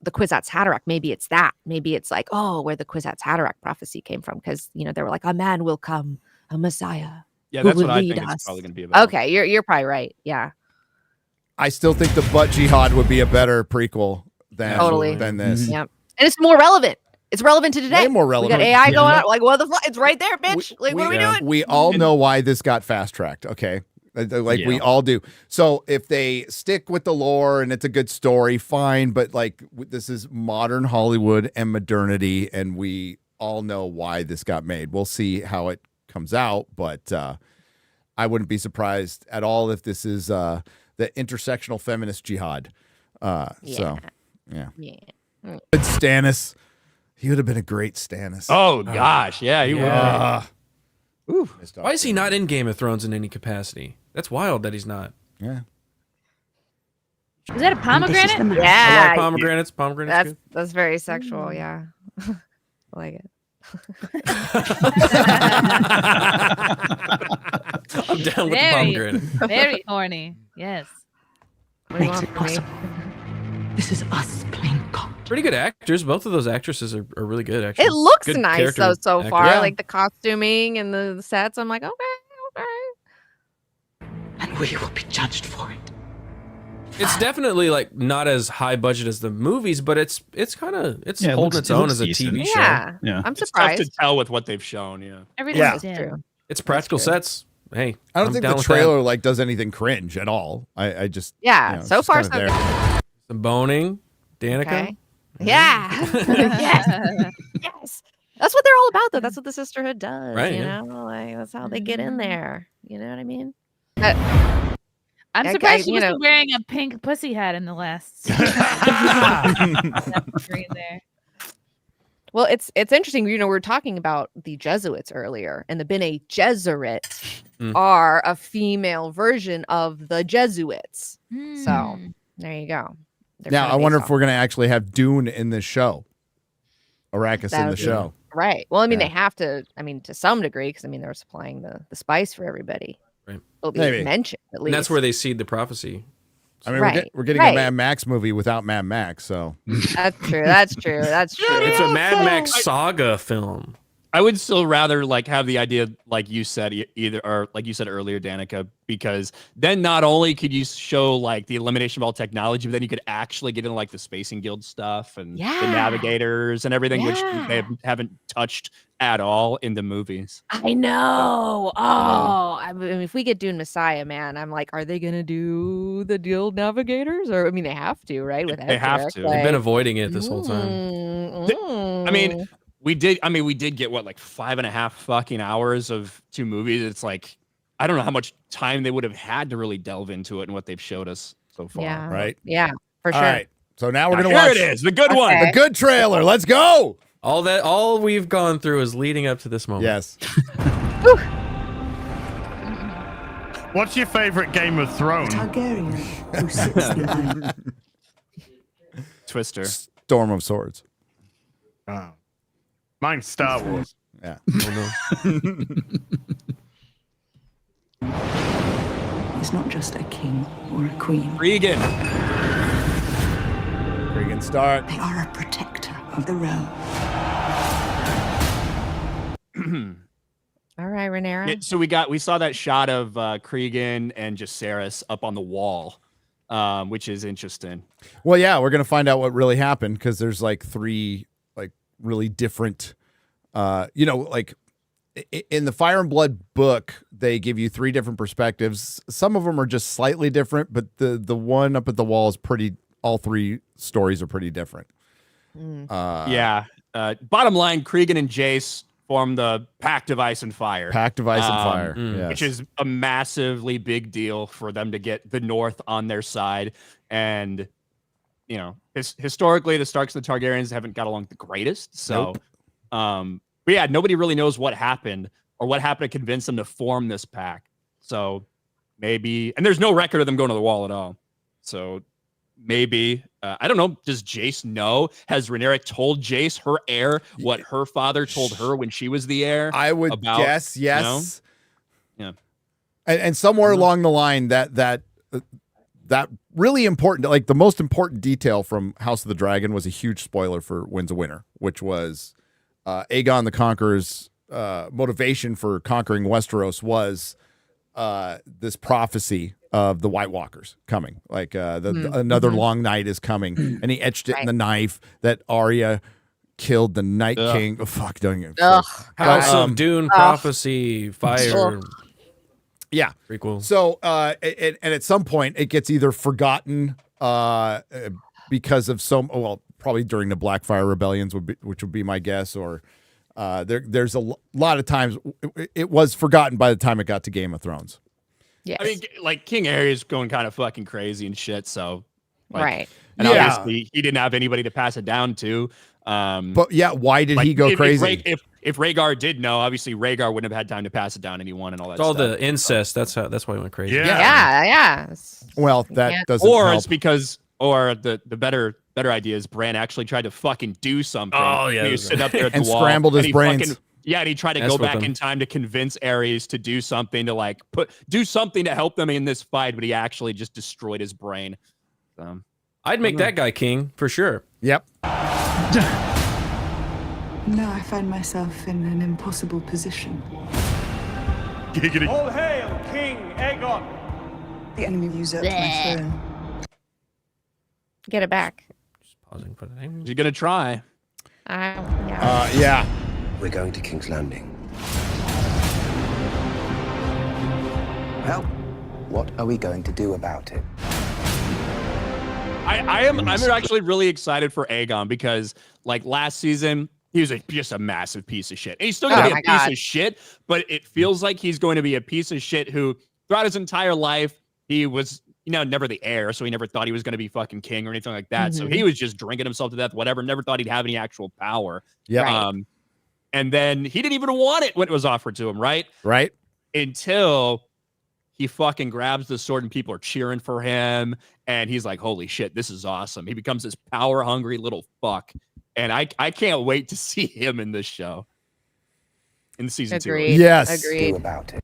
Kwisatz Haderach. Maybe it's that. Maybe it's like, oh, where the Kwisatz Haderach prophecy came from, because they were like, a man will come, a Messiah.
Yeah,
who
that's
will
what I
lead
think
us.
it's probably going to be about.
Okay, you're probably right. Yeah,
I still think the Butt Jihad would be a better prequel than
Totally.
than this.
yep. And it's more relevant. It's relevant to today.
Way more relevant.
We got AI going on. Like, what the fuck? It's right there, bitch. Like, what are we doing?
We all know why this got fast tracked. Okay. Like we all do. So if they stick with the lore and it's a good story, fine. But like this is modern Hollywood and modernity, and we all know why this got made. We'll see how it comes out, but I wouldn't be surprised at all if this is the intersectional feminist jihad. So yeah. Good Stannis. He would have been a great Stannis.
Oh gosh, yeah, he would.
Why is he not in Game of Thrones in any capacity? That's wild that he's not.
Yeah.
Is that a pomegranate?
I
Yeah.
like pomegranates. Pomegranates.
That's very sexual. Yeah. I like it.
I'm down with the pomegranate.
Very horny. Yes.
What do you want from me?
This is us playing God.
Pretty good actors. Both of those actresses are really good, actually.
It looks
Good
nice
character
though so
actors.
far.
Yeah.
Like the costuming and the sets. I'm like, okay.
And we will be judged for it.
It's definitely like not as high budget as the movies, but it's kind of
Yeah, it
holding
looks-
its
it
own
looks
as a
decent.
TV show.
Yeah.
Yeah.
I'm
It's tough
surprised.
to tell with what they've shown. Yeah.
Everything's
That's true.
It's practical sets. Hey,
I don't
I'm
think
down
the
with that.
trailer like does anything cringe at all. I just
Yeah.
it's
So
just
far,
kinda
so
there.
good.
Some boning, Danica.
Okay. Yeah. yes. Yes. That's what they're all about, though. That's what the sisterhood does.
Right,
You
yeah.
know, like that's how they get in there. You know what I mean?
I'm
I-
surprised
I-
she
you know-
wasn't wearing a pink pussy hat in the last screen there.
Well, it's interesting. We were talking about the Jesuits earlier, and the Bene Gesserit are a female version of the Jesuits. So there you go. They're
Now
kinda
I wonder
based
if we're gonna actually have Dune in this show. Arrakis
That
in the
would be-
show.
right. Well, I mean,
Yeah.
they have to. I mean, to some degree, because I mean, they're supplying the spice for everybody.
Right.
It'll be
Maybe.
mentioned at
And
least.
that's where they seed the prophecy.
I mean,
Right,
we're getting
right.
a Mad Max movie without Mad Max, so
That's true. That's true. That's true.
It's a Mad Max saga film.
I would still rather like have the idea, like you said, either or like you said earlier, Danica, because then not only could you show like the elimination of all technology, but then you could actually get into like the Spacing Guild stuff and the
Yeah.
navigators and everything, which
Yeah.
they haven't touched at all in the movies.
I know. Oh, I mean, if we get Dune Messiah, man, I'm like, are they gonna do the Guild Navigators? Or I mean, they have to, right? With
They have
Edric,
to.
They've been avoiding it this whole time.
I mean, we did get what, like 5.5 fucking hours of 2 movies. It's like, I don't know how much time they would have had to really delve into it and what they've showed us so far.
yeah,
right?
yeah, for sure.
All right. So now we're
Now
gonna
here
watch
it is, the good one.
Okay.
the good trailer. Let's go.
All we've gone through is leading up to this moment.
Yes.
What's your favorite Game of Thrones?
Targaryen who sits behind.
Twister.
Storm of Swords.
Oh. Mine's Star Wars.
Yeah.
He's not just a king or a queen.
Regan.
Regan, start.
They are a protector of the realm.
All right, Rhaenyra.
Yeah, so we saw that shot of Cregan and Jacaerys up on the wall, which is interesting.
Well, yeah, we're gonna find out what really happened because there's like 3 like really different, like in the Fire and Blood book, they give you 3 different perspectives. Some of them are just slightly different, but the one up at the wall is pretty. All 3 stories are pretty different.
Yeah. Bottom line, Cregan and Jace form the Pact of Ice and Fire.
Pact of Ice and Fire, yes.
Which is a massively big deal for them to get the North on their side. And, historically, the Starks and the Targaryens haven't got along the greatest. So, but yeah, nobody really knows what happened or what happened to convince them to form this pact. So maybe, and there's no record of them going to the wall at all. So maybe, I don't know. Does Jace know? Has Rhaenyra told Jace, her heir, what her father told her when she was the heir?
I would guess yes.
Yeah.
And somewhere along the line, that really important, like the most important detail from House of the Dragon was a huge spoiler for Winds of Winter, which was Aegon the Conqueror's motivation for conquering Westeros was this prophecy of the White Walkers coming, like another long night is coming, and he etched it in the knife that Arya killed the Night King. Oh, fuck, don't you?
House of Dune prophecy, fire.
Yeah,
pretty cool.
So, and at some point, it gets either forgotten because of probably during the Blackfire rebellions which would be my guess, or there's a lot of times it was forgotten by the time it got to Game of Thrones.
Yes.
I mean, like King Aerys going kind of fucking crazy and shit. So,
right.
And obviously, he didn't have anybody to pass it down to.
But yeah, why did he go crazy?
If Rhaegar did know, obviously Rhaegar wouldn't have had time to pass it down to anyone and all that.
It's all
stuff.
the incest. That's why he went crazy.
Yeah.
Well, that doesn't.
Or
help.
it's because, or the better idea is Bran actually tried to fucking do something.
Oh yeah,
he was sitting up there at the
and
wall,
scrambled his brains.
And he tried to go back in time to convince Aerys to do something to do something to help them in this fight, but he actually just destroyed his brain. So,
I'd make that guy king for sure.
Yep.
Now I find myself in an impossible position.
Giggity.
All hail King Aegon!
The enemy usurped my throne.
Get it back.
Just pausing for the name.
You're gonna try.
Yeah.
We're going to King's Landing. Well, what are we going to do about it?
I'm actually really excited for Aegon because, like, last season he was just a massive piece of shit. And he's still gonna be a piece of shit, but it feels like he's going to be a piece of shit who, throughout his entire life, he was, never the heir, so he never thought he was going to be fucking king or anything like that. So he was just drinking himself to death, whatever. Never thought he'd have any actual power.
Yeah.
And then he didn't even want it when it was offered to him, right?
Right.
Until he fucking grabs the sword and people are cheering for him. And he's like, holy shit, this is awesome. He becomes this power-hungry little fuck. And I can't wait to see him in this show. In season 2.
Yes.
Do about it.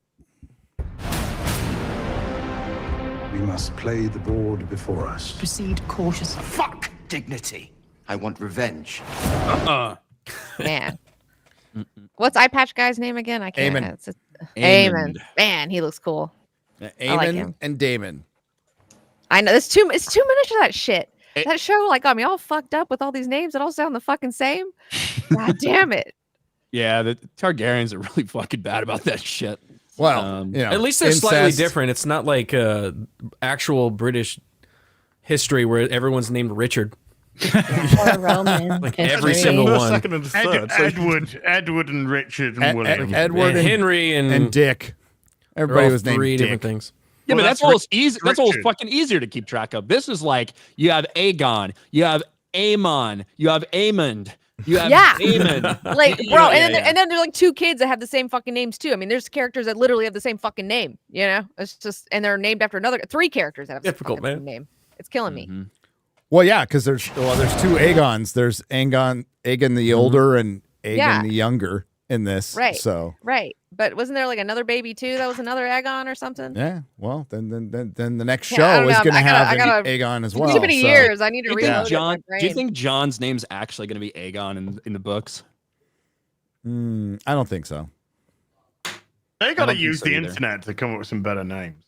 We must play the board before us.
Proceed cautiously.
Fuck dignity. I want revenge.
Man. What's Eye Patch guy's name again? I can't.
Aemon.
Aemon. Man, he looks cool.
Aemon
like him.
and Daemon.
I know it's too much of that shit. That show got me all fucked up with all these names that all sound the fucking same. God damn it.
Yeah, the Targaryens are really fucking bad about that shit.
Well,
at least they're slightly different. It's not like actual British history where everyone's named Richard.
Or Roman.
Like every single one.
Edward and Richard and William.
Edward
and Henry and
Dick. Everybody was named
3
Dick.
different things.
Yeah,
Well,
but that's almost easy. That's almost
Richard.
fucking easier to keep track of. This is like you have Aegon, you have Aemon, you have Aemond, You have Daemon.
Like, bro, and then there's like 2 kids that have the same fucking names too. I mean, there's characters that literally have the same fucking name. You know, it's just, and they're named after 3 characters that have the same name. It's killing me.
Well, yeah, because there's 2 Aegons. There's Aegon the older and Aegon the younger in this.
Right.
So
but wasn't there like another baby too? That was another Aegon or something.
yeah. Well, then the next show is going to have an Aegon as well.
Too many years. I need to reload
John. Do you think John's name's actually going to be Aegon in the books?
I don't think so.
They got to use the internet to come up with some better names.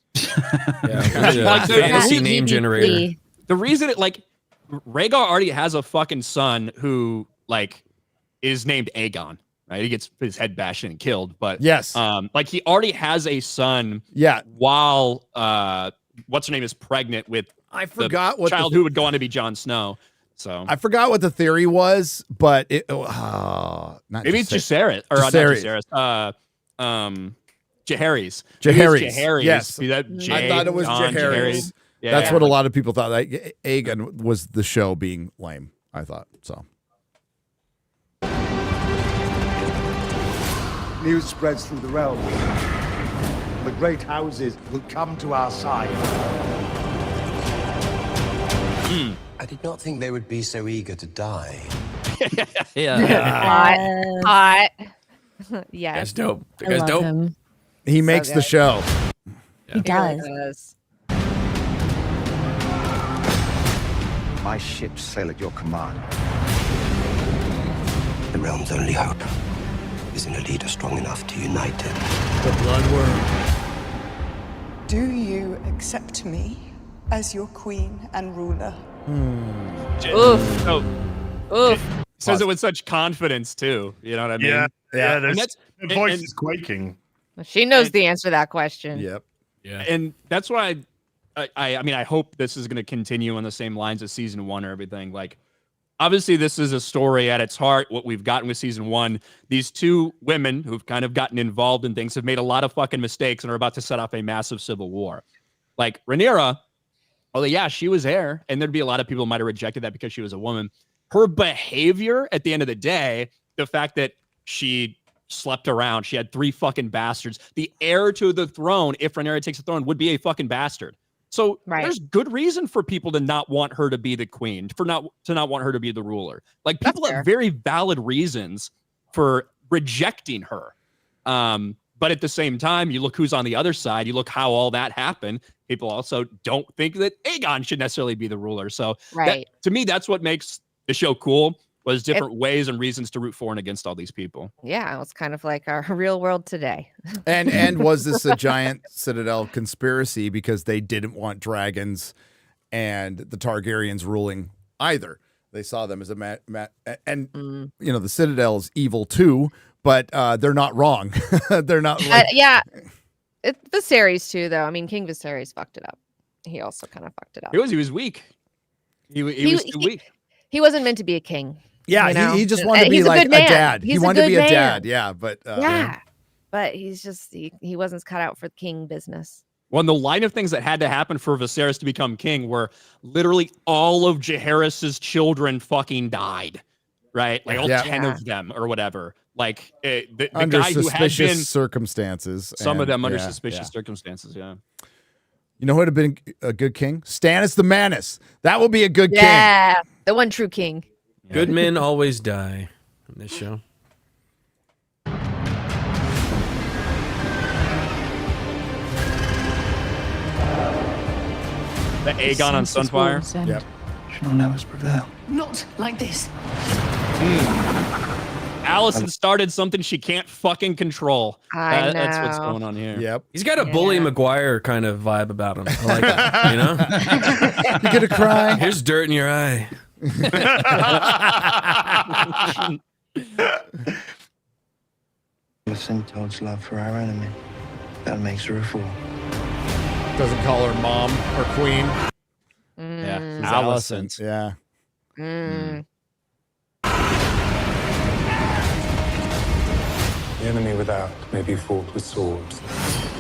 Like
fantasy name generator.
The reason Rhaegar already has a fucking son who is named Aegon, right? He gets his head bashed and killed, but
yes,
he already has a son.
Yeah.
While what's her name is pregnant with
what
child who would go on to be Jon Snow. So
I forgot what the theory was, but maybe
it's Jaehaerys or not Jaehaerys. Jaehaerys.
Jaehaerys. Yes,
I
thought it was Jaehaerys.
Yeah,
that's what a lot of people thought. Like Aegon was the show being lame. I thought so.
News spreads through the realm. The great houses will come to our side.
I did not think they would be so eager to die.
Hot. Yes.
That's dope.
I love
dope.
him.
He makes the show.
He does.
My ships sail at your command. The realm's only hope is in a leader strong enough to unite it.
The Bloodworm.
Do you accept me as your queen and ruler?
Oof.
Oof. Says it with such confidence too. You know what I mean?
Yeah. The voice is quaking.
She knows the answer to that question.
Yep.
Yeah. And that's why I hope this is going to continue on the same lines as season 1 or everything. Like, obviously, this is a story at its heart. What we've gotten with season 1, these 2 women who've kind of gotten involved in things have made a lot of fucking mistakes and are about to set off a massive civil war. Like Rhaenyra, she was heir, and there'd be a lot of people who might have rejected that because she was a woman. Her behavior at the end of the day, the fact that she slept around, she had 3 fucking bastards. The heir to the throne, if Rhaenyra takes the throne, would be a fucking bastard. So there's good reason for people to not want her to be the queen, to not want her to be the ruler. Like, people have very valid reasons for rejecting her. But at the same time, you look who's on the other side, you look how all that happened. People also don't think that Aegon should necessarily be the ruler. So to me, that's what makes the show cool, was different ways and reasons to root for and against all these people.
Yeah, it's kind of like our real world today.
And was this a giant Citadel conspiracy because they didn't want dragons and the Targaryens ruling either? They saw them as the Citadel is evil too, but they're not wrong. They're not.
Viserys too, though. I mean, King Viserys fucked it up. He also kind of fucked it up.
He was weak. He was too weak.
He wasn't meant to be a king.
Yeah, he just wanted to be like a dad. He wanted to be a dad. Yeah, but
but he's just he wasn't cut out for the king business.
Well, the line of things that had to happen for Viserys to become king were literally all of Jaehaerys' children fucking died, right? Like all 10 of them or whatever. Like the
under
guy who had been
circumstances.
Some of them under suspicious circumstances. Yeah.
You know who would have been a good king? Stannis the Manus. That would be a good king.
Yeah, the one true king.
Good men always die in this show.
The Aegon on Sunfire.
Yep. Shall never prevail.
Not like this.
Allison started something she can't fucking control.
I know.
That's what's going on here.
Yep.
He's got a Bully Maguire kind of vibe about him. I like that, you know?
You gonna cry?
Here's dirt in your eye.
Listen towards love for our enemy. That makes her a fool.
Doesn't call her mom or queen.
Yeah,
Allison. Yeah.
The enemy without may be fought with swords.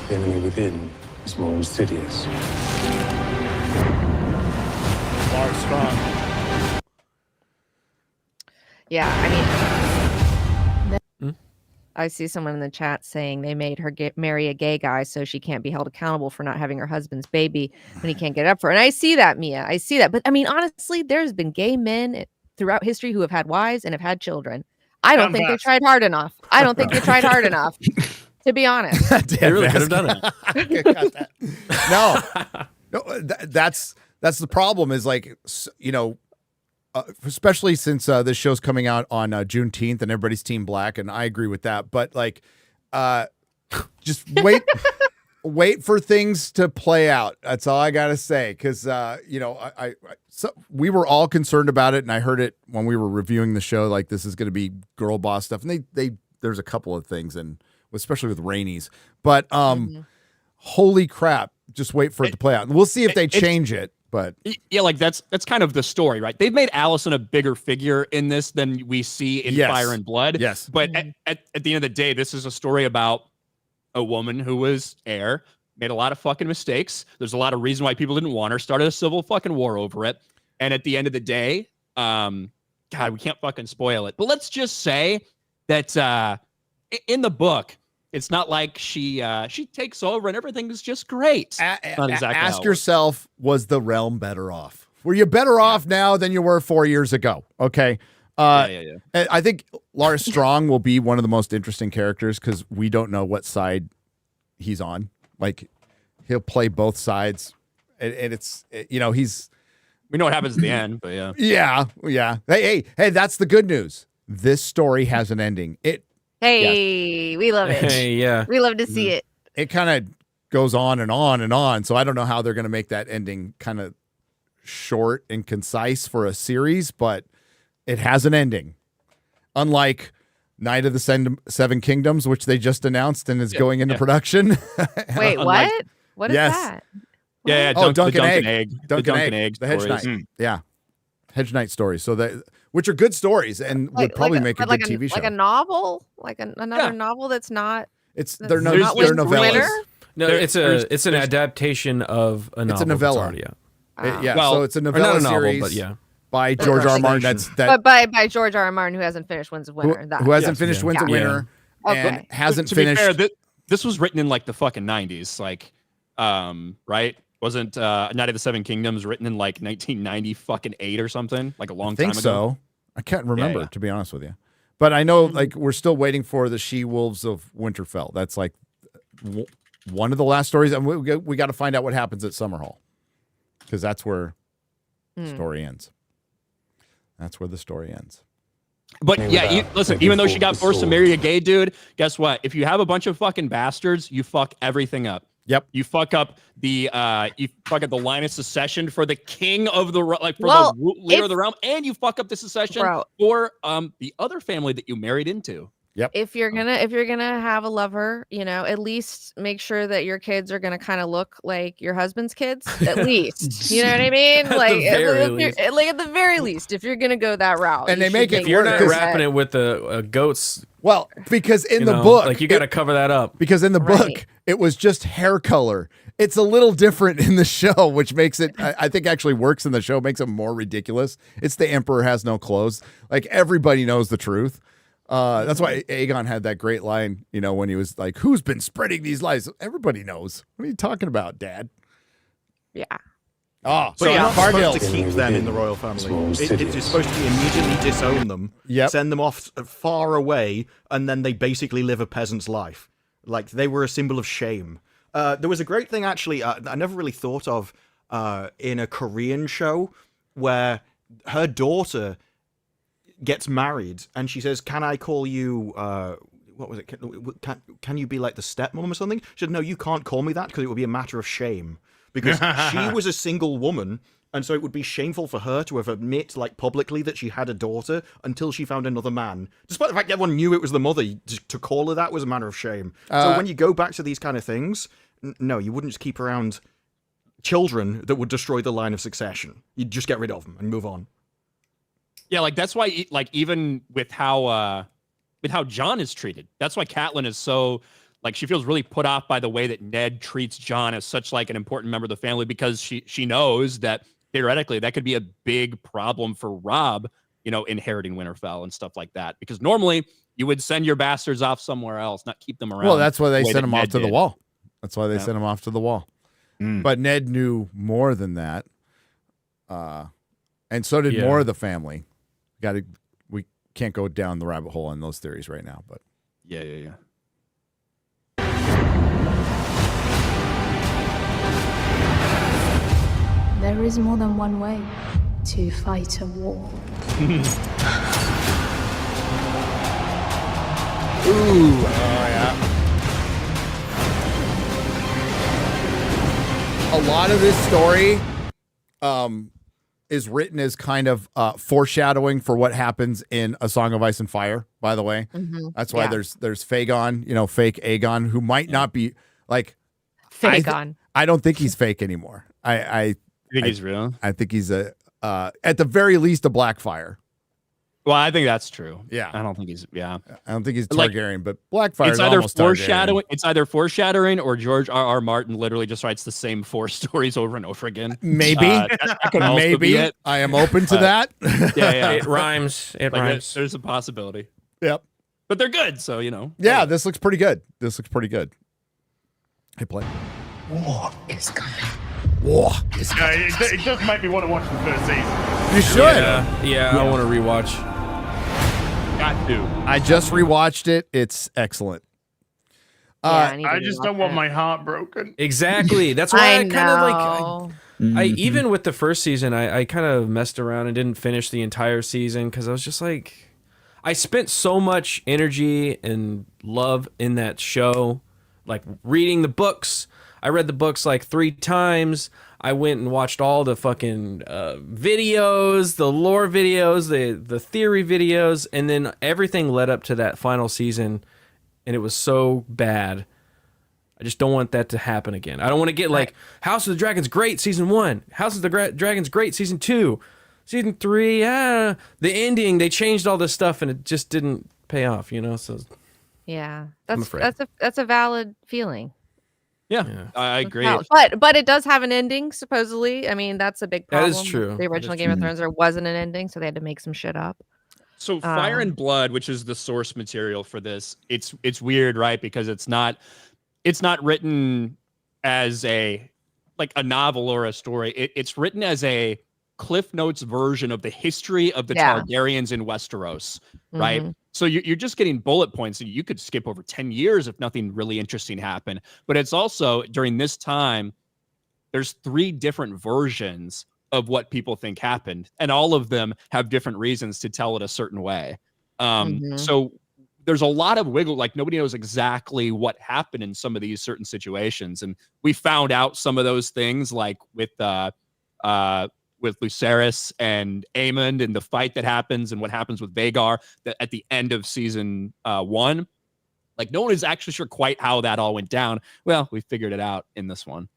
The enemy within is more insidious.
Large strong.
Yeah, I mean, I see someone in the chat saying they made her marry a gay guy so she can't be held accountable for not having her husband's baby when he can't get up for it. And I see that, Mia. I see that. But I mean, honestly, there's been gay men throughout history who have had wives and have had children. I don't think they tried hard enough. I don't think they tried hard enough, to be honest.
They really could have done it.
No, that's the problem is like, you know, especially since this show's coming out on Juneteenth and everybody's Team Black, and I agree with that. But like, just wait for things to play out. That's all I gotta say. Because you know, we were all concerned about it, and I heard it when we were reviewing the show. Like, this is going to be girl boss stuff, and there's a couple of things, and especially with Rainey's. But holy crap, just wait for it to play out, and we'll see if they change it. But
yeah, like that's kind of the story, right? They've made Allison a bigger figure in this than we see in Fire and Blood.
Yes.
But at the end of the day, this is a story about a woman who was heir, made a lot of fucking mistakes. There's a lot of reason why people didn't want her, started a civil fucking war over it. And at the end of the day, God, we can't fucking spoil it. But let's just say that in the book, it's not like she takes over and everything is just great. Not exactly
ask yourself, was the realm better off? Were you better off now than you were 4 years ago? Okay. I think Lars Strong will be one of the most interesting characters because we don't know what side he's on. Like, he'll play both sides, and it's, you know, we
know what happens at the end, but
yeah. Hey, that's the good news. This story has an ending.
We love it.
Hey, yeah.
We love to see it.
It kind of goes on and on and on. So I don't know how they're going to make that ending kind of short and concise for a series, but it has an ending. Unlike Night of the Seven Kingdoms, which they just announced and is going into production.
Wait, what? What is that?
Yeah,
Duncan
Egg.
Egg.
The Duncan Egg.
The Hedge
stories.
Knight. Yeah. Hedge Knight stories. So which are good stories and would probably make a good TV show.
Like a novel? Like another novel that's not...
They're novellas.
No, it's an adaptation of a novel.
It's a novella. So it's a novella series.
But yeah.
By George R. R. Martin.
But by George R. R. Martin, who hasn't finished Winds of Winter.
Who hasn't finished Winds of Winter and hasn't finished...
To be fair, this was written in like the fucking 90s. Like, right? Wasn't Night of the Seven Kingdoms written in like 1990 fucking 8 or something? Like a long time ago? I think
so. I can't remember, to be honest with you. But I know, like, we're still waiting for the She-Wolves of Winterfell. That's like one of the last stories. And we got to find out what happens at Summerhall. Because that's where the story ends. That's where the story ends.
But yeah, listen, even though she got forced to marry a gay dude, guess what? If you have a bunch of fucking bastards, you fuck everything up.
Yep.
You fuck up the line of succession for the king of the the leader of the realm, and you fuck up the succession for the other family that you married into.
Yep.
If you're gonna have a lover, you know, at least make sure that your kids are gonna kind of look like your husband's kids. At least, you know what I mean? Like at the very least, if you're gonna go that route,
and they make it.
If you're not wrapping it with the goats.
Well, because in the book,
like you got to cover that up.
Because in the book, it was just hair color. It's a little different in the show, which makes it, I think, actually works in the show. Makes it more ridiculous. It's the Emperor has no clothes. Like, everybody knows the truth. That's why Aegon had that great line, you know, when he was like, "Who's been spreading these lies?" Everybody knows. What are you talking about, Dad?
Yeah.
Oh,
so you're not supposed to keep them in the royal family. It's supposed to be immediately disown them, send them off far away, and then they basically live a peasant's life. Like, they were a symbol of shame. There was a great thing, actually, I never really thought of in a Korean show where her daughter gets married, and she says, "Can I call you, what was it? Can you be like the stepmom or something?" She said, "No, you can't call me that because it would be a matter of shame." Because she was a single woman, and so it would be shameful for her to have admit, like, publicly that she had a daughter until she found another man. Despite the fact everyone knew it was the mother, to call her that was a matter of shame. So when you go back to these kind of things, no, you wouldn't just keep around children that would destroy the line of succession. You'd just get rid of them and move on.
Yeah, like, that's why, like, even with how Jon is treated, that's why Catelyn is so... Like, she feels really put off by the way that Ned treats Jon as such, like, an important member of the family, because she knows that theoretically that could be a big problem for Robb inheriting Winterfell and stuff like that. Because normally you would send your bastards off somewhere else, not keep them around.
Well, that's why they sent him off
Ned
to the
did.
wall. That's why they sent him off to the wall. But Ned knew more than that. And so did more of the family. We can't go down the rabbit hole on those theories right now, but
yeah.
There is more than one way to fight a war.
Ooh, yeah. A lot of this story is written as kind of foreshadowing for what happens in A Song of Ice and Fire, by the way. That's why there's Fagon, fake Aegon, who might not be like
Fagon.
I don't think he's fake anymore. I
think he's real.
I think he's at the very least a Blackfire.
Well, I think that's true.
Yeah.
I don't think he's
I don't think he's Targaryen, but Blackfire is
either
almost
foreshadowing.
Targaryen.
It's either foreshadowing or George R.R. Martin literally just writes the same 4 stories over and over again.
Maybe.
That could also be it.
I am open to that.
Yeah.
It rhymes. It rhymes.
There's a possibility.
Yep.
But they're good, so
Yeah, this looks pretty good. Hey, play.
War is coming.
War is coming.
It does make me want to watch the first season.
You should.
Yeah. I want to rewatch.
Got to.
I just rewatched it. It's excellent.
I just don't want my heart broken.
Exactly. That's why I kind of
Mm-hmm.
I even with the first season, I kind of messed around and didn't finish the entire season because I was just like, I spent so much energy and love in that show, like reading the books. I read the books like 3 times. I went and watched all the fucking videos, the lore videos, the theory videos, and then everything led up to that final season, and it was so bad. I just don't want that to happen again. I don't want to get like House of the Dragon's great season 1, House of the Dragon's great season 2, season 3. The ending, they changed all this stuff, and it just didn't pay off. So
yeah,
I'm afraid.
that's a valid feeling.
Yeah, I agree.
But it does have an ending, supposedly. I mean, that's a big problem.
That is true.
The original Game of Thrones, there wasn't an ending, so they had to make some shit up.
So Fire and Blood, which is the source material for this, it's weird, right? Because it's not written as a novel or a story. It's written as a Cliff Notes version of the history of the Targaryens in Westeros, right?
Mm-hmm.
So you're just getting bullet points. You could skip over 10 years if nothing really interesting happened. But it's also, during this time, there's 3 different versions of what people think happened. And all of them have different reasons to tell it a certain way. So there's a lot of wiggle, like nobody knows exactly what happened in some of these certain situations. And we found out some of those things, like with Lucerys and Aemond and the fight that happens and what happens with Vhagar at the end of season 1. Like no one is actually sure quite how that all went down. Well, we figured it out in this one.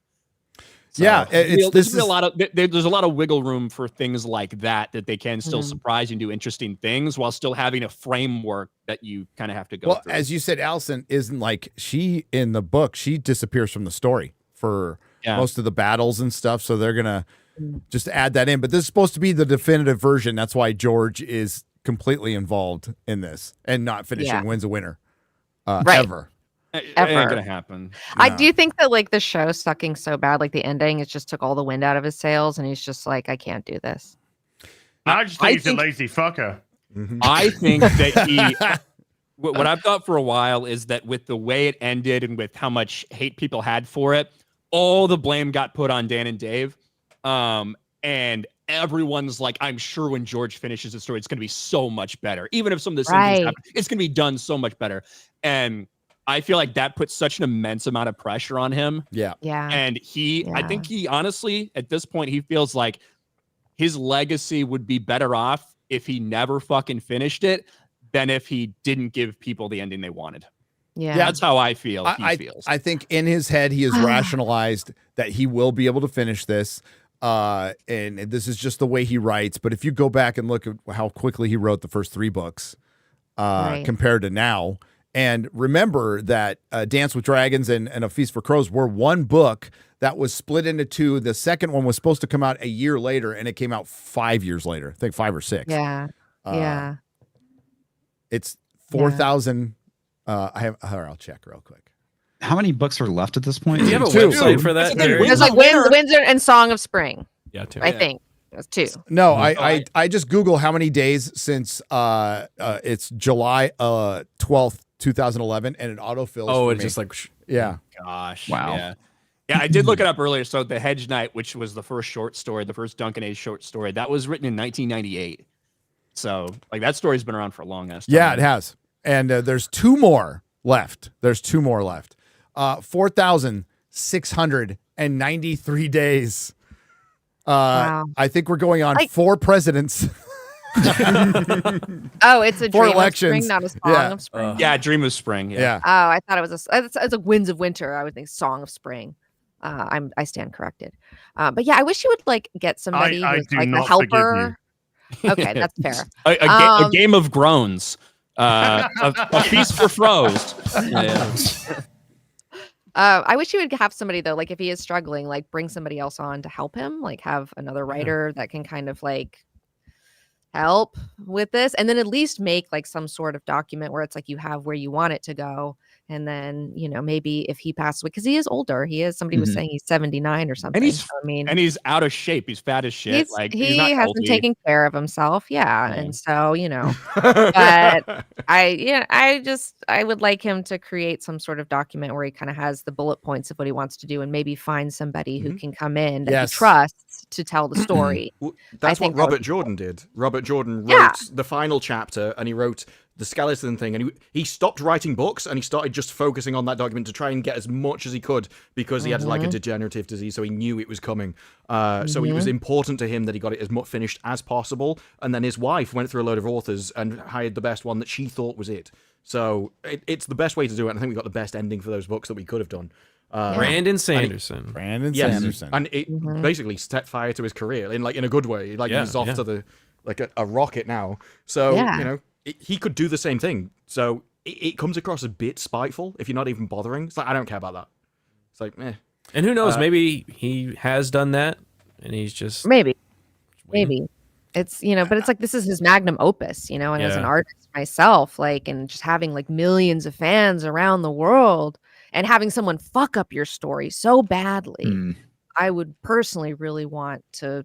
So, there's a lot of wiggle room for things like that they can still surprise and do interesting things while still having a framework that you kind of have to go through.
As you said, Alicent isn't like she in the book. She disappears from the story for most of the battles and stuff. So they're gonna just add that in. But this is supposed to be the definitive version. That's why George is completely involved in this and not finishing wins a winner ever.
It ain't gonna happen.
I do think that like the show sucking so bad, like the ending, it just took all the wind out of his sails, and he's just like, I can't do this.
I just think he's a lazy fucker.
I think that he. What I've thought for a while is that with the way it ended and with how much hate people had for it, all the blame got put on Dan and Dave, and everyone's like, I'm sure when George finishes the story, it's going to be so much better. Even if some of the same things happen, it's going to be done so much better. And I feel like that puts such an immense amount of pressure on him.
Yeah.
And I think he honestly, at this point, he feels like his legacy would be better off if he never fucking finished it than if he didn't give people the ending they wanted.
Yeah.
That's how I feel. He feels.
I think in his head, he has rationalized that he will be able to finish this. And this is just the way he writes. But if you go back and look at how quickly he wrote the first 3 books compared to now, and remember that Dance with Dragons and A Feast for Crows were one book that was split into 2. The second one was supposed to come out a year later, and it came out 5 years later. I think 5 or 6.
Yeah. Yeah.
It's 4,000. I'll check real quick.
How many books are left at this point?
Do you have a website for that?
There's like Winds and Song of Spring.
Yeah, two.
I think it's 2.
No, I just Google how many days since it's July 12th, 2011, and it autofills.
Oh,
for
it's
me.
just like
yeah.
Gosh.
Wow.
Yeah, I did look it up earlier. So The Hedge Knight, which was the first short story, the first Duncan Age short story, that was written in 1998. So like that story's been around for a long ass time.
Yeah, it has. And there's 2 more left. 4,693 days.
Wow.
I think we're going on 4 presidents.
Oh, it's a
4
Dream
elections.
of Spring, not a Song of Spring.
Yeah, Dream of Spring.
Yeah.
Oh, I thought it was it's like Winds of Winter. I would think Song of Spring. I stand corrected. But yeah, I wish you would like get somebody
I
who's
do
like a
not forgive
helper. Okay, that's fair.
A game of groans. A feast for froze.
I wish you would have somebody though, like if he is struggling, like bring somebody else on to help him, like have another writer that can kind of like help with this, and then at least make like some sort of document where it's like you have where you want it to go. And then, you know, maybe if he passes away, because he is older, somebody was saying he's 79 or something.
And he's out of shape. He's fat as shit.
He hasn't
healthy.
taken care of himself. Yeah. And so, you know, but I would like him to create some sort of document where he kind of has the bullet points of what he wants to do and maybe find somebody who can come in that he trusts to tell the story.
That's what Robert Jordan did. Robert Jordan wrote the final chapter, and he wrote the skeleton thing, and he stopped writing books and he started just focusing on that document to try and get as much as he could because he had like a degenerative disease, so he knew it was coming. So it was important to him that he got it as much finished as possible, and then his wife went through a load of authors and hired the best one that she thought was it. So it's the best way to do it, and I think we got the best ending for those books that we could have done.
Brandon Sanderson.
Sanderson.
And it basically set fire to his career in a good way. Like he's off to the a rocket now. So you know, he could do the same thing. So it comes across a bit spiteful if you're not even bothering. It's like, I don't care about that. It's like, eh.
And who knows? Maybe he has done that, and he's just
maybe. It's, you know, but it's like this is his magnum opus, you know, and as an artist myself, like, and just having like millions of fans around the world and having someone fuck up your story so badly, I would personally really want to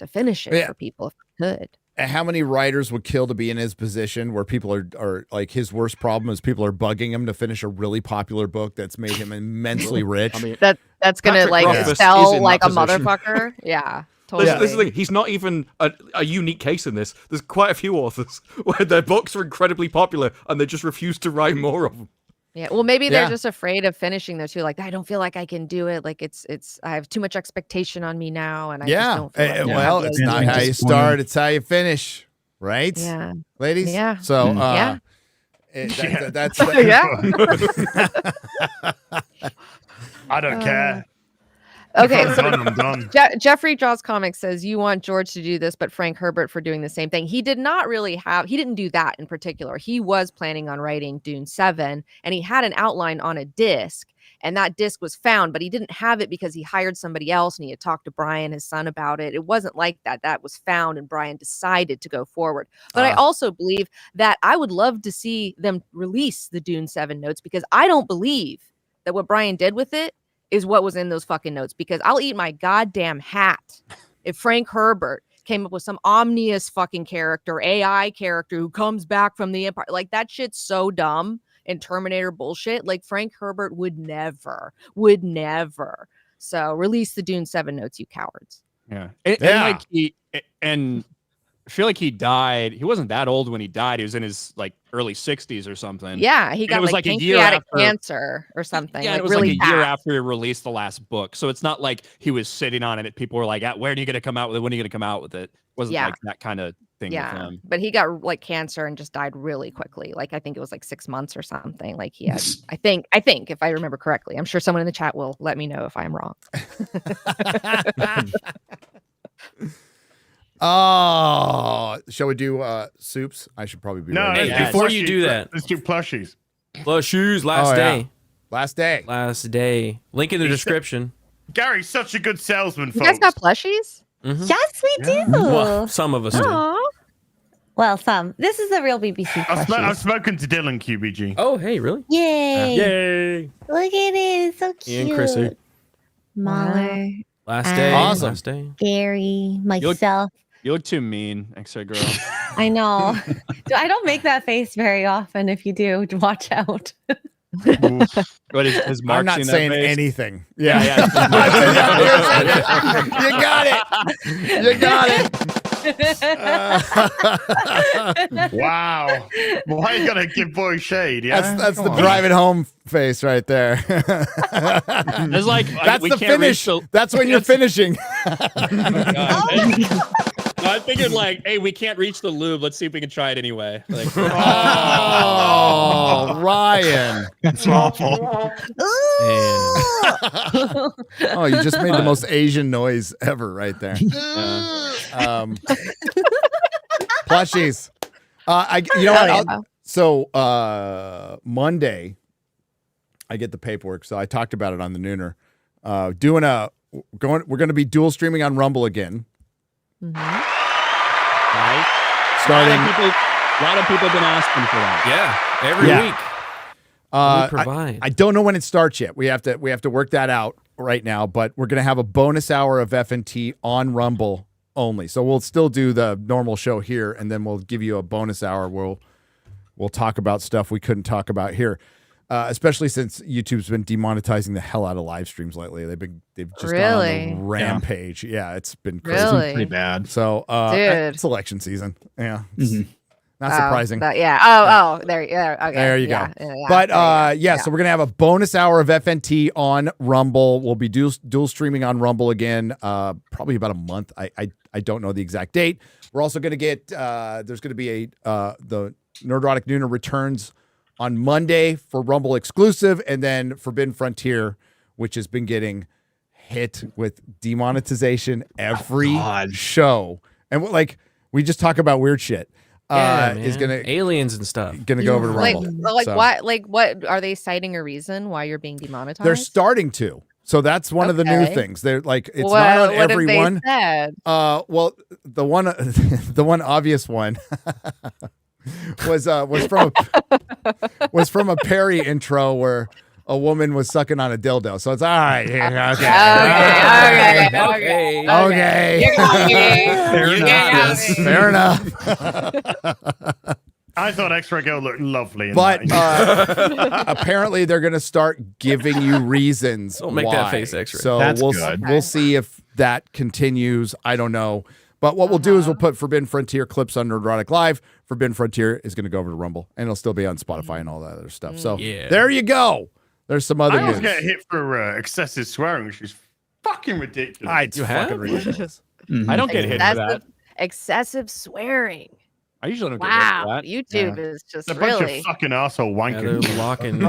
finish it for people if I could.
And how many writers would kill to be in his position where people are like, his worst problem is people are bugging him to finish a really popular book that's made him immensely rich.
I mean,
that's gonna like sell like a motherfucker. Yeah. Totally.
This is the thing. He's not even a unique case in this. There's quite a few authors where their books are incredibly popular and they just refuse to write more of them.
Yeah, well, maybe they're just afraid of finishing those too. Like, I don't feel like I can do it. Like, it's I have too much expectation on me now, and I just don't feel like
well, it's not how you start; it's how you finish, right?
Yeah,
ladies.
Yeah.
So, that's
I don't care.
Okay, so
I'm done.
Jeffrey Draws Comics says you want George to do this, but Frank Herbert for doing the same thing. He did not really he didn't do that in particular. He was planning on writing Dune 7, and he had an outline on a disc, and that disc was found, but he didn't have it because he hired somebody else, and he had talked to Brian, his son, about it. It wasn't like that. That was found, and Brian decided to go forward. But I also believe that I would love to see them release the Dune 7 notes, because I don't believe that what Brian did with it is what was in those fucking notes, because I'll eat my goddamn hat if Frank Herbert came up with some omnious fucking character, AI character who comes back from the Empire. Like, that shit's so dumb and Terminator bullshit. Like, Frank Herbert would never. So release the Dune 7 notes, you cowards.
Yeah. And I feel like he died. He wasn't that old when he died. He was in his like early 60s or something.
Yeah, he got like pancreatic cancer or something.
Yeah,
like,
it was
really
like a year after he released the last book. So it's not like he was sitting on it. People were like, "When are you going to come out with it? When are you going to come out with it?" It wasn't like that kind of thing with him.
But he got like cancer and just died really quickly. Like, I think it was like 6 months or something. Like, he had, I think if I remember correctly. I'm sure someone in the chat will let me know if I'm wrong.
Oh, shall we do soups? I should probably be ready.
Hey, before you do that,
let's do plushies.
Plushies, last day.
Last day.
Link in the description.
Gary's such a good salesman, folks.
You guys got plushies?
Yes, we do.
Well, some of us do.
Well, some. This is a real BBC question.
I've spoken to Dylan, QBG.
Oh, hey, really?
Yay!
Yay!
Look at it. It's so cute.
Ian, Chrissy.
Mahler.
Last day.
Awesome.
Last day.
Gary. Myself.
You look too mean, X-ray girl.
I know. I don't make that face very often. If you do, watch out.
What is Mark
I'm not
seen that
saying
face?
anything. Yeah.
Yeah.
You got it. You got it.
Wow. Why you gotta give boy shade? Yeah,
That's the drive it home face right there.
It's like
That's
we
the
can't
finish.
reach the-
That's when you're finishing.
I'm thinking like, hey, we can't reach the lube. Let's see if we can try it anyway. Like,
Oh, Ryan.
That's awful.
Oh, you just made the most Asian noise ever right there. Plushies. You know what? Monday, I get the paperwork. So I talked about it on the Nooner. We're going to be dual streaming on Rumble again.
right?
Starting.
A lot of people have been asking for that.
Yeah, every week.
I don't know when it starts yet. We have to work that out right now, but we're going to have a bonus hour of FNT on Rumble only. So we'll still do the normal show here, and then we'll give you a bonus hour where we'll talk about stuff we couldn't talk about here. Especially since YouTube's been demonetizing the hell out of live streams lately. They've just gone on the rampage. Yeah, it's been crazy.
Really?
Pretty bad.
So
Dude.
it's election season. Yeah. Not surprising.
There. Okay.
There you go.
Yeah,
But so we're gonna have a bonus hour of FNT on Rumble. We'll be dual streaming on Rumble again, probably about a month. I don't know the exact date. We're also gonna get there's gonna be the Nerdrotic Nooner returns on Monday for Rumble exclusive, and then Forbidden Frontier, which has been getting hit with demonetization every show, and we just talk about weird shit. Is gonna
aliens and stuff.
Gonna go over to Rumble.
What are they citing a reason why you're being demonetized?
They're starting to. So that's one of the new things. They're like it's not on everyone. Well, the one obvious one was from a Perry intro where a woman was sucking on a dildo. So it's all right. Okay. Fair enough.
I thought X-Ray Girl looked lovely.
But apparently they're going to start giving you reasons.
Don't make that face X-Ray.
So we'll see if that continues. I don't know. But what we'll do is we'll put Forbidden Frontier clips on Nerdrotic Live. Forbidden Frontier is going to go over to Rumble, and it'll still be on Spotify and all that other stuff. So there you go. There's some other news.
I always get hit for excessive swearing, which is fucking ridiculous.
It's fucking ridiculous.
I don't get hit for that.
Excessive swearing.
I usually don't get hit for that.
YouTube is just
a bunch of fucking asshole wankers.
They're locking.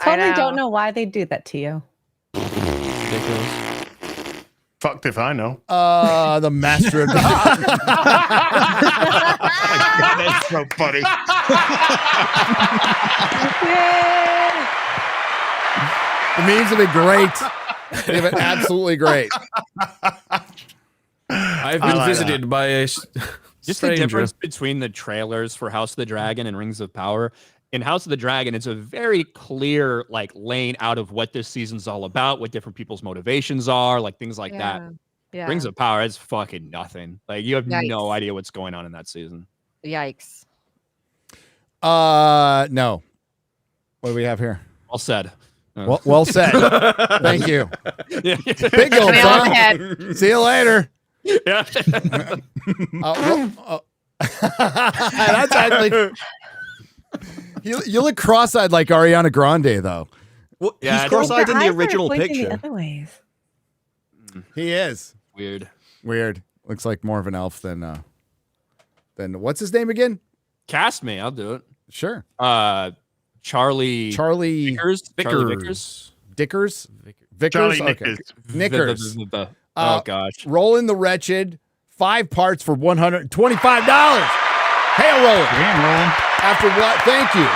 Totally don't know why they do that to you.
Ridiculous.
Fucked if I know.
The master of
God, that's so funny.
The memes have been great. They've been absolutely great.
I've been visited by a
just
stranger.
the difference between the trailers for House of the Dragon and Rings of Power. In House of the Dragon, it's a very clear laying out of what this season's all about, what different people's motivations are, things like that.
Yeah.
Rings of Power is fucking nothing. You have
Yikes.
no idea what's going on in that season.
Yikes.
No. What do we have here?
Well said.
Well said. Thank you.
Yeah.
Big old son. See you later.
Yeah.
That's actually. You look cross-eyed like Ariana Grande, though.
Well, he's cross-eyed in the original picture.
The other ways.
He is.
Weird.
Looks like more of an elf than what's his name again?
Cast me. I'll do it.
Sure.
Charlie
Vickers. Dickers.
Charlie
Okay.
Knickers.
Oh gosh.
Roland the Wretched. 5 parts for $125. Hail Roland.
Damn, Roland.
Thank you.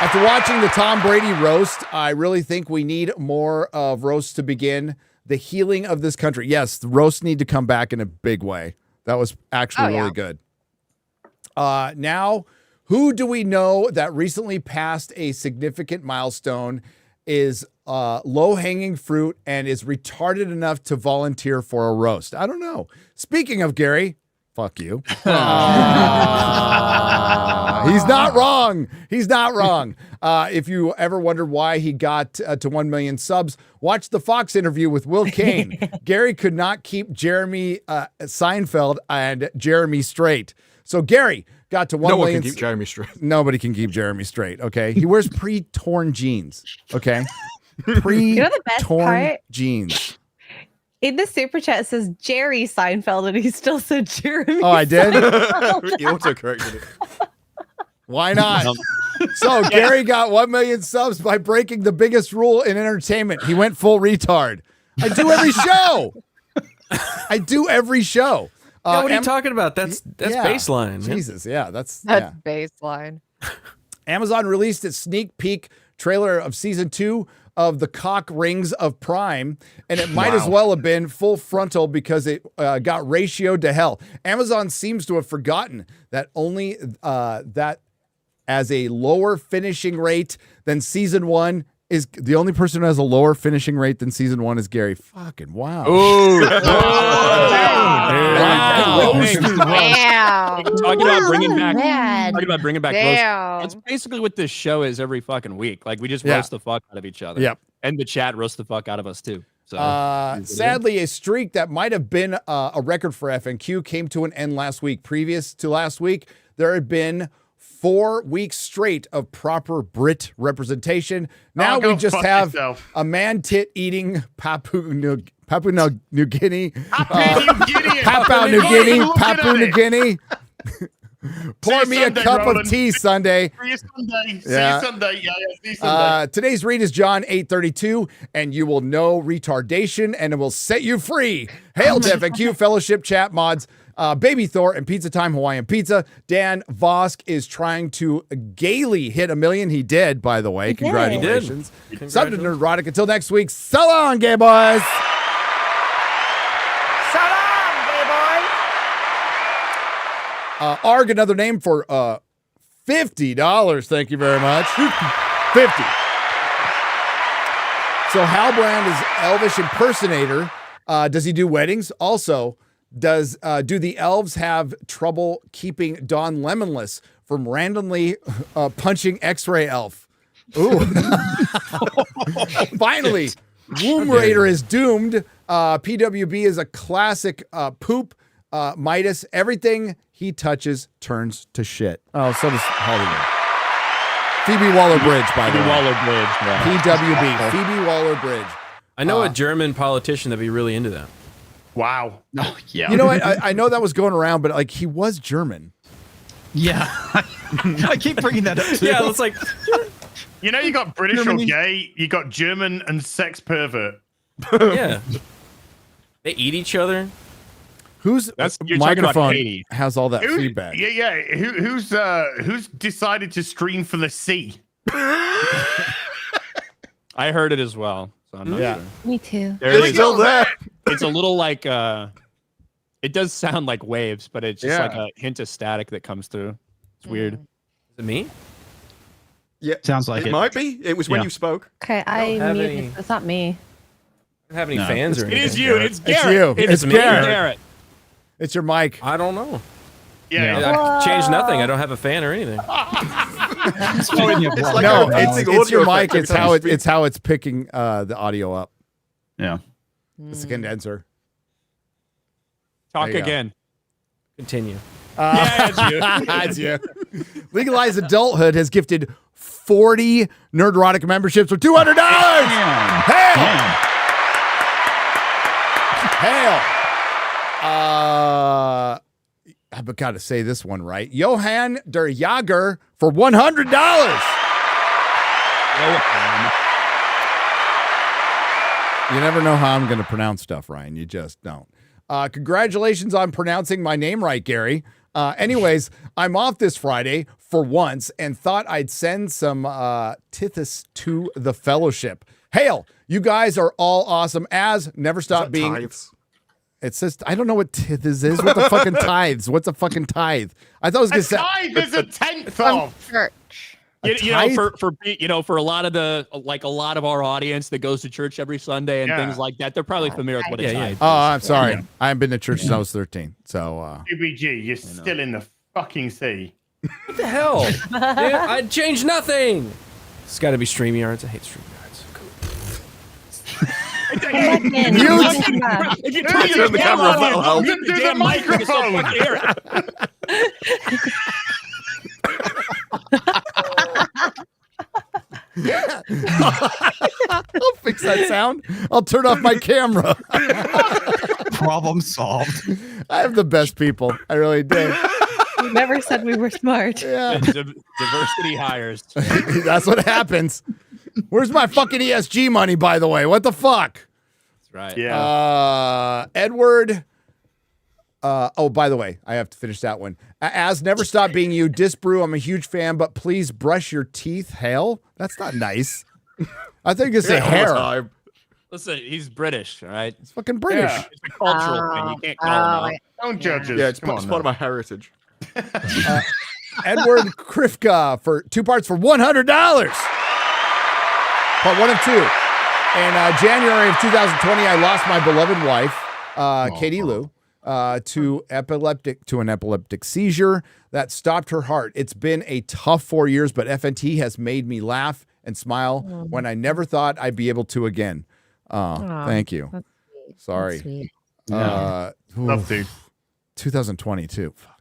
After watching the Tom Brady roast, I really think we need more of roasts to begin the healing of this country. Yes, the roasts need to come back in a big way. That was actually really good. Now, who do we know that recently passed a significant milestone, is low-hanging fruit, and is retarded enough to volunteer for a roast? I don't know. Speaking of Gary, fuck you. He's not wrong. He's not wrong. If you ever wondered why he got to 1 million subs, watch the Fox interview with Will Kane. Gary could not keep Jeremy Seinfeld and Jeremy straight. So Gary got to 1 million.
No one can keep Jeremy straight.
Nobody can keep Jeremy straight, okay? He wears pre-torn jeans, okay?
You know the best
Pre-torn
part?
jeans.
In the super chat, it says Jerry Seinfeld, and he still said Jeremy.
Oh, I did?
You auto-corrected it.
Why not? So Gary got 1 million subs by breaking the biggest rule in entertainment. He went full retard. I do every show. I do every show.
Yeah, what are you talking about? That's
yeah.
baseline.
Jesus, yeah, that's
baseline.
Amazon released its sneak peek trailer of season 2 of The Cock Rings of Prime, and it might as well have been full frontal because it got ratioed to hell. Amazon seems to have forgotten that only that as a lower finishing rate than season 1 is the only person who has a lower finishing rate than season 1 is Gary. Fucking wow.
Oh,
Damn.
Talking about bringing back
Damn.
roast. That's basically what this show is every fucking week. Like we just
Yeah.
roast the fuck out of each other.
Yep.
And the chat roasts the fuck out of us too. So
sadly, a streak that might have been a record for FNQ came to an end last week. Previous to last week, there had been 4 weeks straight of proper Brit representation. Now we just have a man tit eating Papua New Guinea. Papua New Guinea. Pour me a cup of tea Sunday.
See you Sunday.
Yeah.
See you Sunday. Yeah, see you Sunday.
Today's read is John 8:32, and you will know retardation, and it will set you free. Hail to FNQ Fellowship Chat Mods, Baby Thor, and Pizza Time Hawaiian Pizza. Dan Vosk is trying to gaily hit 1 million. He did, by the way. Congratulations. Sub to Nerdrotic. Until next week, so long, gay boys. ARG, another name for $50. Thank you very much. 50. So Halbrand is Elvish impersonator. Does he do weddings? Also, do the elves have trouble keeping Don Lemonless from randomly punching X-Ray Elf? Ooh. Finally, Womb Raider is doomed. PWB is a classic poop. Midas, everything he touches turns to shit. Oh, so does Hollywood. Phoebe Waller-Bridge, by the way.
Waller-Bridge. Yeah.
PWB, Phoebe Waller-Bridge.
I know a German politician that'd be really into that.
Wow.
Oh, yeah.
You know what? I know that was going around, but like he was German.
Yeah. I keep bringing that up too.
Yeah, it's like,
you know, you got British or gay, you got German and sex pervert.
yeah. They eat each other.
Whose microphone has all that feedback?
Yeah. Who's decided to stream for the sea?
I heard it as well. So I'm not sure.
Me too.
It's still there. It's a little like it does sound like waves, but it's just like a hint of static that comes through. It's weird. Is
it me?
Yeah,
sounds like it.
It might be. It was when you spoke.
Okay, I muted. It's not me.
I don't have any fans or anything.
It is you. It's Garrett.
It's you.
It's me.
Garrett.
It's your mic.
I don't know.
Yeah.
I changed nothing. I don't have a fan or anything.
It's your mic. It's how it's picking the audio up.
Yeah.
It's a condenser.
Talk again.
Continue.
It's you. Legalized Adulthood has gifted 40 Nerdrotic memberships for $200. Hail! I've got to say this one right. Johan der Jager for $100. You never know how I'm going to pronounce stuff, Ryan. You just don't. Congratulations on pronouncing my name right, Gary. Anyways, I'm off this Friday for once and thought I'd send some tithis to the fellowship. Hail! You guys are all awesome. As never stop being.
Tithes?
It says, I don't know what this is. What the fucking tithes? What's a fucking tithe? I thought it was going to say.
Tithe is a tenth of.
Church.
For a lot of our audience that goes to church every Sunday and things like that, they're probably familiar with what a tithe is.
Oh, I'm sorry. I haven't been to church since I was 13. So,
UBG, you're still in the fucking sea.
What the hell? Dude, I'd change nothing. It's got to be StreamYards. I hate StreamYards.
If you turn the camera off, that'll help.
There's a microphone.
I'll fix that sound. I'll turn off my camera.
Problem solved.
I have the best people. I really do.
You never said we were smart.
Yeah.
Diversity hires.
That's what happens. Where's my fucking ESG money, by the way? What the fuck?
That's right.
Yeah.
Edward. Oh, by the way, I have to finish that one. As never stop being you. Disbrew, I'm a huge fan, but please brush your teeth. Hell, that's not nice. I think you say hair.
Listen, he's British, all right?
It's fucking British.
Yeah. It's a cultural thing. You can't call him out.
Don't judge us.
Yeah, it's part of my heritage.
Edward Krifka for 2 parts for $100. Part 1 of 2. In January of 2020, I lost my beloved wife, Katie Lou, to an epileptic seizure that stopped her heart. It's been a tough 4 years, but FNT has made me laugh and smile when I never thought I'd be able to again. Thank you.
That's sweet.
Sorry.
Love to.
2022. Fuck.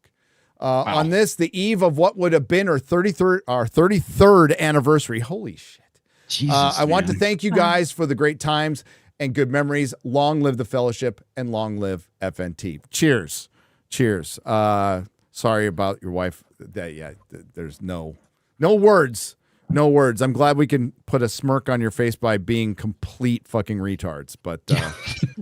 On this, the eve of what would have been our 33rd anniversary. Holy shit.
Jesus,
I want to thank you guys for the great times and good memories. Long live the fellowship and long live FNT. Cheers. Cheers. Sorry about your wife. There's no words. No words. I'm glad we can put a smirk on your face by being complete fucking retards, but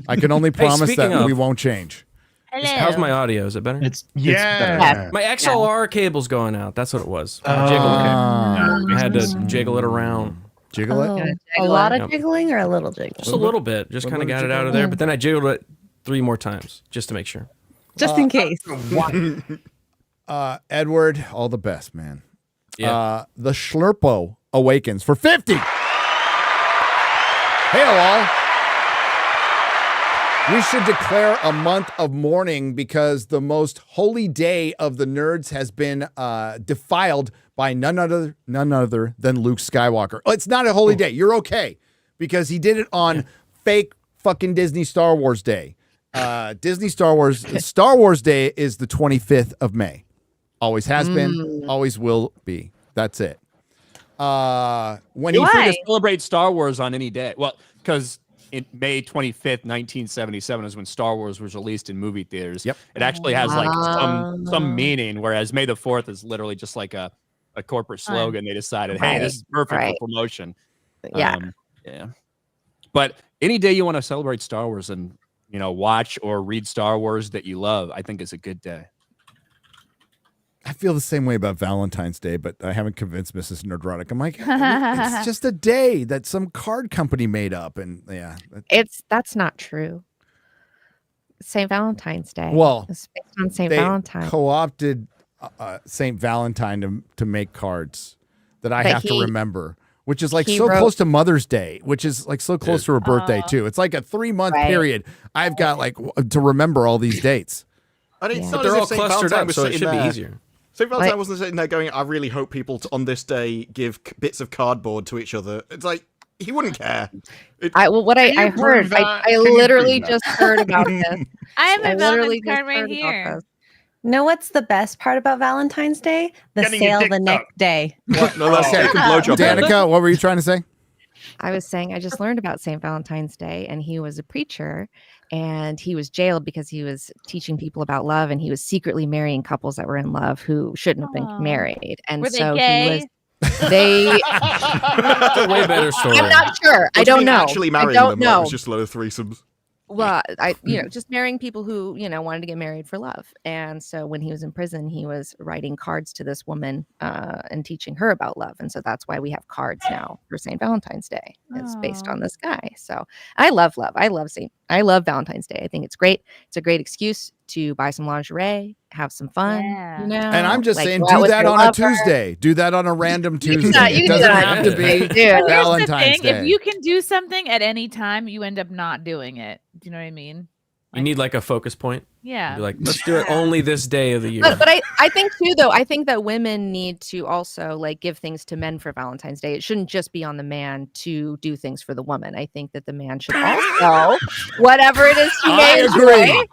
I can only promise that we won't change.
How's my audio? Is it better?
It's better.
My XLR cable's going out. That's what it was. I had to jiggle it around.
Jiggle it?
A lot of jiggling or a little jiggle?
Just a little bit. Just kind of got it out of there. But then I jiggled it 3 more times just to make sure.
Just in case.
Edward, all the best, man.
Yeah.
The Schlurpo awakens for 50. Hey, all. We should declare a month of mourning because the most holy day of the nerds has been defiled by none other than Luke Skywalker. Oh, it's not a holy day. You're okay because he did it on fake fucking Disney Star Wars Day. Star Wars Day is the 25th of May. Always has been, always will be. That's it.
When you figure celebrate Star Wars on any day, well, because May 25th, 1977 is when Star Wars was released in movie theaters. Yep. It actually has like some meaning, whereas May the 4th is literally just like a corporate slogan. They decided, hey, this is perfect for promotion.
Yeah.
Yeah. But any day you want to celebrate Star Wars and, watch or read Star Wars that you love, I think is a good day.
I feel the same way about Valentine's Day, but I haven't convinced Mrs. Nerdrotic. I'm like, it's just a day that some card company made up, and
that's not true. St. Valentine's Day.
Well,
it's based on St.
they
Valentine.
Co-opted St. Valentine to make cards that I have to remember, which is like so close to Mother's Day, which is like so close to her birthday too. It's like a 3-month period. I've got like to remember all these dates.
And it's
But they're all clustered up, so it should be easier.
St. Valentine wasn't sitting there going, I really hope people on this day give bits of cardboard to each other. It's like, he wouldn't care.
I heard, I literally just heard about this.
I have a
literally
Valentine's card
just
right
heard about
here.
this.
Know what's the best part about Valentine's Day? The
Getting your
sale
dick
the next day.
No, that's blowjob.
Danica, what were you trying to say?
I was saying I just learned about St. Valentine's Day, and he was a preacher, and he was jailed because he was teaching people about love, and he was secretly marrying couples that were in love who shouldn't have been married. And
Were they
so
gay?
he was. They.
That's a way better story.
I'm not sure. I don't know.
Actually marrying them, like, it was just a load of threesomes.
Well, just marrying people who, wanted to get married for love. And so when he was in prison, he was writing cards to this woman and teaching her about love. And so that's why we have cards now for St. Valentine's Day. It's based on this guy. So I love love. I
I love Valentine's Day. I think it's great. It's a great excuse to buy some lingerie, have some fun. You know?
And I'm just
like,
saying,
go out
do
with
that
your
on a
lover.
Tuesday. Do that on a random Tuesday.
You
It
can do
doesn't
that.
have to be
Dude.
Valentine's
Here's the thing:
Day.
if you can do something at any time, you end up not doing it. Do you know what I mean?
You need like a focus point.
Yeah.
You're like, let's do it only this day of the year.
But I think too, though, I think that women need to also like give things to men for Valentine's Day. It shouldn't just be on the man to do things for the woman. I think that the man should also, whatever it is he may enjoy,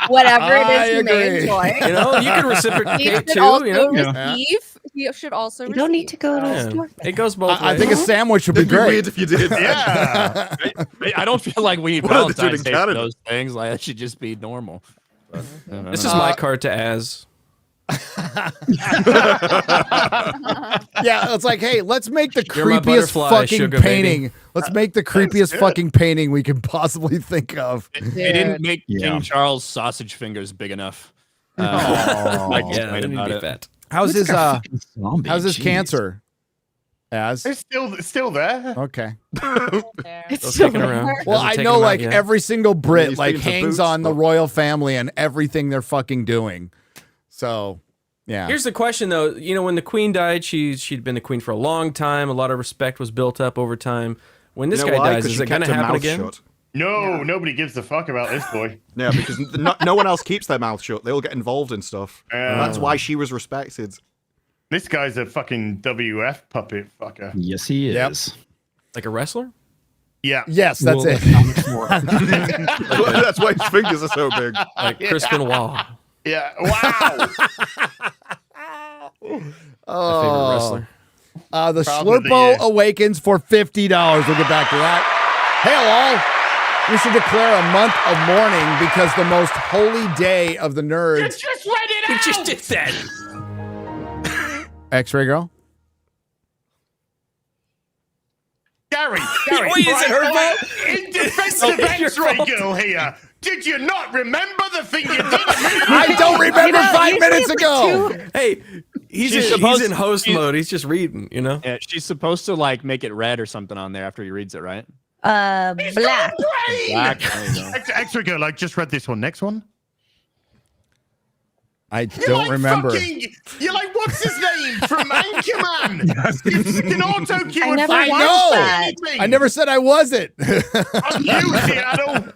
whatever it is he may enjoy.
You know, you can reciprocate
He should
too.
also
You know,
receive. He should also.
You don't need to go to the store.
It goes both ways.
I think a sandwich would be
It'd be
great.
weird if you did.
Yeah. I don't feel like we need
What are they doing
Valentine's
in
Day for
Canada?
those things. Like that should just be normal. But,
This is my card to Az.
Yeah, it's like, hey, let's make the
You're my
creepiest
butterfly,
fucking
sugar
painting.
baby.
Let's make the creepiest fucking painting we can possibly think of.
They didn't make
Yeah.
King Charles sausage fingers big enough.
Oh,
I just
yeah,
made
I need to
about
be
it.
fat.
How's his
zombie,
how's his
jeez.
cancer? Az?
It's still there.
Okay.
Still kicking around.
Well,
Hasn't
I
taken
know
him out
like
yet.
every single Brit
he's
like
been to
hangs
boots,
on the
but-
royal family and everything they're fucking doing. So, yeah.
Here's the question, though. You know, when the queen died, she'd been the queen for a long time. A lot of respect was built up over time. When this
You know
guy
why?
dies,
'Cause
is
she
it going to
kept her
happen
mouth
again?
shut.
No, nobody gives a fuck about this boy.
Yeah, because no one else keeps their mouth shut. They all get involved in stuff. That's why she was respected.
This guy's a fucking WF puppet fucker.
Yes, he is.
Yep.
Like a wrestler?
Yeah.
Yes, that's
Well,
it.
how much more?
That's why his fingers are so big.
Like Chris Benoit,
Yeah. Wow.
my favorite
Oh.
wrestler.
The
Problem of the
Slurpo
year.
awakens for $50. We'll get back to that. Hail all. We should declare a month of mourning because the most holy day of the nerds.
Just read it
You
out!
just did that.
X-Ray girl.
Gary,
Wait, is it her fault?
In defense
Oh,
of
it's your
X-Ray
fault.
Girl here, did you not remember the thing you did?
I don't remember 5 minutes ago.
Hey, he's
She's
in
supposed-
host
she's-
mode. He's just reading, you know?
Yeah, she's supposed to like make it red or something on there after he reads it, right?
Black.
Black. There you go.
X-Ray Girl, I just read this one. Next one.
I don't remember.
You're like, what's his name from Anchorman? An auto cue.
I never
I
watched
know.
that.
I never said I wasn't.
On you, Seattle.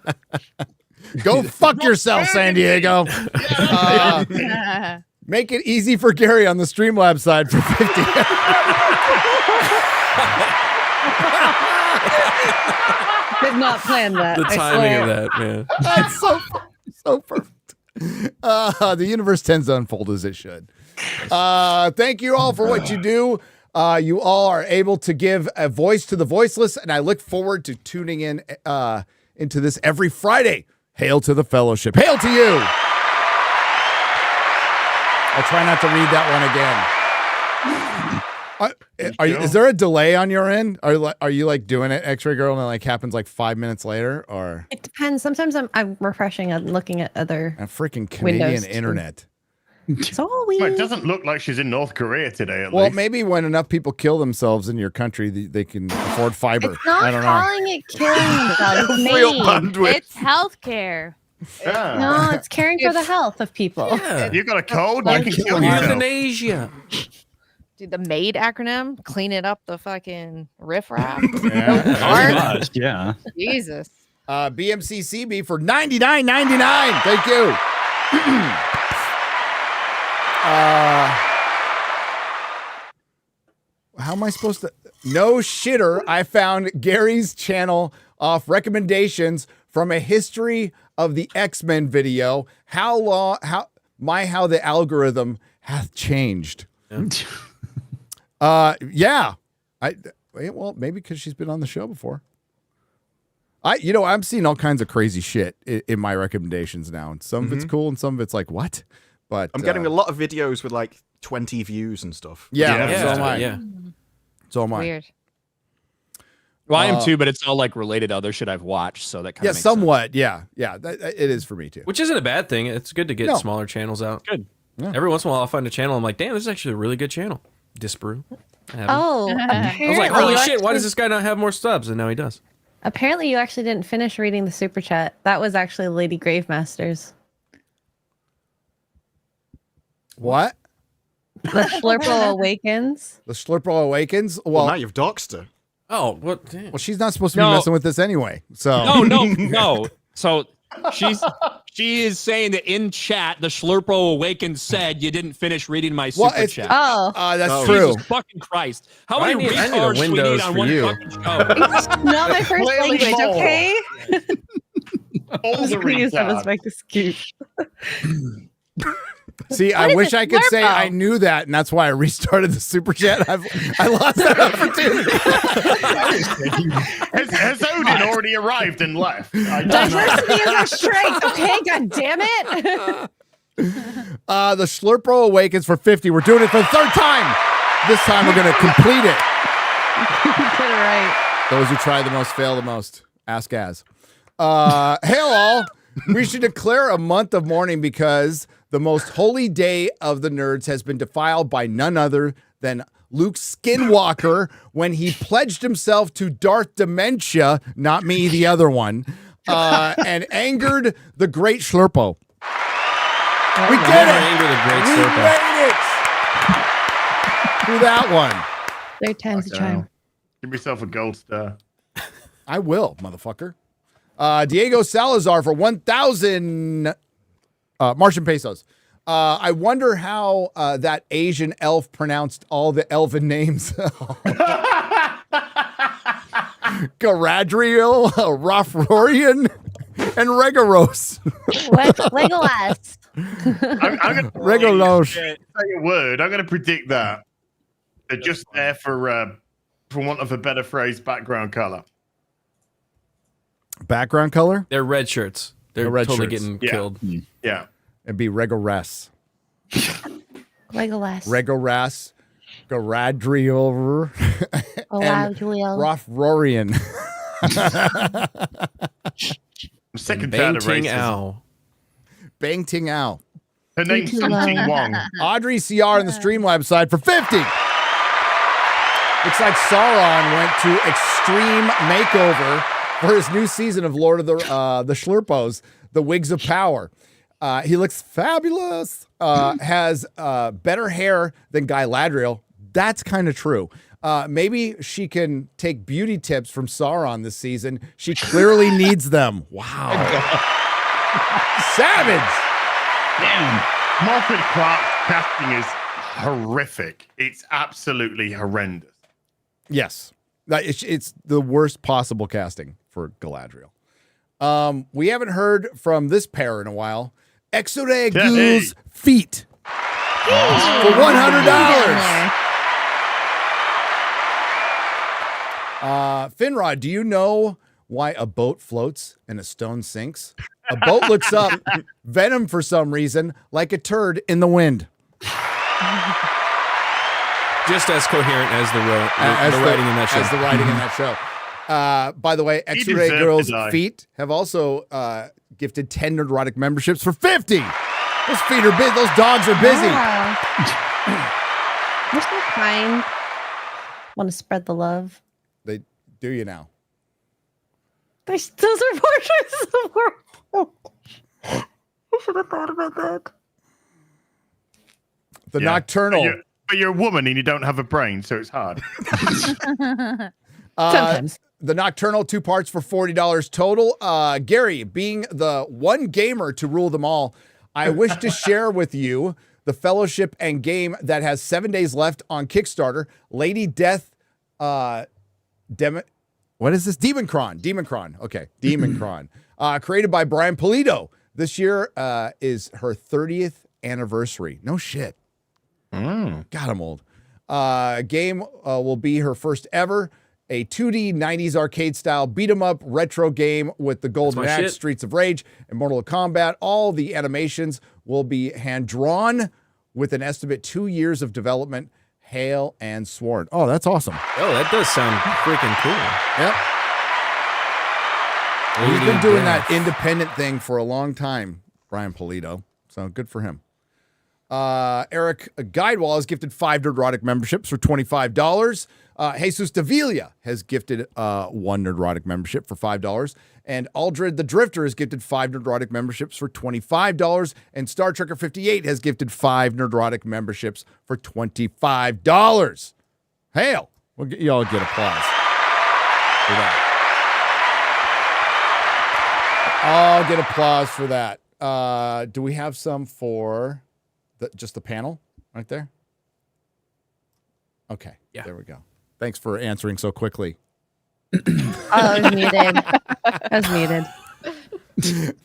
Go fuck yourself, San Diego. Make it easy for Gary on the Streamlabs side for 50.
Did not plan that.
The
I
timing of
swear.
that, man.
That's so perfect. The universe tends to unfold as it should. Thank you all for what you do. You all are able to give a voice to the voiceless, and I look forward to tuning in into this every Friday. Hail to the fellowship. Hail to you. I'll try not to read that one again. Is there a delay on your end? Are you like doing it, X-Ray Girl, and it like happens like 5 minutes later, or
It depends. Sometimes I'm refreshing and looking at other.
a freaking Canadian
Windows, too.
internet?
It's all
Well,
weird.
it doesn't look like she's in North Korea today, at
Well,
least.
maybe when enough people kill themselves in your country, they can afford fiber.
It's not
I don't know.
calling it killing themselves. It's
Real
made.
bandwidth.
It's healthcare.
Yeah.
No, it's caring for the health of people.
Yeah.
You got a cold? You can kill yourself.
Euthanasia.
Dude, the MAID acronym, clean it up the fucking riffraff.
Yeah.
Very much, yeah.
Jesus.
BMCCB for $99.99. Thank you. How am I supposed to? No shitter. I found Gary's channel off recommendations from a history of the X-Men video. How the algorithm hath changed. Yeah. Well, maybe because she's been on the show before. I'm seeing all kinds of crazy shit in my recommendations now, and some of it's cool, and some of it's like, what? But
I'm getting a lot of videos with like 20 views and stuff.
Yeah,
Yeah,
so am I.
yeah.
So am I.
Weird.
Well, I am too, but it's all like related to other shit I've watched, so that kind
Yeah,
of makes
somewhat. Yeah, it is for me too.
Which isn't a bad thing. It's good to get
No.
smaller channels out.
Good.
Yeah.
Every once in a while, I'll find a channel. I'm like, damn, this is actually a really good channel. Disparu.
Oh,
I was like,
apparently
holy
you
shit, why
actually-
does this guy not have more subs? And now he does.
Apparently, you actually didn't finish reading the super chat. That was actually Lady Gravemasters.
What?
The Schlurple Awakens.
The Schlurple Awakens?
Well, now you've doxed her.
Oh, what? Damn.
Well, she's not supposed to be messing with this anyway. So
No. So she is saying that in chat, the Schlurpo Awakens said you didn't finish reading my super chat.
That's true.
Jesus fucking Christ. How many retards we need on one fucking show?
It's not my first
Clearly
language,
more.
okay?
All the
Please have
retards.
us make this cute.
See, I wish I could say I knew that, and that's why I restarted the super chat. I lost that opportunity.
Has Odin already arrived and left?
Diversity is our strength, okay? God damn it.
The Schlurpo Awakens for 50. We're doing it for the third time. This time we're going to complete it.
Get it right.
Those who try the most fail the most. Ask Az. Hail all. We should declare a month of mourning because the most holy day of the nerds has been defiled by none other than Luke Skinwalker when he pledged himself to Darth Dementia, not me, the other one, and angered the great Schlurpo. We did it!
Anger the great
We
Slurpo.
made it! Through that one.
Third time's a charm.
Give yourself a gold star.
I will, motherfucker. Diego Salazar for 1,000 Martian pesos. I wonder how that Asian elf pronounced all the elven names. Galadriel, Rothrorian, and Regaros.
Legolas.
I'm gonna
Regalos.
say a word. I'm going to predict that. They're just there for want of a better phrase, background color.
Background color?
They're red shirts. They're
red
totally
shirts.
getting
Yeah.
killed.
Yeah.
It'd be Regaras.
Legolas.
Regaras, Galadriel, and
Galadriel.
Rothrorian.
I'm sick and
Bang
tired of
Ting
racism.
Ow.
Bang Ting Ao.
Her name's something Wong.
Audrey CR in the Streamlabs side for 50. Looks like Sauron went to extreme makeover for his new season of Lord of the Schlurpos, the Wigs of Power. He looks fabulous. Has better hair than Guy Ladriel. That's kind of true. Maybe she can take beauty tips from Sauron this season. She clearly needs them. Wow. Savage.
Damn. Margaret Clark's casting is horrific. It's absolutely horrendous.
Yes. It's the worst possible casting for Galadriel. We haven't heard from this pair in a while. X-Ray Ghoul's feet for $100. Finrod, do you know why a boat floats and a stone sinks? A boat looks up, venom for some reason, like a turd in the wind.
Just as coherent as the writing in that show.
As the writing in that show. By the way, X-Ray Girls' feet have also gifted 10 Nerdrotic memberships for 50. Those feet are busy. Those dogs are busy.
Wow. They're so kind. Want to spread the love.
They do you now.
Those are portraits of the world. I should have thought about that.
The Nocturnal.
But you're a woman and you don't have a brain, so it's hard.
Sometimes.
The Nocturnal, 2 parts for $40 total. Gary, being the one gamer to rule them all, I wish to share with you the fellowship and game that has 7 days left on Kickstarter. Lady Death, what is this? Demoncron. Okay, Demoncron. Created by Brian Pulido. This year is her 30th anniversary. No shit. God, I'm old. Game will be her first ever. A 2D 90s arcade style beat 'em up retro game with the Golden Axe, Streets of Rage, and Mortal Kombat. All the animations will be hand drawn with an estimate 2 years of development. Hail and sworn. Oh, that's awesome.
Oh, that does sound freaking cool.
Yep. He's been doing that independent thing for a long time, Brian Pulido. So good for him. Eric Guidewall has gifted 5 Nerdrotic memberships for $25. Jesus Davila has gifted 1 Nerdrotic membership for $5. And Aldred the Drifter has gifted 5 Nerdrotic memberships for $25. And Star Trekker 58 has gifted 5 Nerdrotic memberships for $25. Hail! Y'all get applause for that. I'll get applause for that. Do we have some for just the panel right there? Okay. Yeah. There we go. Thanks for answering so quickly.
I was muted. I was muted.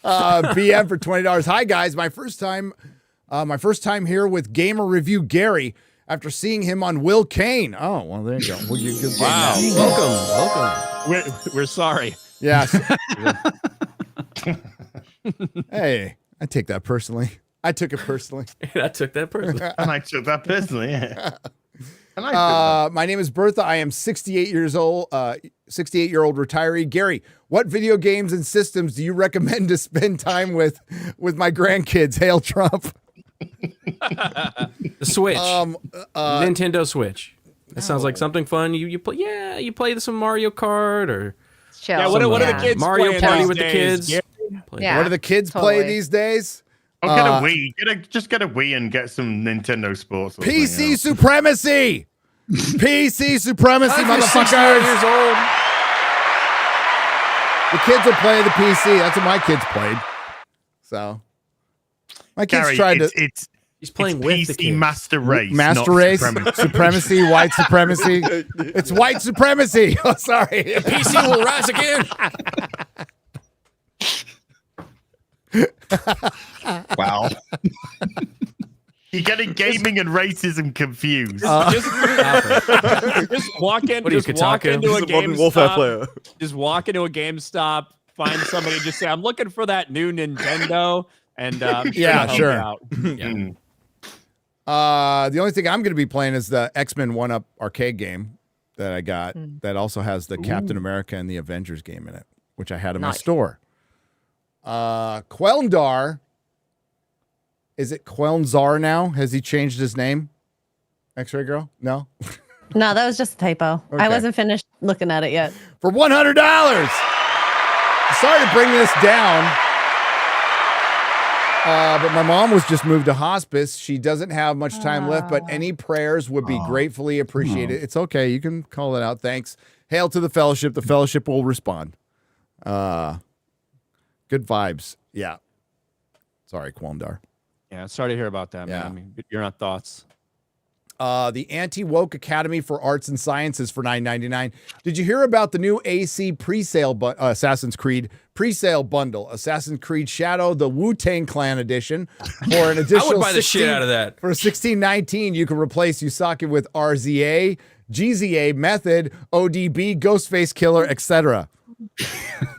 BM for $20. Hi guys, my first time here with Gamer Review Gary after seeing him on Will Kane. Oh, well, there you go.
Wow. Welcome. We're sorry.
Yes. Hey, I take that personally. I took it personally.
I took that personally.
And I took that personally, yeah.
My name is Bertha. I am 68 years old, 68-year-old retiree. Gary, what video games and systems do you recommend to spend time with my grandkids? Hail Trump.
The Switch. Nintendo Switch. That sounds like something fun. You play. Yeah, you play some Mario Kart or
chill.
Yeah, what are the kids
Mario
playing
Party
these
with the
days?
kids.
Yeah,
what do the kids play these days?
Oh, get a Wii. Just get a Wii and get some Nintendo Sports. Or
PC supremacy. PC supremacy, motherfuckers.
Years old.
The kids are playing the PC. That's what my kids played. So my kids
Gary,
tried to.
He's playing
it's
with
PC
the kids.
Master Race.
Master
not
race,
supremacy.
white supremacy. It's white supremacy. Oh, sorry.
PC will rise again.
Wow.
You're getting gaming and racism confused.
Just walk in.
What are you,
Just walk
Kotaku?
into a
Modern Warfare player.
GameStop. Just walk into a GameStop. Find somebody. Just say, "I'm looking for that new Nintendo." And
Yeah,
they'll
sure.
help you out.
The only thing I'm going to be playing is the X-Men 1-Up arcade game that I got that also has the Captain America and the Avengers game in it, which I had in my store. Quelndar. Is it Quelnzar now? Has he changed his name? X-Ray Girl? No?
No, that was just a typo.
Okay.
I wasn't finished looking at it yet.
For $100. Sorry to bring this down. But my mom was just moved to hospice. She doesn't have much time left, but any prayers would be gratefully appreciated. It's okay. You can call it out. Thanks. Hail to the fellowship. The fellowship will respond. Good vibes. Yeah. Sorry, Quelndar.
Yeah, sorry to hear about that, man. I mean, you're not thoughts.
The Anti-Woke Academy for Arts and Sciences for $9.99. Did you hear about the new AC pre-sale Assassin's Creed pre-sale bundle? Assassin's Creed Shadow, the Wu-Tang Clan edition, for an additional
I would buy the shit out of that.
For $16.19, you can replace Yusaki with RZA, GZA, Method, ODB, Ghostface Killer, etc.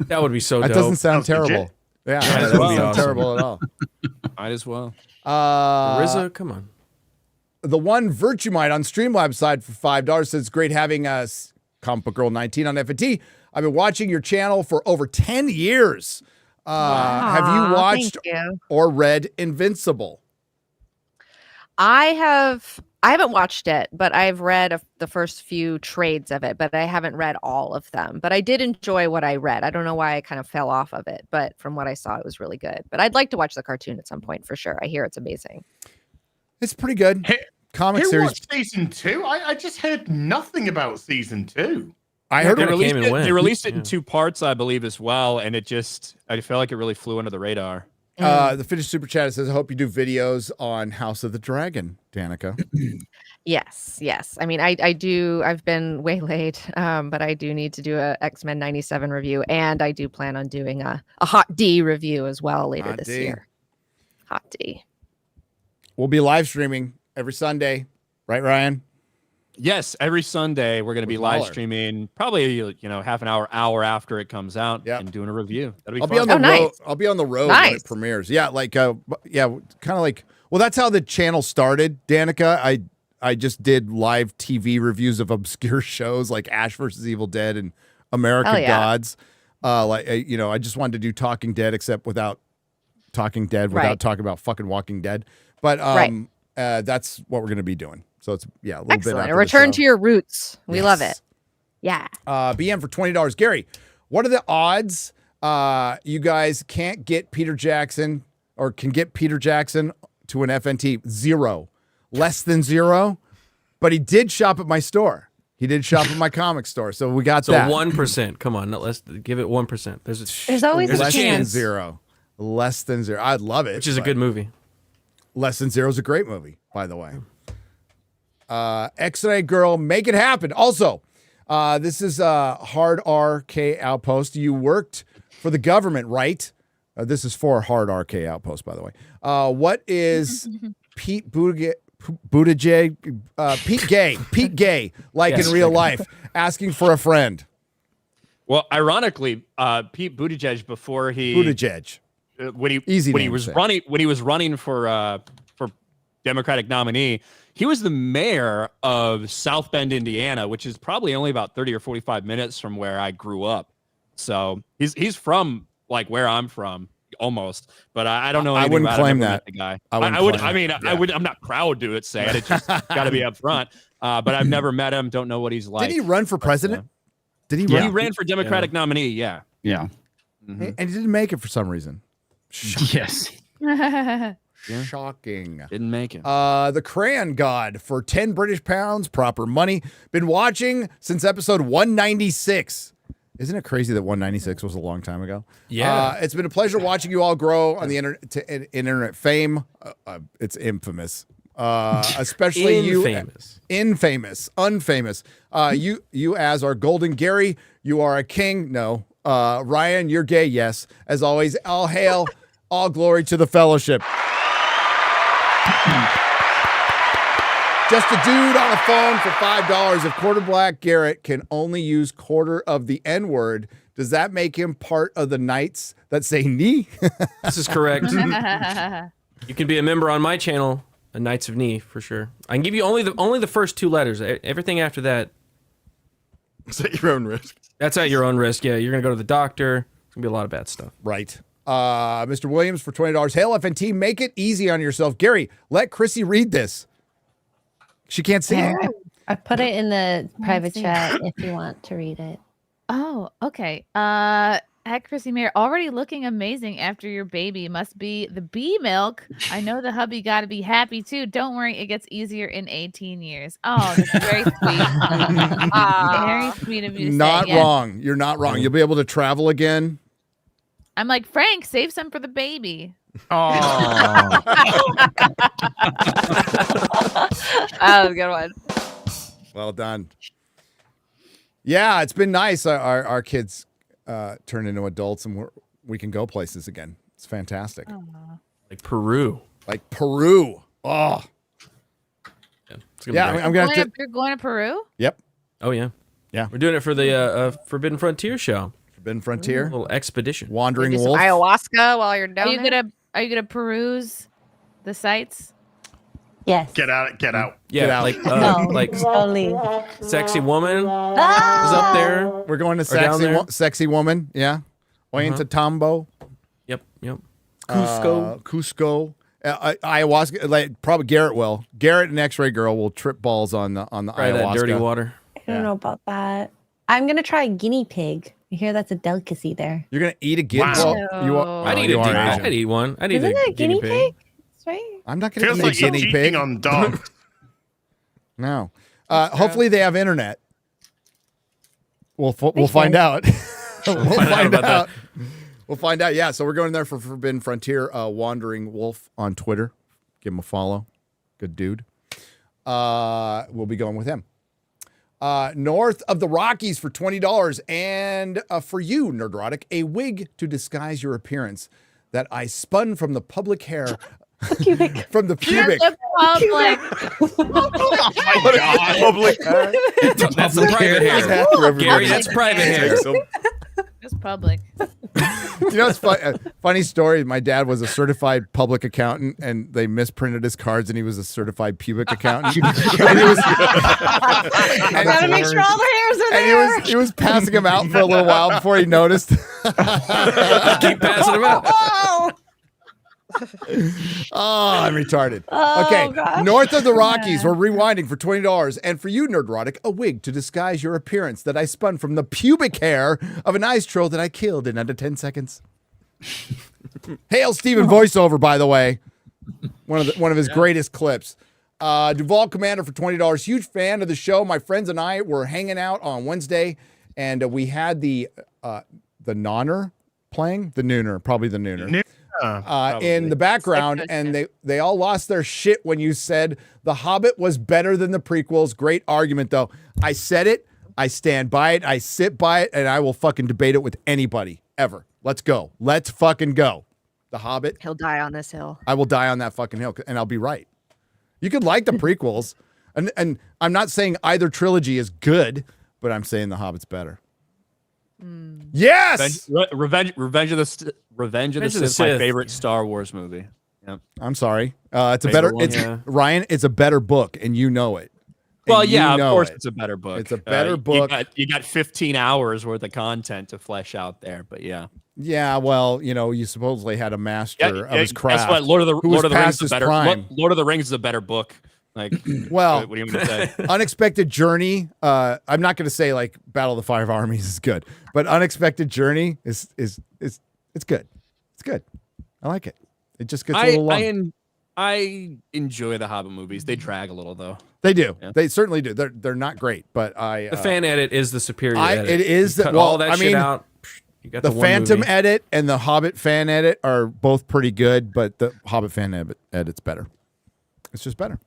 That would be so
That
dope.
doesn't sound terrible. Yeah, that doesn't sound terrible at all.
Might as well.
RZA, come on.
The one Virtuemite on Streamlabs side for $5 says, great having us, Comic Book Girl 19 on FNT. I've been watching your channel for over 10 years. Have you watched or read Invincible?
I haven't watched it, but I've read the first few trades of it, but I haven't read all of them. But I did enjoy what I read. I don't know why I kind of fell off of it, but from what I saw, it was really good. But I'd like to watch the cartoon at some point for sure. I hear it's amazing.
It's pretty good. Comic series.
Watched season 2? I just heard nothing about season 2.
I heard
they released it in 2 parts, I believe, as well, and I felt like it really flew under the radar.
The finished super chat says, I hope you do videos on House of the Dragon, Danica.
Yes. I mean, I do. I've been way late, but I do need to do a X-Men 97 review, and I do plan on doing a HotD review as well later this year. HotD.
We'll be live streaming every Sunday, right, Ryan?
Yes, every Sunday we're going to be live streaming, probably half an hour after it comes out, and doing a review. That'll be fun.
I'll be on the road when it premieres. Yeah, kind of like. Well, that's how the channel started, Danica. I just did live TV reviews of obscure shows like Ash vs. Evil Dead and American Gods. I just wanted to do Talking Dead, except without Talking Dead, without talking about fucking Walking Dead. But that's what we're going to be doing. So it's a little
Excellent.
bit
A
after
return
the show.
to your roots. We love it. Yeah.
BM for $20. Gary, what are the odds you guys can't get Peter Jackson or can get Peter Jackson to an FNT? 0. Less than 0. But he did shop at my store. He did shop at my comic store. So we got that.
So 1%. Come on. Let's give it 1%.
There's always
a
less than
chance.
0. Less than 0. I'd love it.
Which is a good movie.
Less than 0 is a great movie, by the way. X-Ray Girl, make it happen. Also, this is a Hard RK Outpost. You worked for the government, right? This is for Hard RK Outpost, by the way. What is Pete Buttigieg, Pete Gay, like in real life, asking for a friend?
Well, ironically, Pete Buttigieg before he when he was running for Democratic nominee, he was the mayor of South Bend, Indiana, which is probably only about 30 or 45 minutes from where I grew up. So he's from like where I'm from almost, but I don't know anything
I wouldn't
about
claim
him.
that.
The guy.
I
would. I mean, I would. I'm not proud to say it. It's just got to be up front. But I've never met him. Don't know what he's like.
Did he run for president? Did he?
He ran for Democratic nominee. Yeah.
Yeah.
Mm-hmm. And he didn't make it for some reason.
Yes.
Shocking.
Didn't make it.
The Crayon God for 10 British pounds, proper money. Been watching since episode 196. Isn't it crazy that 196 was a long time ago?
Yeah.
It's been a pleasure watching you all grow on the internet fame. It's infamous. Especially infamous, unfamous. You as our golden Gary, you are a king. No. Ryan, you're gay. Yes. As always, all hail, all glory to the fellowship. Just a dude on a phone for $5. If Quarter Black Garrett can only use quarter of the N-word, does that make him part of the knights that say knee?
This is correct. You can be a member on my channel, a Knights of Knee, for sure. I can give you only the first 2 letters. Everything after that,
it's at your own risk.
That's at your own risk. Yeah, you're gonna go to the doctor. It's gonna be a lot of bad stuff.
Right. Mr. Williams for $20. Hail FNT, make it easy on yourself. Gary, let Chrissy read this. She can't see it.
I put it in the private chat if you want to read it.
Oh, okay. At Chrissy Mayer, already looking amazing after your baby. Must be the bee milk. I know the hubby got to be happy too. Don't worry, it gets easier in 18 years. Oh, that's very sweet. Very sweet of you to
Not
say.
wrong. Yes. You're not wrong. You'll be able to travel again.
I'm like, Frank, save some for the baby.
Oh.
That was a good one.
Well done. Yeah, it's been nice. Our kids turn into adults and we can go places again. It's fantastic.
Like Peru.
Oh.
Yeah,
I'm gonna have to.
You're going to Peru?
Yep.
Oh yeah.
Yeah.
We're doing it for the Forbidden Frontier show.
Forbidden Frontier.
A little expedition.
Wandering
Maybe
Wolf.
some ayahuasca while you're down there?
Are you gonna peruse the sites?
Yes.
Get out.
Yeah,
Get out.
like
Slowly.
Sexy Woman is up there.
We're going to
down
sexy woman. Yeah. Ollantaytambo.
Yep.
Cusco. Ayahuasca. Like probably Garrett will. Garrett and X-Ray Girl will trip balls on the
Try
ayahuasca.
that dirty water.
I don't know about that. I'm gonna try guinea pig. I hear that's a delicacy there.
You're gonna eat a guinea pig.
I'd eat one. I'd eat
Isn't
a
it a guinea pig? That's right.
I'm not gonna
Feels
eat
like
a guinea
cheating
pig
on dogs.
No. Hopefully they have internet. We'll find out. We'll find out. We'll find out. Yeah. So we're going there for Forbidden Frontier. Wandering Wolf on Twitter. Give him a follow. Good dude. We'll be going with him. North of the Rockies for $20. And for you, Nerdrotic, a wig to disguise your appearance that I spun from the public hair. From the pubic.
Public hair. That's the private hair. Gary, that's private hair.
It's public.
You know, it's funny story. My dad was a certified public accountant, and they misprinted his cards, and he was a certified pubic accountant. And he was,
Gotta make sure all the hairs are there.
And he was passing them out for a little while before he noticed.
Keep passing them out.
Oh, I'm retarded.
Oh,
Okay,
gosh.
north of the Rockies, we're rewinding for $20. And for you, Nerdrotic, a wig to disguise your appearance that I spun from the pubic hair of an ice troll that I killed in under 10 seconds. Hail Steven voiceover, by the way. One of his greatest clips. Duval Commander for $20. Huge fan of the show. My friends and I were hanging out on Wednesday, and we had the Nonner playing. The Nooner, probably the Nooner. In the background, and they all lost their shit when you said The Hobbit was better than the prequels. Great argument, though. I said it. I stand by it. I sit by it, and I will fucking debate it with anybody, ever. Let's go. Let's fucking go. The Hobbit.
He'll die on this hill.
I will die on that fucking hill, and I'll be right. You could like the prequels, and I'm not saying either trilogy is good, but I'm saying The Hobbit's better. Yes!
Revenge of the Sith is my favorite Star Wars movie. Yep.
I'm sorry. It's a better. Ryan. It's a better book, and you know it.
Well, yeah, of course it's a better book.
It's a better book.
You got 15 hours worth of content to flesh out there, but yeah.
Yeah, well, you supposedly had a master of his craft.
That's what Lord of the Rings is better. Lord of the Rings is a better book. Like,
well,
what do you want me to say?
Unexpected Journey. I'm not going to say like Battle of the Five Armies is good, but Unexpected Journey is it's good. It's good. I like it. It just gets a little long.
I enjoy the Hobbit movies. They drag a little though.
They do. Yeah. They certainly do. They're not great, but
the fan edit is the superior edit.
It is that.
Well, all that shit out. You got
the Phantom edit and the Hobbit fan edit are both pretty good, but the Hobbit fan edit's better. It's just better.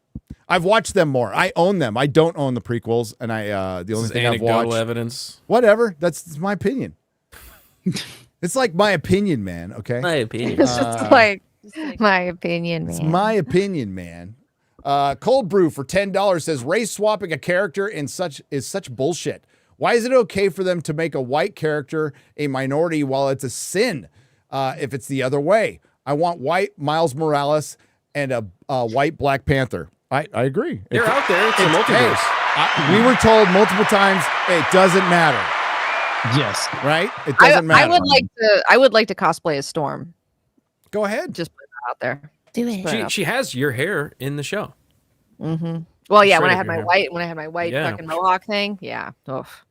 I've watched them more. I own them. I don't own the prequels, and the only thing I've watched.
Evidence.
Whatever. That's my opinion. It's like my opinion, man. Okay.
My opinion.
It's just like my opinion, man.
It's my opinion, man. Cold Brew for $10 says race swapping a character is such bullshit. Why is it okay for them to make a white character a minority while it's a sin if it's the other way? I want white Miles Morales and a white Black Panther. I agree.
They're out there. It's a multiverse.
We were told multiple times it doesn't matter.
Yes.
Right? It doesn't matter.
I would like to cosplay as Storm.
Go ahead.
Just put it out there.
Do it.
She has your hair in the show.
Mm-hmm. Well, yeah, when I had my white
Yeah.
fucking mohawk thing, yeah. Oof.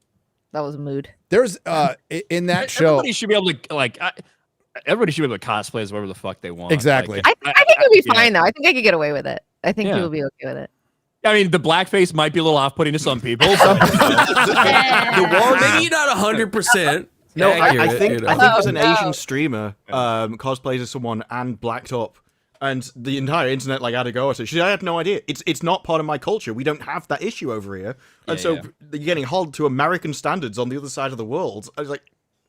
That was a mood.
There's in that show.
Everybody should be able to everybody should be able to cosplay as whatever the fuck they want.
Exactly.
I think it'll be fine though. I think I could get away with it. I think people will be okay with it.
I mean, the blackface might be a little off-putting to some people.
Maybe not 100%.
No, I think
accurate,
I think there's an Asian streamer cosplays as someone and blacked up, and the entire internet had a go at it. I had no idea. It's not part of my culture. We don't have that issue over here, and you're getting held to American standards on the other side of the world. I was like,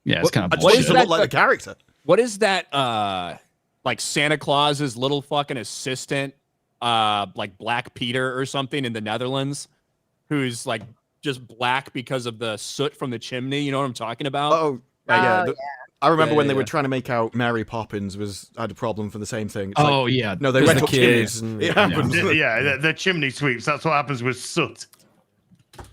yeah, it's kind of.
What does it look like the character?
What is that? Like Santa Claus's little fucking assistant, like Black Peter or something in the Netherlands, who's like just black because of the soot from the chimney. You know what I'm talking about?
Oh, yeah. I remember when they were trying to make out Mary Poppins had a problem for the same thing. It's
yeah.
No, they went up chimneys.
It happens. The chimney sweeps. That's what happens with soot.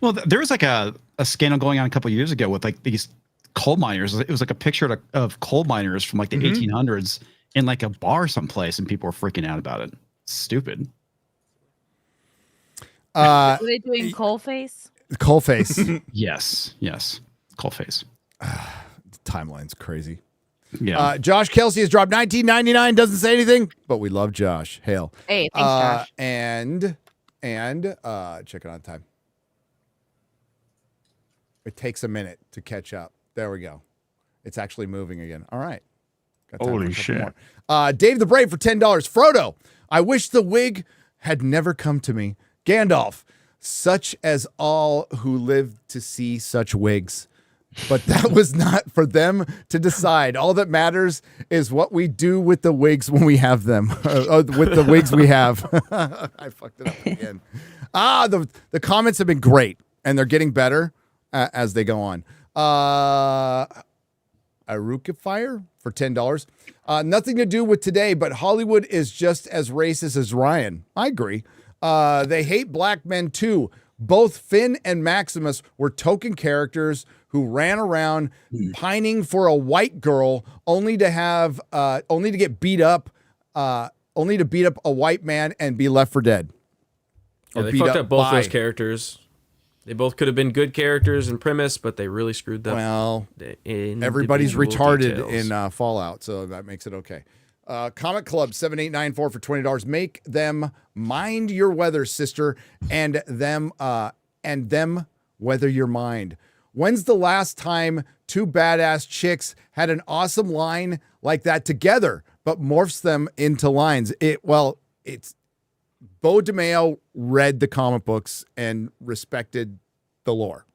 Well, there was a scandal going on a couple of years ago with these coal miners. It was a picture of coal miners from the 1800s in a bar someplace, and people were freaking out about it. Stupid.
Were they doing coal face?
Coal face.
Yes. Coal face.
Timeline's crazy.
Yeah.
Josh Kelsey has dropped $19.99. Doesn't say anything, but we love Josh. Hail.
Hey, thanks, Josh.
And check it on time. It takes a minute to catch up. There we go. It's actually moving again. All right. Got time for a
Holy
couple
shit.
more. Dave the Brave for $10. Frodo, I wish the wig had never come to me. Gandalf, such as all who lived to see such wigs. But that was not for them to decide. All that matters is what we do with the wigs when we have them. With the wigs we have. I fucked it up again. The comments have been great, and they're getting better as they go on. Aruka Fire for $10. Nothing to do with today, but Hollywood is just as racist as Ryan. I agree. They hate black men too. Both Finn and Maximus were token characters who ran around pining for a white girl only to get beat up only to beat up a white man and be left for dead.
Yeah, they fucked up both those characters. They both could have been good characters in premise, but they really screwed them.
Well, everybody's retarded in Fallout, so that makes it okay. Comic Club 7894 for $20. Make them mind your weather, sister, and them weather your mind. When's the last time two badass chicks had an awesome line like that together, but morphs them into lines? It's Bo DeMeo read the comic books and respected the lore.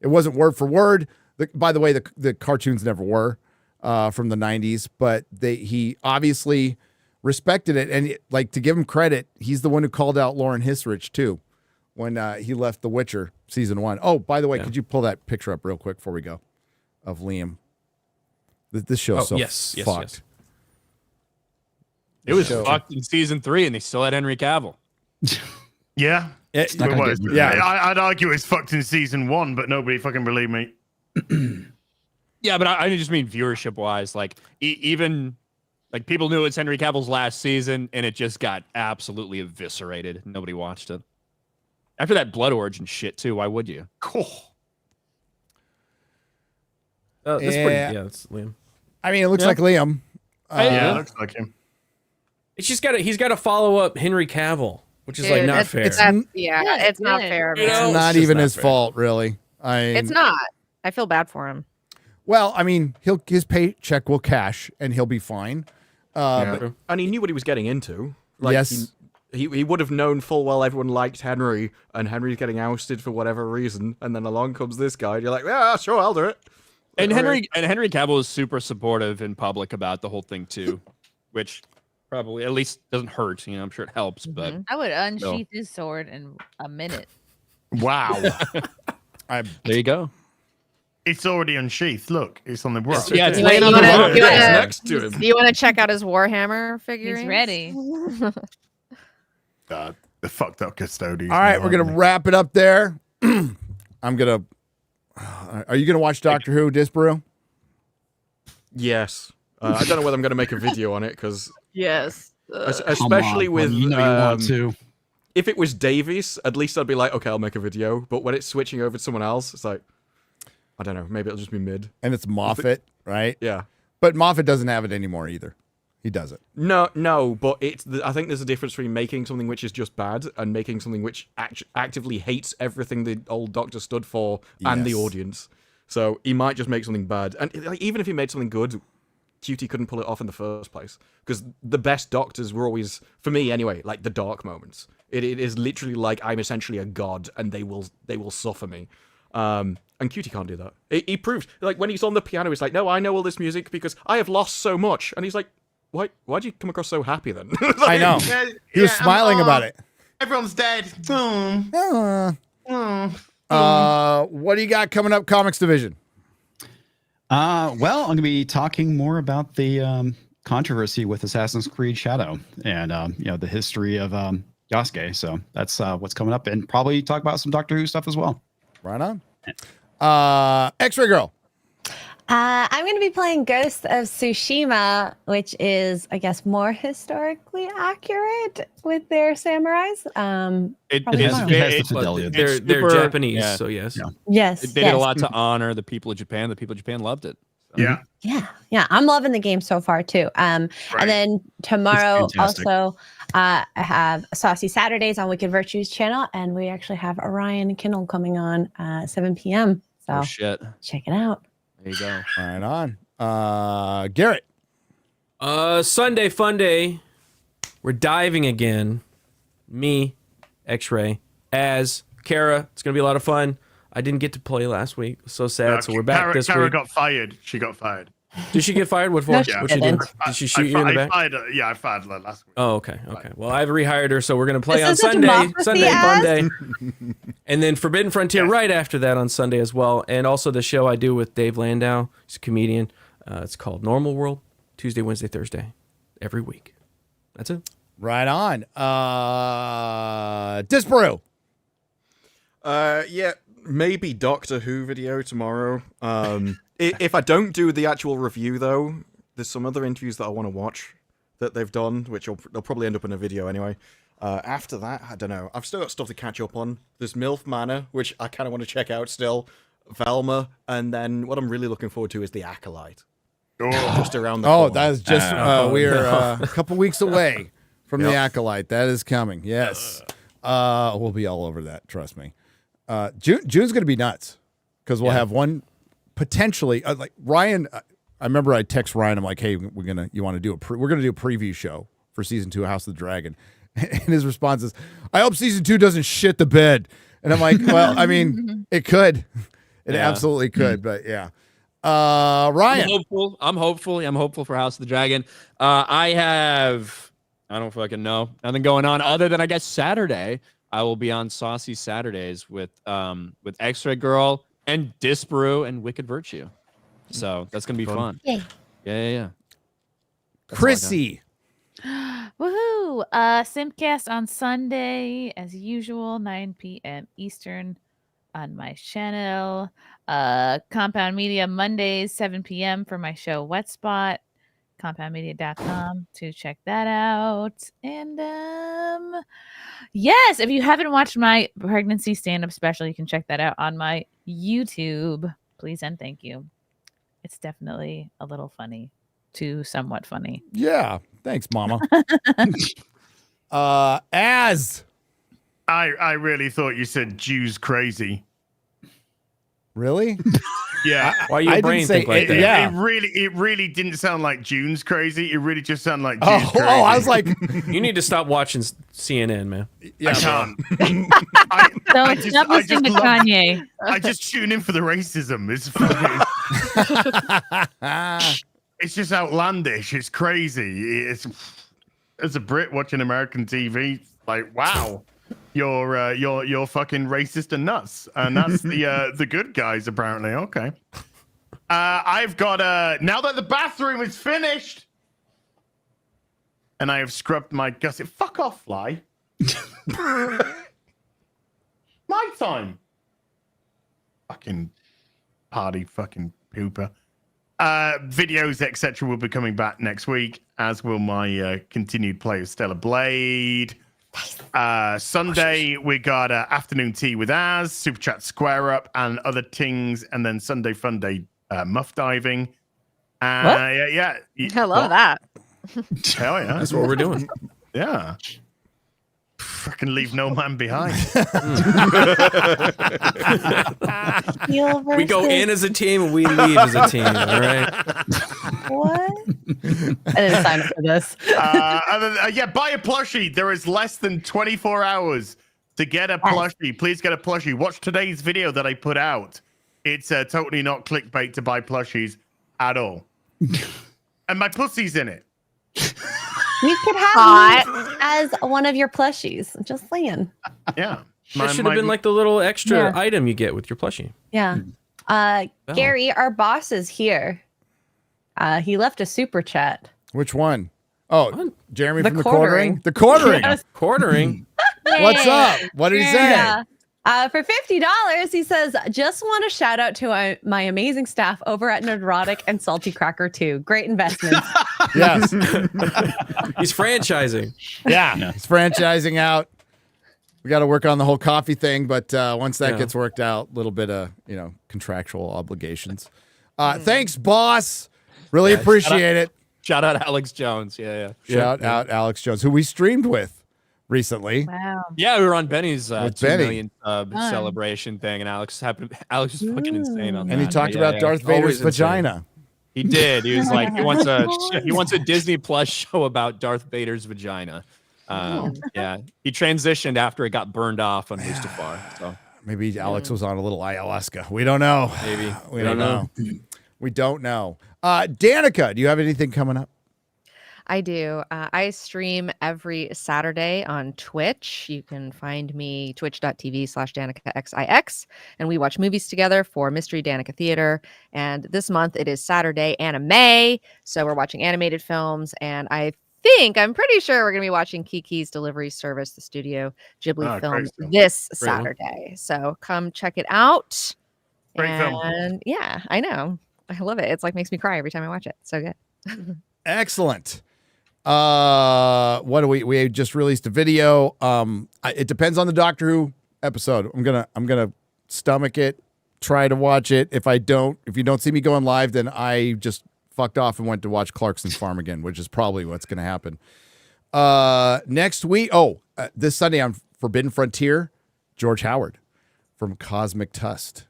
It wasn't word for word. By the way, the cartoons never were from the 90s, but he obviously respected it. And to give him credit, he's the one who called out Lauren Hisrich too when he left The Witcher season 1. Oh, by the way, could you pull that picture up real quick before we go of Liam? This show's fucked.
Yes. It was fucked in season 3, and they still had Henry Cavill.
Yeah. I'd argue it's fucked in season 1, but nobody fucking believed me.
Yeah, but I just mean viewership wise. Even people knew it's Henry Cavill's last season, and it just got absolutely eviscerated. Nobody watched it. After that Blood Origin shit, too, why would you?
Cool.
That's Liam.
I mean, it looks like Liam.
It looks like him.
It's just he's got to follow up Henry Cavill, which is not fair.
It's not fair.
It's not even his fault, really.
It's not. I feel bad for him.
Well, I mean, his paycheck will cash and he'll be fine.
And he knew what he was getting into.
Yes.
He would have known full well everyone liked Henry, and Henry's getting ousted for whatever reason, and then along comes this guy, and you're like, yeah, sure, I'll do it.
And Henry Cavill is super supportive in public about the whole thing too, which probably at least doesn't hurt. I'm sure it helps, but
I would unsheath his sword in a minute.
Wow.
There you go.
It's already unsheathed. Look, it's on the rock.
Yeah, it's
next to him.
Do you want to check out his Warhammer figurines?
He's ready.
The fucked up custodians.
All right, we're gonna wrap it up there. Are you gonna watch Doctor Who, Disparu?
Yes. I don't know whether I'm gonna make a video on it because
yes,
especially with
you want to.
If it was Davies, at least I'd be like, okay, I'll make a video. But when it's switching over to someone else, it's like, I don't know, maybe it'll just be mid.
And it's Moffat, right?
Yeah.
But Moffat doesn't have it anymore either. He doesn't.
No, but I think there's a difference between making something which is just bad and making something which actively hates everything the old Doctor stood for and the audience. So he might just make something bad. And even if he made something good, QT couldn't pull it off in the first place. Because the best Doctors were always, for me anyway, like the dark moments. It is literally like I'm essentially a god and they will suffer me. And QT can't do that. He proved, when he's on the piano, he's like, no, I know all this music because I have lost so much. And he's like, why'd you come across so happy then?
I know. He was smiling about it.
Everyone's dead.
What do you got coming up, Comics Division?
Well, I'm going to be talking more about the controversy with Assassin's Creed Shadow and the history of Yasuke. So that's what's coming up, and probably talk about some Doctor Who stuff as well.
Right on. X-Ray Girl.
I'm going to be playing Ghost of Tsushima, which is, I guess, more historically accurate with their samurais.
They're Japanese, so yes.
Yeah. Yes.
They did a lot to honor the people of Japan. The people of Japan loved it.
So.
Yeah. I'm loving the game so far too. And then tomorrow also I have Saucy Saturdays on Wicked Virtues channel, and we actually have Orion Kindle coming on 7 p.m. So check it out.
There you go.
Right on. Garrett.
Sunday fun day. We're diving again. Me, X-Ray, as Kara. It's gonna be a lot of fun. I didn't get to play last week. So sad. So we're back this week.
Kara got fired. She got fired.
Did she get fired? What for?
No,
What she did? Did she shoot you in the back?
I fired her last week.
Oh, okay. Well, I've rehired her, so we're gonna play on Sunday. Sunday fun day. And then Forbidden Frontier right after that on Sunday as well. And also the show I do with Dave Landau. He's a comedian. It's called Normal World. Tuesday, Wednesday, Thursday. Every week. That's it.
Right on. Disparu.
Yeah, maybe Doctor Who video tomorrow. If I don't do the actual review, though, there's some other interviews that I want to watch. that they've done, which they'll probably end up in a video anyway. After that, I don't know. I've still got stuff to catch up on. There's MILF Manor, which I kind of want to check out still. Velma, and then what I'm really looking forward to is The Acolyte. Just around the corner.
That is just we're a couple weeks away from The Acolyte. That is coming. Yes. We'll be all over that, trust me. June's going to be nuts because we'll have one potentially like Ryan. I remember I text Ryan. I'm like, hey, we're going to do a preview show for season 2 of House of the Dragon. And his response is, I hope season 2 doesn't shit the bed. And I'm like, well, I mean, it could. It absolutely could. But yeah. Ryan.
I'm hopeful for House of the Dragon. I don't fucking know. Nothing going on other than I guess Saturday. I will be on Saucy Saturdays with X-Ray Girl and Disparu and Wicked Virtue. So that's gonna be fun. Yay. Yeah.
Chrissy.
Woohoo! Simcast on Sunday, as usual, 9 p.m. Eastern on my channel. Compound Media Mondays, 7 p.m. for my show Wet Spot. Compoundmedia.com to check that out. And yes, if you haven't watched my pregnancy stand-up special, you can check that out on my YouTube. Please and thank you. It's definitely a little funny to somewhat funny.
Yeah. Thanks, Mama. As
I really thought you said Jews crazy.
Really?
Yeah.
Why your brain think like that?
Yeah. It really didn't sound like June's crazy. It really just sounded like June's crazy.
I was like,
you need to stop watching CNN, man.
Yeah, I can't.
Stop listening to Kanye.
I just tune in for the racism. It's fucking, it's just outlandish. It's crazy. It's as a Brit watching American TV, like, wow. You're fucking racist and nuts, and that's the good guys apparently. Okay, I've got now that the bathroom is finished, and I have scrubbed my gusset. Fuck off, fly. My time. Fucking party, fucking pooper. Videos, etc. will be coming back next week, as will my continued play of Stellar Blade. Sunday we got afternoon tea with Az, Super Chat Square Up, and other things, and then Sunday Fun Day muff diving. Yeah.
I love that.
Hell yeah,
that's what we're doing.
Yeah. Fucking leave no man behind.
We go in as a team and we leave as a team. All right.
What? I didn't sign up for this.
Buy a plushie. There is less than 24 hours to get a plushie. Please get a plushie. Watch today's video that I put out. It's totally not clickbait to buy plushies at all. And my pussy's in it.
You could have me as one of your plushies. Just saying.
Yeah.
That should have been like the little extra item you get with your plushie.
Yeah. Gary, our boss is here. He left a super chat.
Which one? Oh, Jeremy from the Quartering. The Quartering.
Yes.
Quartering.
What's up? What did he say?
Yeah. For $50, he says, just want to shout out to my amazing staff over at Nerdrotic and Salty Cracker 2. Great investments.
Yes.
He's franchising.
Yeah. He's franchising out. We got to work on the whole coffee thing, but once that gets worked out, a little bit of, contractual obligations. Thanks, boss. Really appreciate it.
Shout out Alex Jones. Yeah.
Shout out Alex Jones, who we streamed with recently.
Wow.
Yeah, we were on Benny's 2
Benny.
million sub celebration thing, and Alex was fucking insane on that.
And he talked about Darth Vader's vagina.
He did. He was like, he wants a Disney Plus show about Darth Vader's vagina. Yeah, he transitioned after it got burned off on Mustafar. So
maybe Alex was on a little ayahuasca. We don't know.
Maybe
we don't know. We don't know. Danica, do you have anything coming up?
I do. I stream every Saturday on Twitch. You can find me twitch.tv/DanikaXIX. And we watch movies together for Mystery Danica Theater. And this month it is Saturday Anime. So we're watching animated films. And I'm pretty sure we're going to be watching Kiki's Delivery Service, the Studio Ghibli film, this Saturday. So come check it out.
Great
film. Yeah, I know. I love it. It's like makes me cry every time I watch it. So good.
Excellent. What do we just released a video. It depends on the Doctor Who episode. I'm gonna stomach it, try to watch it. If you don't see me going live, then I just fucked off and went to watch Clarkson's Farm again, which is probably what's gonna happen. Next week, this Sunday on Forbidden Frontier, George Howard from Cosmic Tust.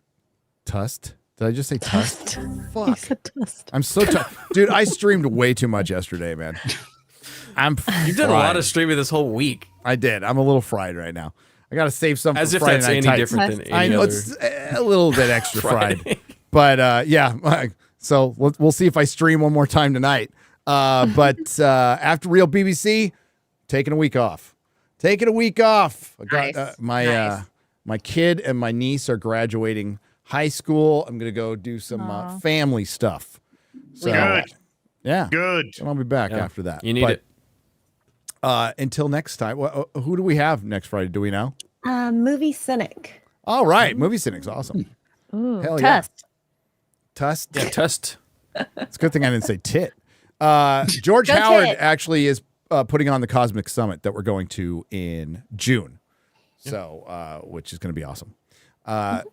Tust? Did I just say Tust? Fuck.
You said Tust.
I'm so tired. Dude, I streamed way too much yesterday, man.
You've done a lot of streaming this whole week.
I did. I'm a little fried right now. I got to save some
As
for
if
Friday
that's
Night
any
Tights.
different than any
I know
other
it's a little bit extra fried.
Friday.
But yeah, so we'll see if I stream one more time tonight. But after Real BBC, taking a week off. I got my kid and my niece are graduating high school. I'm going to go do some family stuff. So,
Good.
Yeah.
Good.
And I'll be back after that.
You need it.
Until next time, who do we have next Friday? Do we know?
Movie Cynic.
All right. Movie Cynic's awesome.
Ooh,
Hell
Tust.
Tust?
Yeah, Tust.
It's a good thing I didn't say tit. George
Go
Howard
tit.
actually is putting on the Cosmic Summit that we're going to in June. So, which is going to be awesome.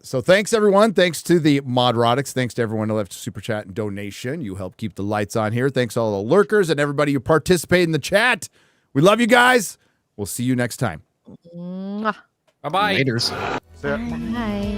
So thanks, everyone. Thanks to the Modrotics. Thanks to everyone who left a super chat and donation. You help keep the lights on here. Thanks to all the lurkers and everybody who participated in the chat. We love you guys. We'll see you next time.
Bye-bye.
Laters.
Bye.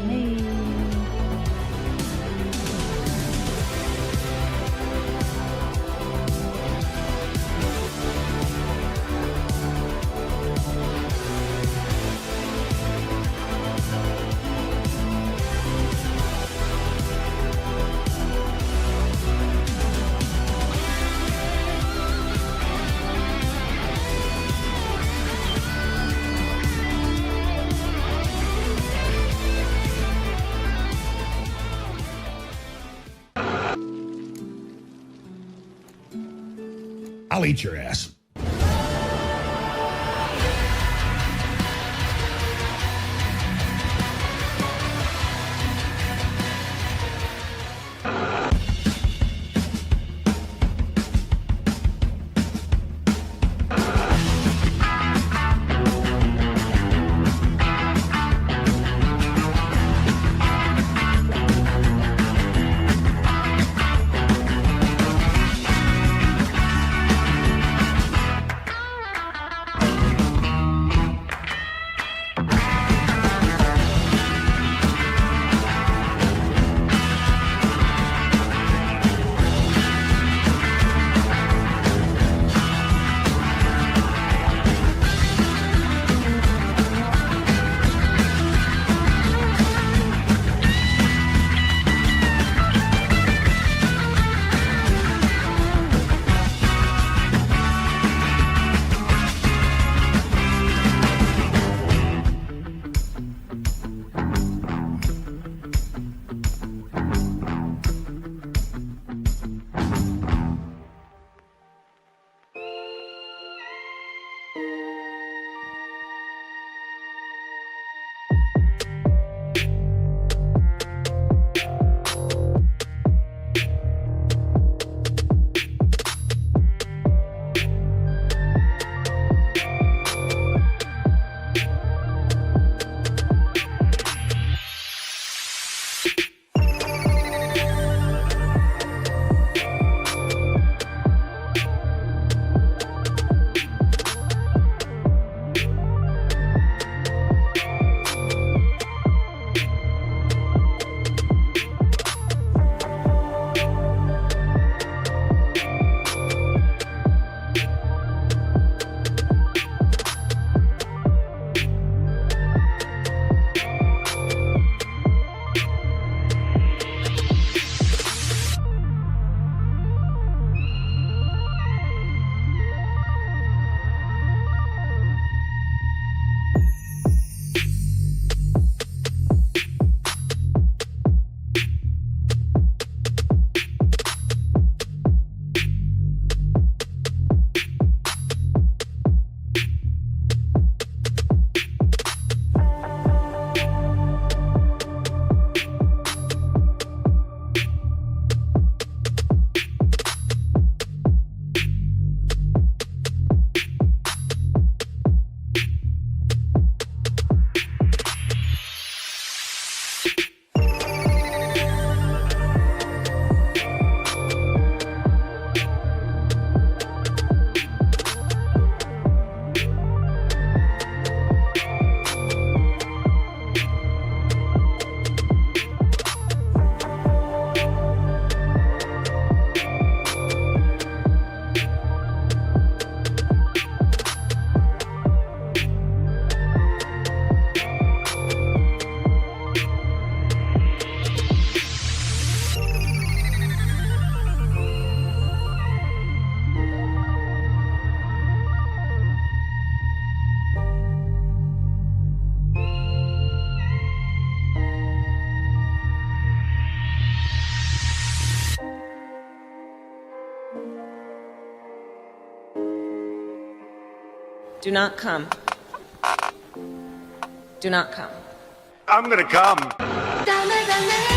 I'll eat your ass.
Do not come. Do not come.
I'm gonna come.